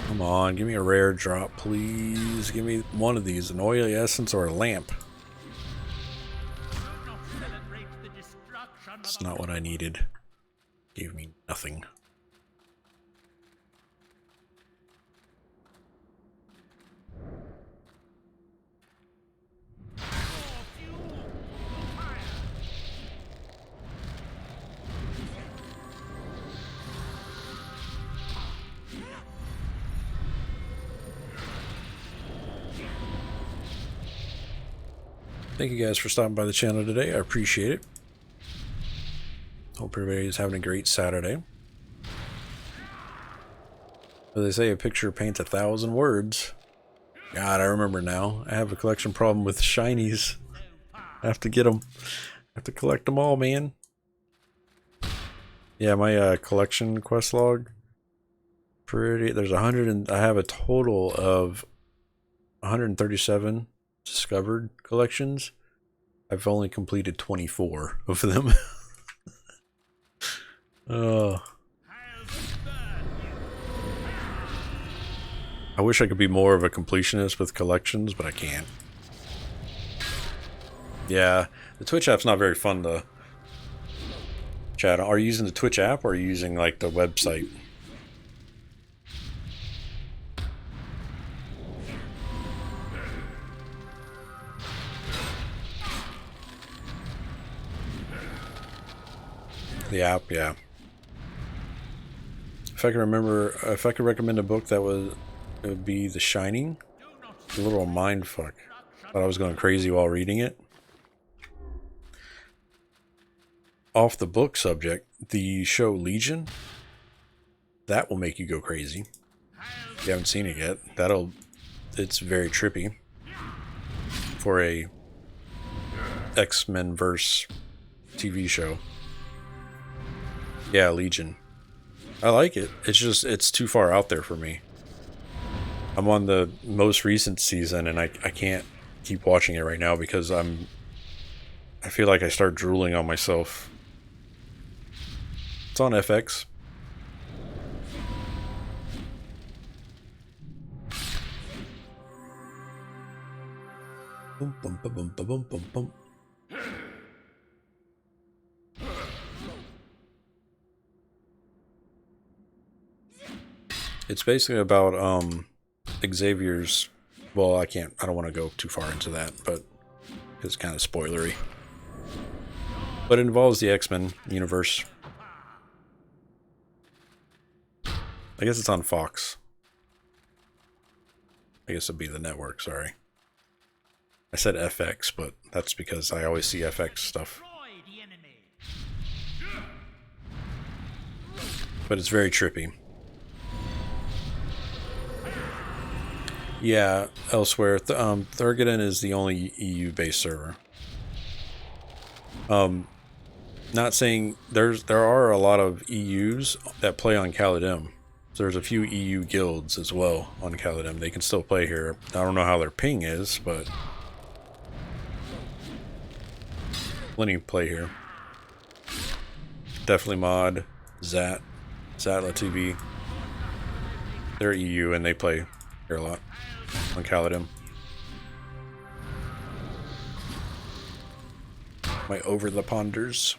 Come on, give me a rare drop, please. Give me one of these, an oily essence or a lamp. That's not what I needed. Gave me nothing. Thank you guys for stopping by the channel today. I appreciate it. Hope everybody is having a great Saturday. As they say, a picture paints 1,000 words. God, I remember now. I have a collection problem with shinies. I have to get them. I have to collect them all, man. Yeah, my collection quest log. There's 100 and I have a total of 137 discovered collections. I've only completed 24 of them. I wish I could be more of a completionist with collections, but I can't. Yeah, the Twitch app's not very fun to chat. Are you using the Twitch app or are you using like the website? The app, yeah. If I could recommend a book it would be The Shining. A little mind fuck. Thought I was going crazy while reading it. Off the book subject, the show Legion, that will make you go crazy. If you haven't seen it yet, it's very trippy for a X-Men verse TV show. Yeah, Legion. I like it. It's just, it's too far out there for me. I'm on the most recent season and I can't keep watching it right now because I feel like I start drooling on myself. It's on FX. Boom, boom, boom, boom, boom, boom, boom. It's basically about Xavier's. Well, I don't want to go too far into that, but it's kind of spoilery. But it involves the X-Men universe. I guess it's on Fox. I guess it'd be the network, sorry. I said FX, but that's because I always see FX stuff. But it's very trippy. Yeah, elsewhere, Thargoiden is the only EU-based server. Not saying there are a lot of EUs that play on Kaladim. So there's a few EU guilds as well on Kaladim. They can still play here. I don't know how their ping is, but plenty play here. Definitely Mod, Zatla TV. They're EU and they play here a lot on Kaladim. My over the ponders.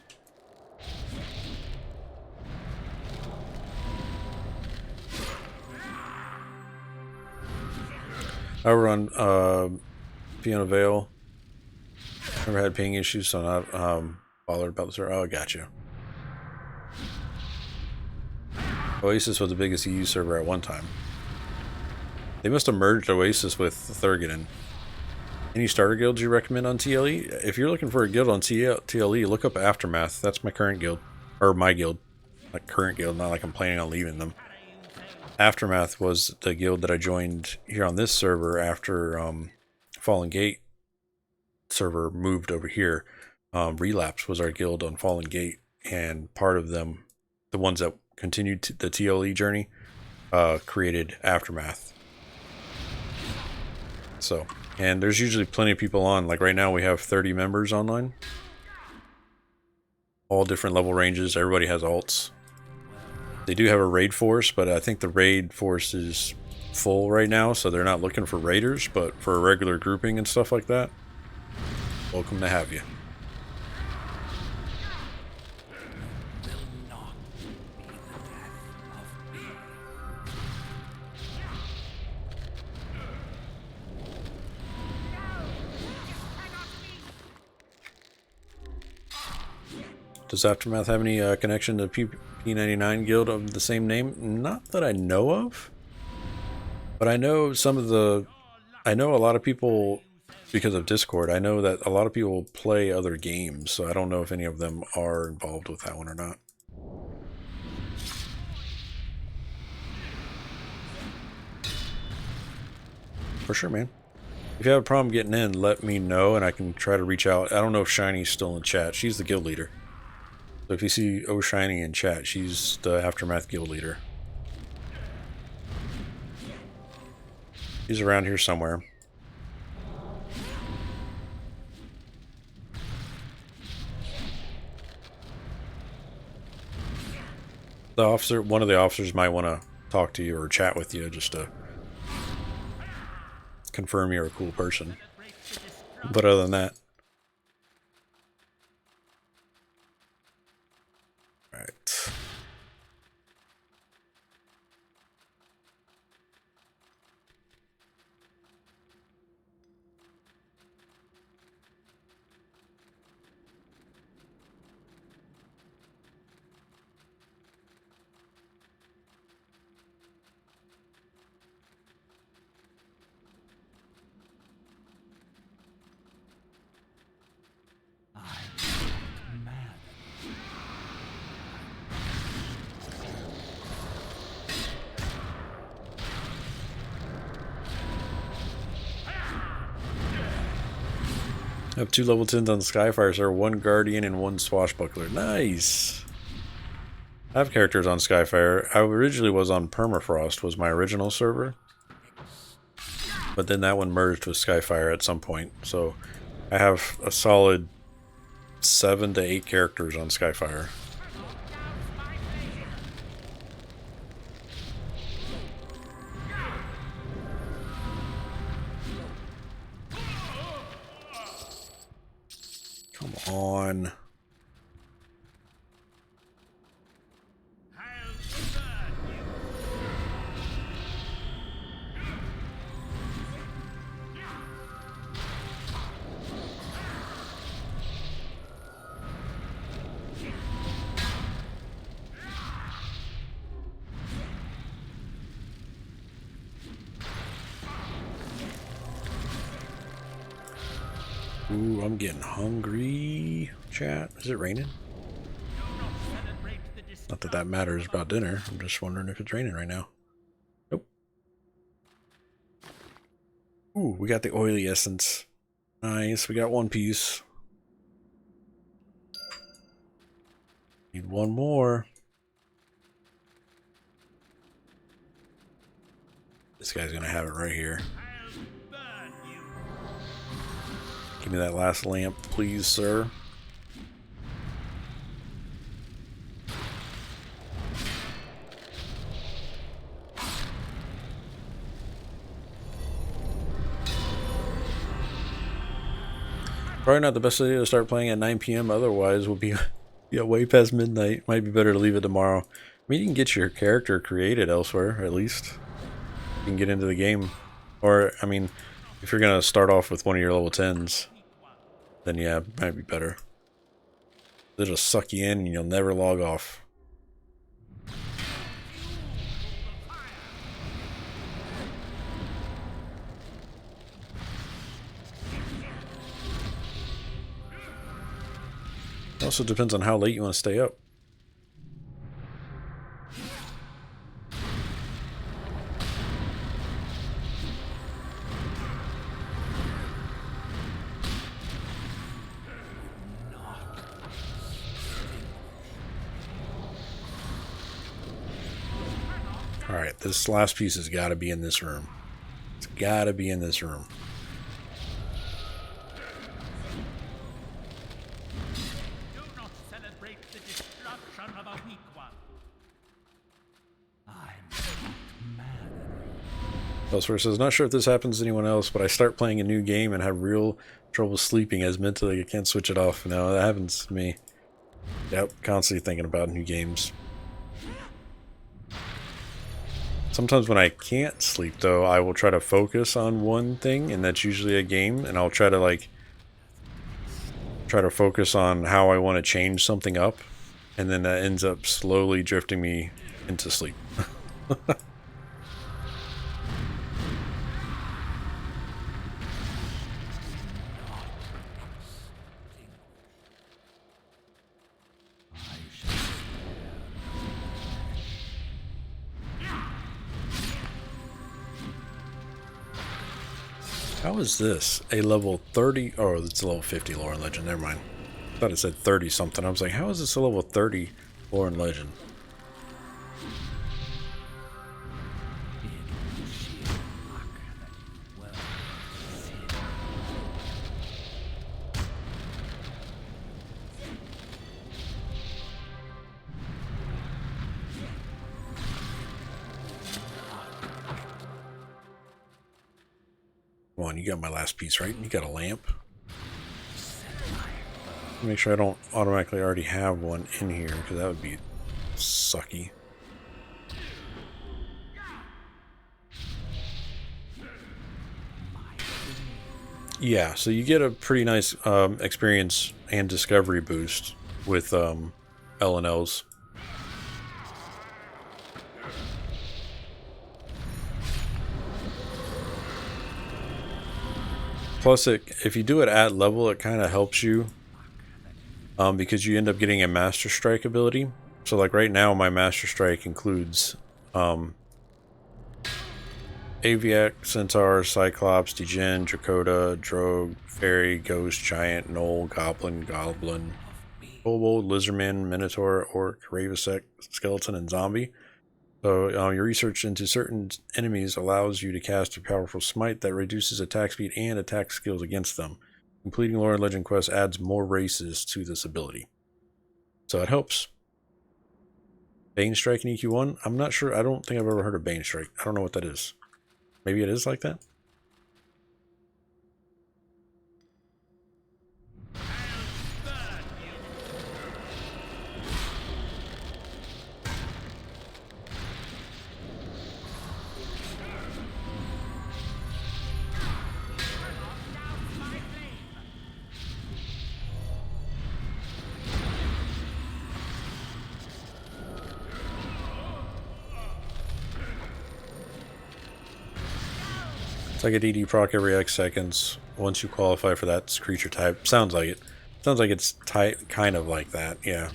I run Fiona Vale. Never had ping issues, so I'm not bothered about this. Oh, I got you. Oasis was the biggest EU server at one time. They must have merged Oasis with Thargoiden. Any starter guilds you recommend on TLE? If you're looking for a guild on TLE, look up Aftermath. That's my current guild. Or my guild. Like current guild, not like I'm planning on leaving them. Aftermath was the guild that I joined here on this server after Fallen Gate server moved over here. Relapse was our guild on Fallen Gate, and part of them, the ones that continued the TLE journey, created Aftermath. So, and there's usually plenty of people on. Like right now we have 30 members online. All different level ranges. Everybody has alts. They do have a raid force, but I think the raid force is full right now, so they're not looking for raiders, but for a regular grouping and stuff like that, welcome to have you. Does Aftermath have any connection to P99 guild of the same name? Not that I know of. But I know I know a lot of people, because of Discord, I know that a lot of people play other games, so I don't know if any of them are involved with that one or not. For sure, man. If you have a problem getting in, let me know and I can try to reach out. I don't know if Shiny's still in chat. She's the guild leader. So if you see Shiny in chat, she's the Aftermath guild leader. He's around here somewhere. One of the officers might want to talk to you or chat with you just to confirm you're a cool person. But other than that, alright. I have 2 level 10s on Skyfire, sir. 1 Guardian and 1 Swashbuckler. Nice! I have characters on Skyfire. I originally was on Permafrost, was my original server. But then that one merged with Skyfire at some point. So I have a solid 7 to 8 characters on Skyfire. Come on. Ooh, I'm getting hungry. Chat, is it raining? Not that that matters about dinner. I'm just wondering if it's raining right now. Nope. Ooh, we got the oily essence. Nice, we got one piece. Need one more. This guy's gonna have it right here. Give me that last lamp, please, sir. Probably not the best idea to start playing at 9 p.m. Otherwise, we'll be way past midnight. Might be better to leave it tomorrow. I mean, you can get your character created elsewhere, at least. You can get into the game. Or, I mean, if you're going to start off with one of your level 10s, then yeah, it might be better. They'll just suck you in and you'll never log off. It also depends on how late you want to stay up. Alright, this last piece has got to be in this room. It's got to be in this room. Do not celebrate the destruction of a weak one. I'm mad. Elsewhere says, not sure if this happens to anyone else, but I start playing a new game and have real trouble sleeping as mentally I can't switch it off. No, that happens to me. Yep, constantly thinking about new games. Sometimes when I can't sleep, though, I will try to focus on one thing, and that's usually a game, and I'll try to, focus on how I want to change something up, and then that ends up slowly drifting me into sleep. How is this? A level 30? Oh, it's a level 50 lore and legend. Never mind. I thought it said 30 something. I was like, how is this a level 30 lore and legend? Come on, you got my last piece, right? You got a lamp. Make sure I don't automatically already have one in here, because that would be sucky. Yeah, so you get a pretty nice experience and discovery boost with L&Ls. Plus, if you do it at level, it kind of helps you because you end up getting a Master Strike ability. So, like right now, my Master Strike includes Aviac, Centaur, Cyclops, Degen, Dracota, Drogue, Fairy, Ghost, Giant, Gnoll, Goblin, kobold, lizardman, minotaur, orc, ravensec, skeleton, and zombie. So your research into certain enemies allows you to cast a powerful smite that reduces attack speed and attack skills against them. Completing lore and legend quests adds more races to this ability. So it helps. Bane Strike in EQ1? I'm not sure. I don't think I've ever heard of Bane Strike. I don't know what that is. Maybe it is like that? It's like a DD proc every X seconds. Once you qualify for that creature type. Sounds like it. Sounds like it's kind of like that, yeah.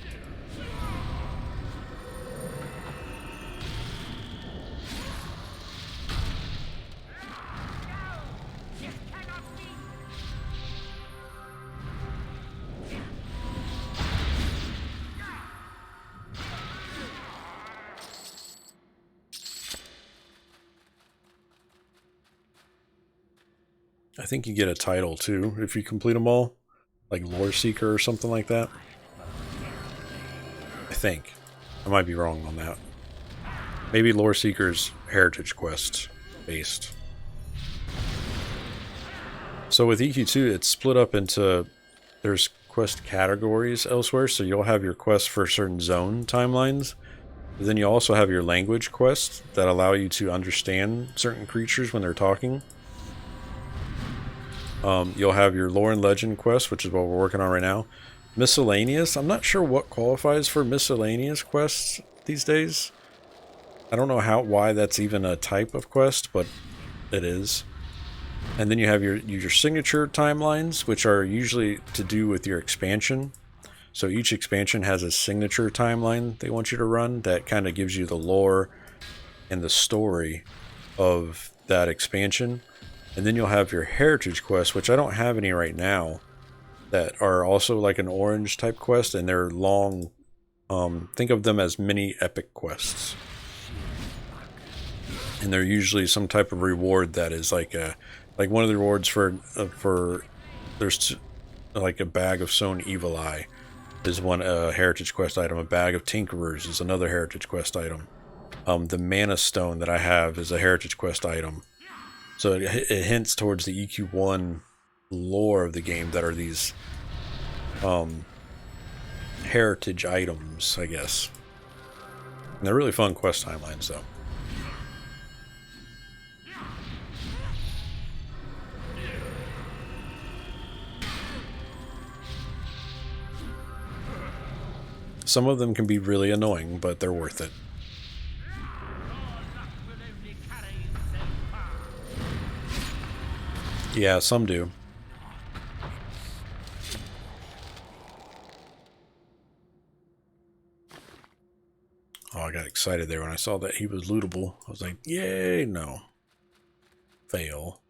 I think you get a title too if you complete them all, like Lore Seeker or something like that. I think. I might be wrong on that. Maybe Lore Seeker's Heritage Quest based. So with EQ2, it's split up into, there's quest categories elsewhere, so you'll have your quests for certain zone timelines. But then you also have your language quests that allow you to understand certain creatures when they're talking. You'll have your lore and legend quest, which is what we're working on right now. Miscellaneous. I'm not sure what qualifies for miscellaneous quests these days. I don't know why that's even a type of quest, but it is. And then you have your signature timelines, which are usually to do with your expansion. So each expansion has a signature timeline they want you to run that kind of gives you the lore and the story of that expansion. And then you'll have your heritage quests, which I don't have any right now, that are also like an orange type quest, and they're long. Think of them as mini epic quests, and they're usually some type of reward that is like one of the rewards for there's like a bag of sown evil eye is one heritage quest item. A bag of tinkerers is another heritage quest item. The mana stone that I have is a heritage quest item. So it hints towards the EQ1 lore of the game that are these heritage items, I guess. And they're really fun quest timelines, though. Some of them can be really annoying, but they're worth it. Yeah, some do. Oh, I got excited there when I saw that he was lootable. I was like, yay, no. Fail.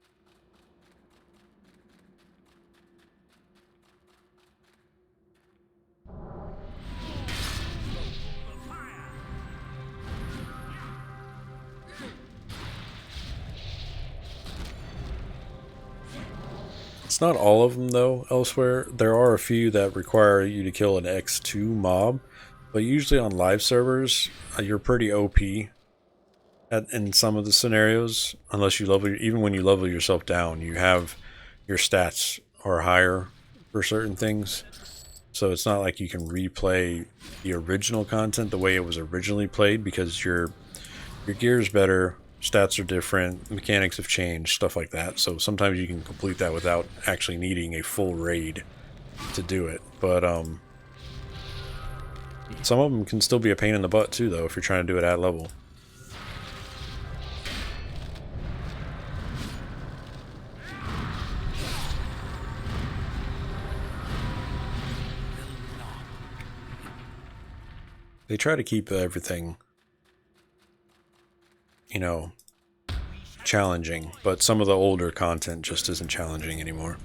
It's not all of them, though, elsewhere. There are a few that require you to kill an X2 mob, but usually on live servers, you're pretty OP in some of the scenarios, unless you level, even when you level yourself down, you have your stats are higher for certain things. So it's not like you can replay the original content the way it was originally played, because your gear's better, stats are different, mechanics have changed, stuff like that. So sometimes you can complete that without actually needing a full raid to do it. But some of them can still be a pain in the butt too, though, if you're trying to do it at level. They try to keep everything, you know, challenging, but some of the older content just isn't challenging anymore.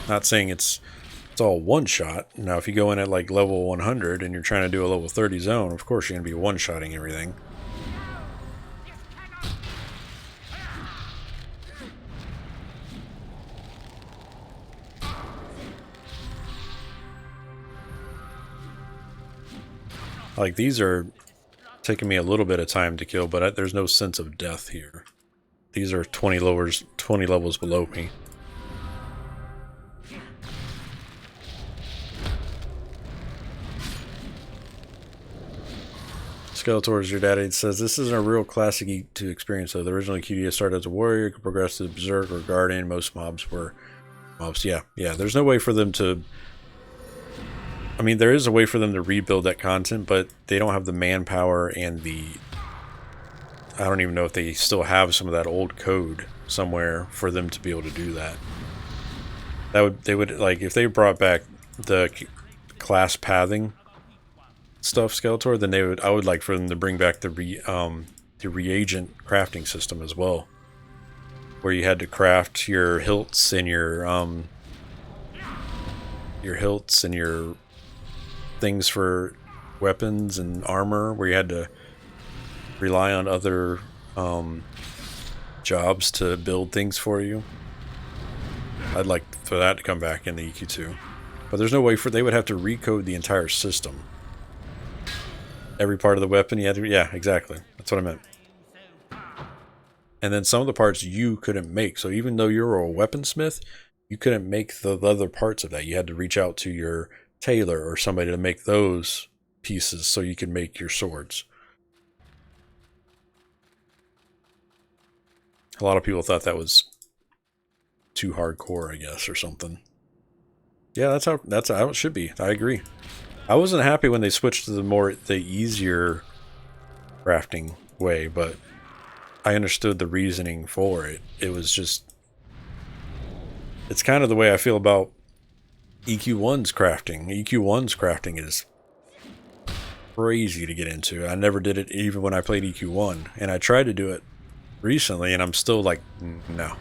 Not saying it's all one shot. Now, if you go in at like level 100 and you're trying to do a level 30 zone, of course you're going to be one-shotting everything. Like, these are taking me a little bit of time to kill, but there's no sense of death here. These are 20 levels below me. Skeletor's your daddy says, this isn't a real classic E2 experience, though. The original QDS started as a warrior, could progress to berserk or guardian. Most mobs were mobs. Yeah. There's no way for them to... I mean, there is a way for them to rebuild that content, but they don't have the manpower and the... I don't even know if they still have some of that old code somewhere for them to be able to do that. They would like, if they brought back the class pathing stuff, Skeletor, then I would like for them to bring back the reagent crafting system as well, where you had to craft your hilts and your things for weapons and armor, where you had to rely on other jobs to build things for you. I'd like for that to come back in the EQ2. But there's no way they would have to recode the entire system. Every part of the weapon you had to... Yeah, exactly. That's what I meant. And then some of the parts you couldn't make. So even though you're a weaponsmith, you couldn't make the other parts of that. You had to reach out to your tailor or somebody to make those pieces so you could make your swords. A lot of people thought that was too hardcore, I guess, or something. Yeah, that's how it should be. I agree. I wasn't happy when they switched to the easier crafting way, but I understood the reasoning for it. It was just... It's kind of the way I feel about EQ1's crafting. EQ1's crafting is crazy to get into. I never did it even when I played EQ1, and I tried to do it recently, and I'm still like, no.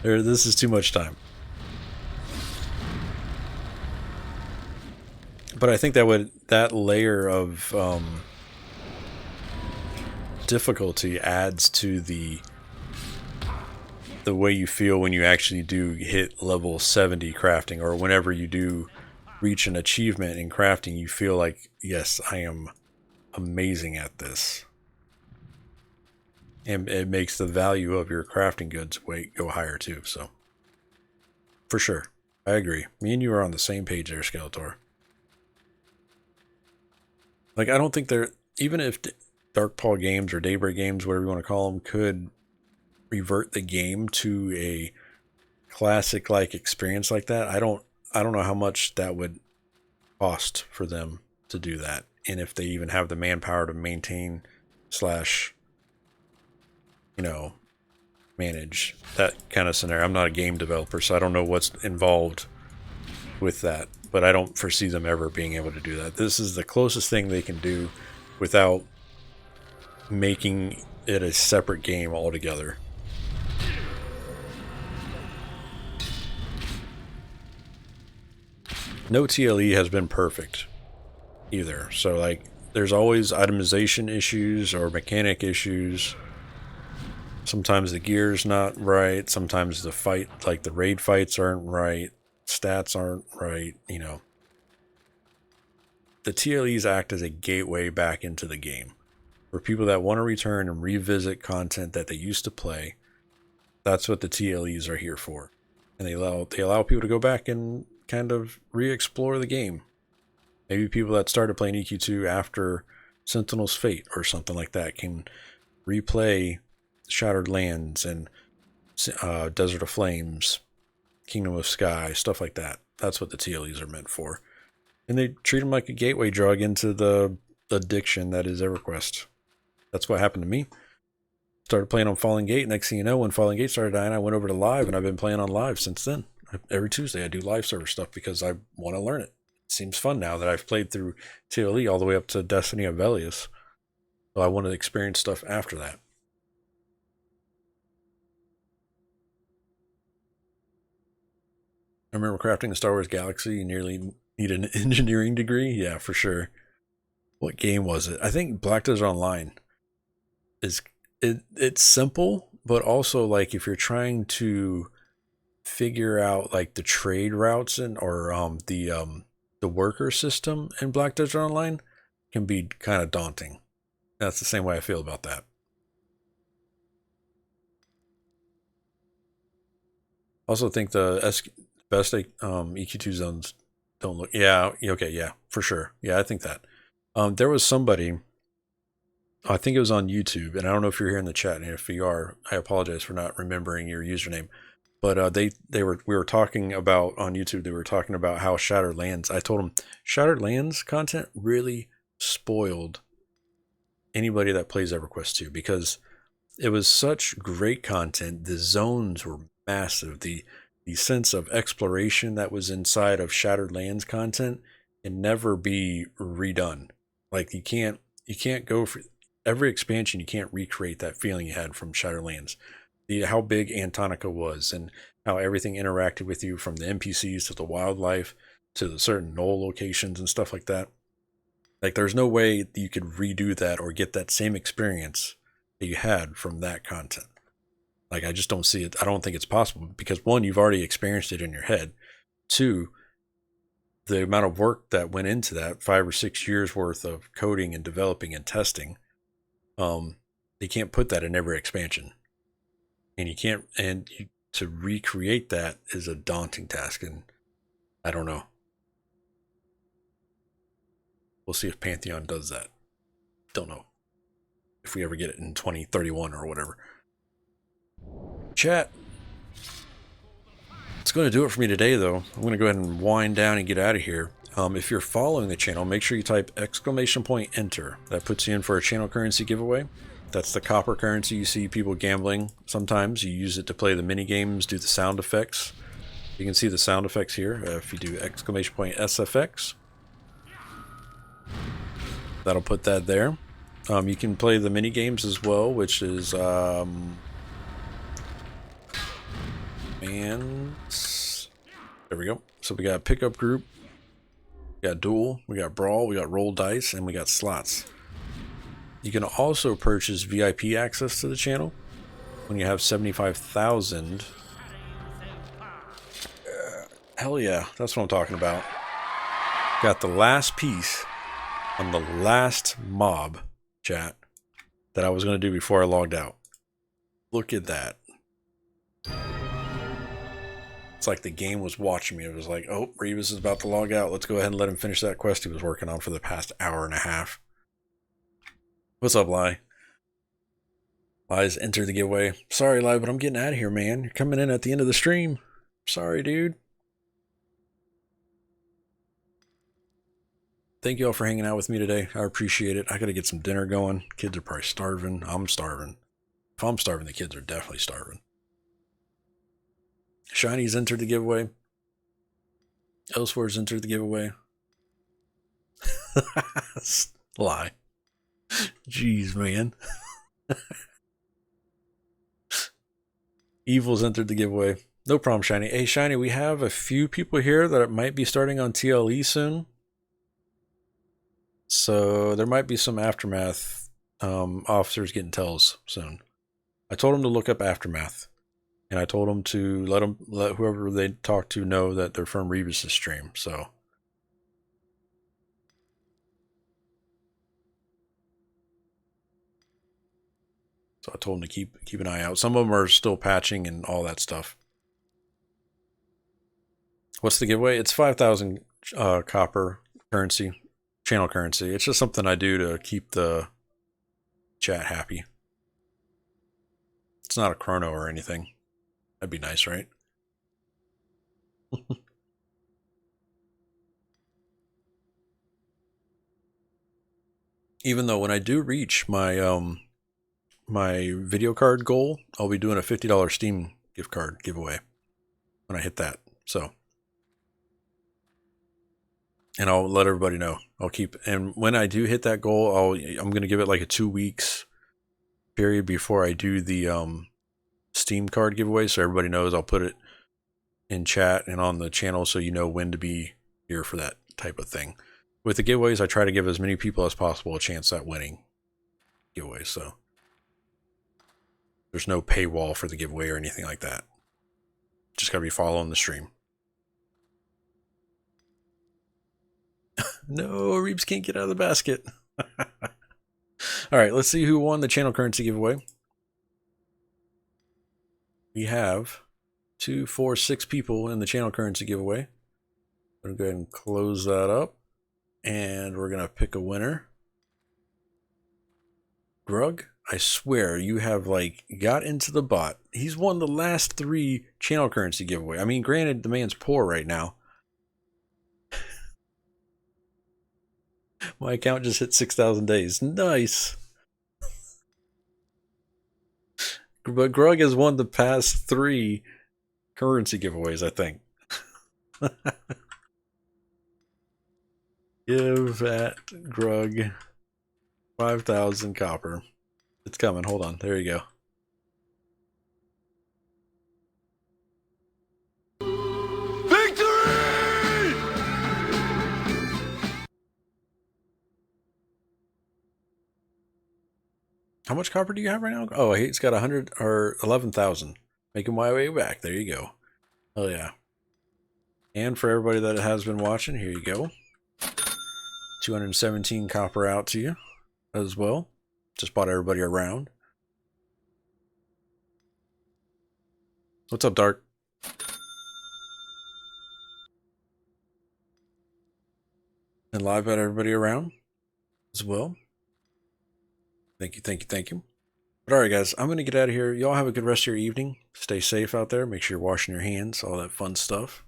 This is too much time. But I think that layer of difficulty adds to the way you feel when you actually do hit level 70 crafting, or whenever you do reach an achievement in crafting, you feel like, yes, I am amazing at this. And it makes the value of your crafting goods go higher too, so. For sure. I agree. Me and you are on the same page there, Skeletor. Like, I don't think even if Darkpaw Games or Daybreak Games, whatever you want to call them, could revert the game to a classic-like experience like that, I don't know how much that would cost for them to do that. And if they even have the manpower to maintain / manage that kind of scenario. I'm not a game developer, so I don't know what's involved with that, but I don't foresee them ever being able to do that. This is the closest thing they can do without making it a separate game altogether. No TLE has been perfect either, so like there's always itemization issues or mechanic issues. Sometimes the gear's not right. Sometimes the fight, like the raid fights, aren't right. Stats aren't right, you know. The TLEs act as a gateway back into the game. For people that want to return and revisit content that they used to play, that's what the TLEs are here for. And they allow people to go back and kind of re-explore the game. Maybe people that started playing EQ2 after Sentinel's Fate or something like that can replay Shattered Lands and Desert of Flames, Kingdom of Sky, stuff like that. That's what the TLEs are meant for. And they treat them like a gateway drug into the addiction that is EverQuest. That's what happened to me. Started playing on Fallen Gate. Next thing you know, when Fallen Gate started dying, I went over to live, and I've been playing on live since then. Every Tuesday I do live server stuff because I want to learn it. It seems fun now that I've played through TLE all the way up to Destiny of Velius. So I want to experience stuff after that. I remember crafting the Star Wars Galaxy. You nearly need an engineering degree. Yeah, for sure. What game was it? I think Black Desert Online is it's simple, but also like if you're trying to figure out like the trade routes and or the worker system in Black Desert Online can be kind of daunting. That's the same way I feel about that. Also think the best EQ2 zones don't look. Yeah, okay, yeah, for sure. Yeah, I think that. There was somebody, I think it was on YouTube, and I don't know if you're here in the chat, and if you are, I apologize for not remembering your username. But we were talking about on YouTube. They were talking about how Shattered Lands. I told them Shattered Lands content really spoiled anybody that plays EverQuest 2 because it was such great content. The zones were massive. The sense of exploration that was inside of Shattered Lands content can never be redone. Like you can't go for every expansion. You can't recreate that feeling you had from Shattered Lands. How big Antonica was and how everything interacted with you from the NPCs to the wildlife to the certain knoll locations and stuff like that. Like there's no way that you could redo that or get that same experience that you had from that content. Like I just don't see it. I don't think it's possible because one, you've already experienced it in your head. Two, the amount of work that went into that 5 or 6 years worth of coding and developing and testing, you can't put that in every expansion. And you can't, to recreate that is a daunting task. And I don't know. We'll see if Pantheon does that. Don't know if we ever get it in 2031 or whatever. Chat. It's going to do it for me today, though. I'm going to go ahead and wind down and get out of here. If you're following the channel, make sure you type !enter. That puts you in for a channel currency giveaway. That's the copper currency you see people gambling. Sometimes you use it to play the mini games, do the sound effects. You can see the sound effects here. If you do !SFX, that'll put that there. You can play the mini games as well, which is there we go. So we got pickup group, we got duel, we got brawl, we got roll dice, and we got slots. You can also purchase VIP access to the channel when you have 75,000. Hell yeah, that's what I'm talking about. Got the last piece on the last mob, chat, that I was going to do before I logged out. Look at that. It's like the game was watching me. It was like, oh, Revis is about to log out. Let's go ahead and let him finish that quest he was working on for the past hour and a half. What's up, Lai? Lai's entered the giveaway. Sorry, Lai, but I'm getting out of here, man. You're coming in at the end of the stream. Sorry, dude. Thank you all for hanging out with me today. I appreciate it. I got to get some dinner going. Kids are probably starving. I'm starving. If I'm starving, the kids are definitely starving. Shiny's entered the giveaway. Elsewhere's entered the giveaway. Lie. Jeez, man. Evil's entered the giveaway. No problem, Shiny. Hey, Shiny, we have a few people here that might be starting on TLE soon. So there might be some Aftermath officers getting tells soon. I told them to look up Aftermath. And I told them to let whoever they talk to know that they're from Revis' stream. So I told them to keep an eye out. Some of them are still patching and all that stuff. What's the giveaway? It's 5,000 copper currency, channel currency. It's just something I do to keep the chat happy. It's not a chrono or anything. That'd be nice, right? Even though when I do reach my my video card goal, I'll be doing a $50 Steam gift card giveaway when I hit that. So, and I'll let everybody know. And when I do hit that goal, I'm going to give it like a 2 weeks period before I do the Steam card giveaway, so everybody knows. I'll put it in chat and on the channel so you know when to be here for that type of thing. With the giveaways, I try to give as many people as possible a chance at winning giveaways, so there's no paywall for the giveaway or anything like that. Just gotta be following the stream. No, Reeves can't get out of the basket. Alright, let's see who won the channel currency giveaway. We have 2, 4, 6 people in the channel currency giveaway. I'm going to go ahead and close that up. And we're going to pick a winner. Grug, I swear you have like got into the bot. He's won the last 3 channel currency giveaway. I mean, granted, the man's poor right now. My account just hit 6,000 days. Nice. But Grug has won the past 3 currency giveaways, I think. Give at Grug 5,000 copper. It's coming. Hold on. There you go. Victory! How much copper do you have right now? Oh, he's got 100 or 11,000. Making my way back. There you go. Oh yeah. And for everybody that has been watching, here you go. 217 copper out to you as well. Just bought everybody around. What's up, Dark? And live at everybody around as well. Thank you, thank you, thank you. But alright guys, I'm going to get out of here. Y'all have a good rest of your evening. Stay safe out there. Make sure you're washing your hands, all that fun stuff.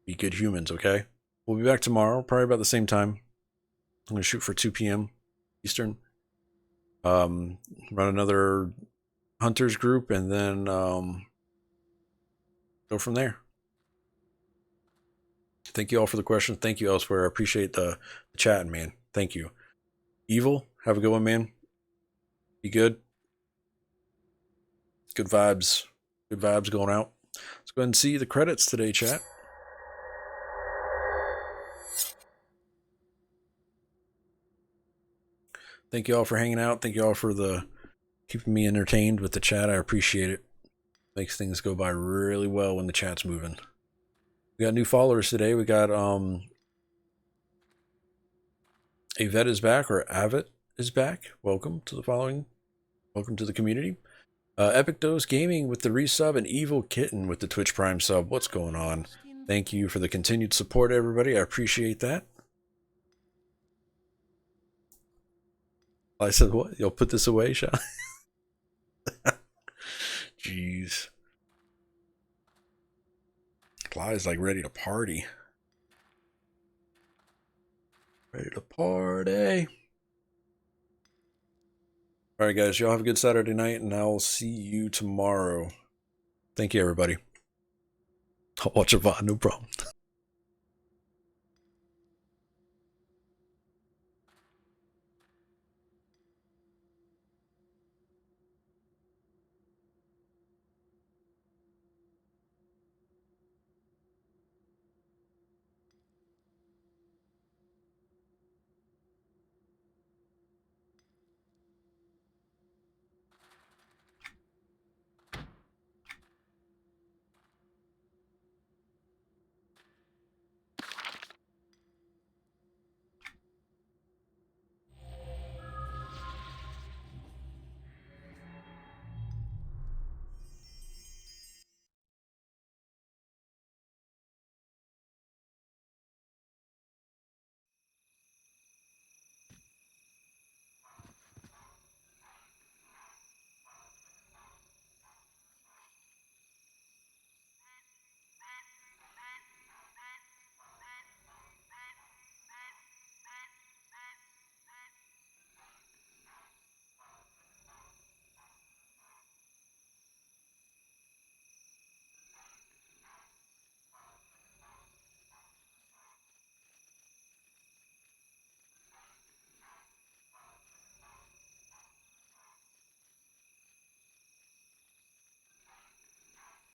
Be good humans, okay? We'll be back tomorrow, probably about the same time. I'm going to shoot for 2 p.m. Eastern. Run another hunters group and then go from there. Thank you all for the questions. Thank you elsewhere. I appreciate the chat, man. Thank you. Evil, have a good one, man. Be good. Good vibes. Good vibes going out. Let's go ahead and see the credits today, chat. Thank you all for hanging out. Thank you all for the keeping me entertained with the chat. I appreciate it. Makes things go by really well when the chat's moving. We got new followers today. We got Avet is back, or Avet is back. Welcome to the following. Welcome to the community. Epic Dose Gaming with the resub and Evil Kitten with the Twitch Prime sub. What's going on? Thank you for the continued support, everybody. I appreciate that. I said, what? You'll put this away, Sean? Jeez. Clyde's like ready to party. Ready to party. Alright guys, y'all have a good Saturday night and I'll see you tomorrow. Thank you everybody. I'll watch a VOD, no problem.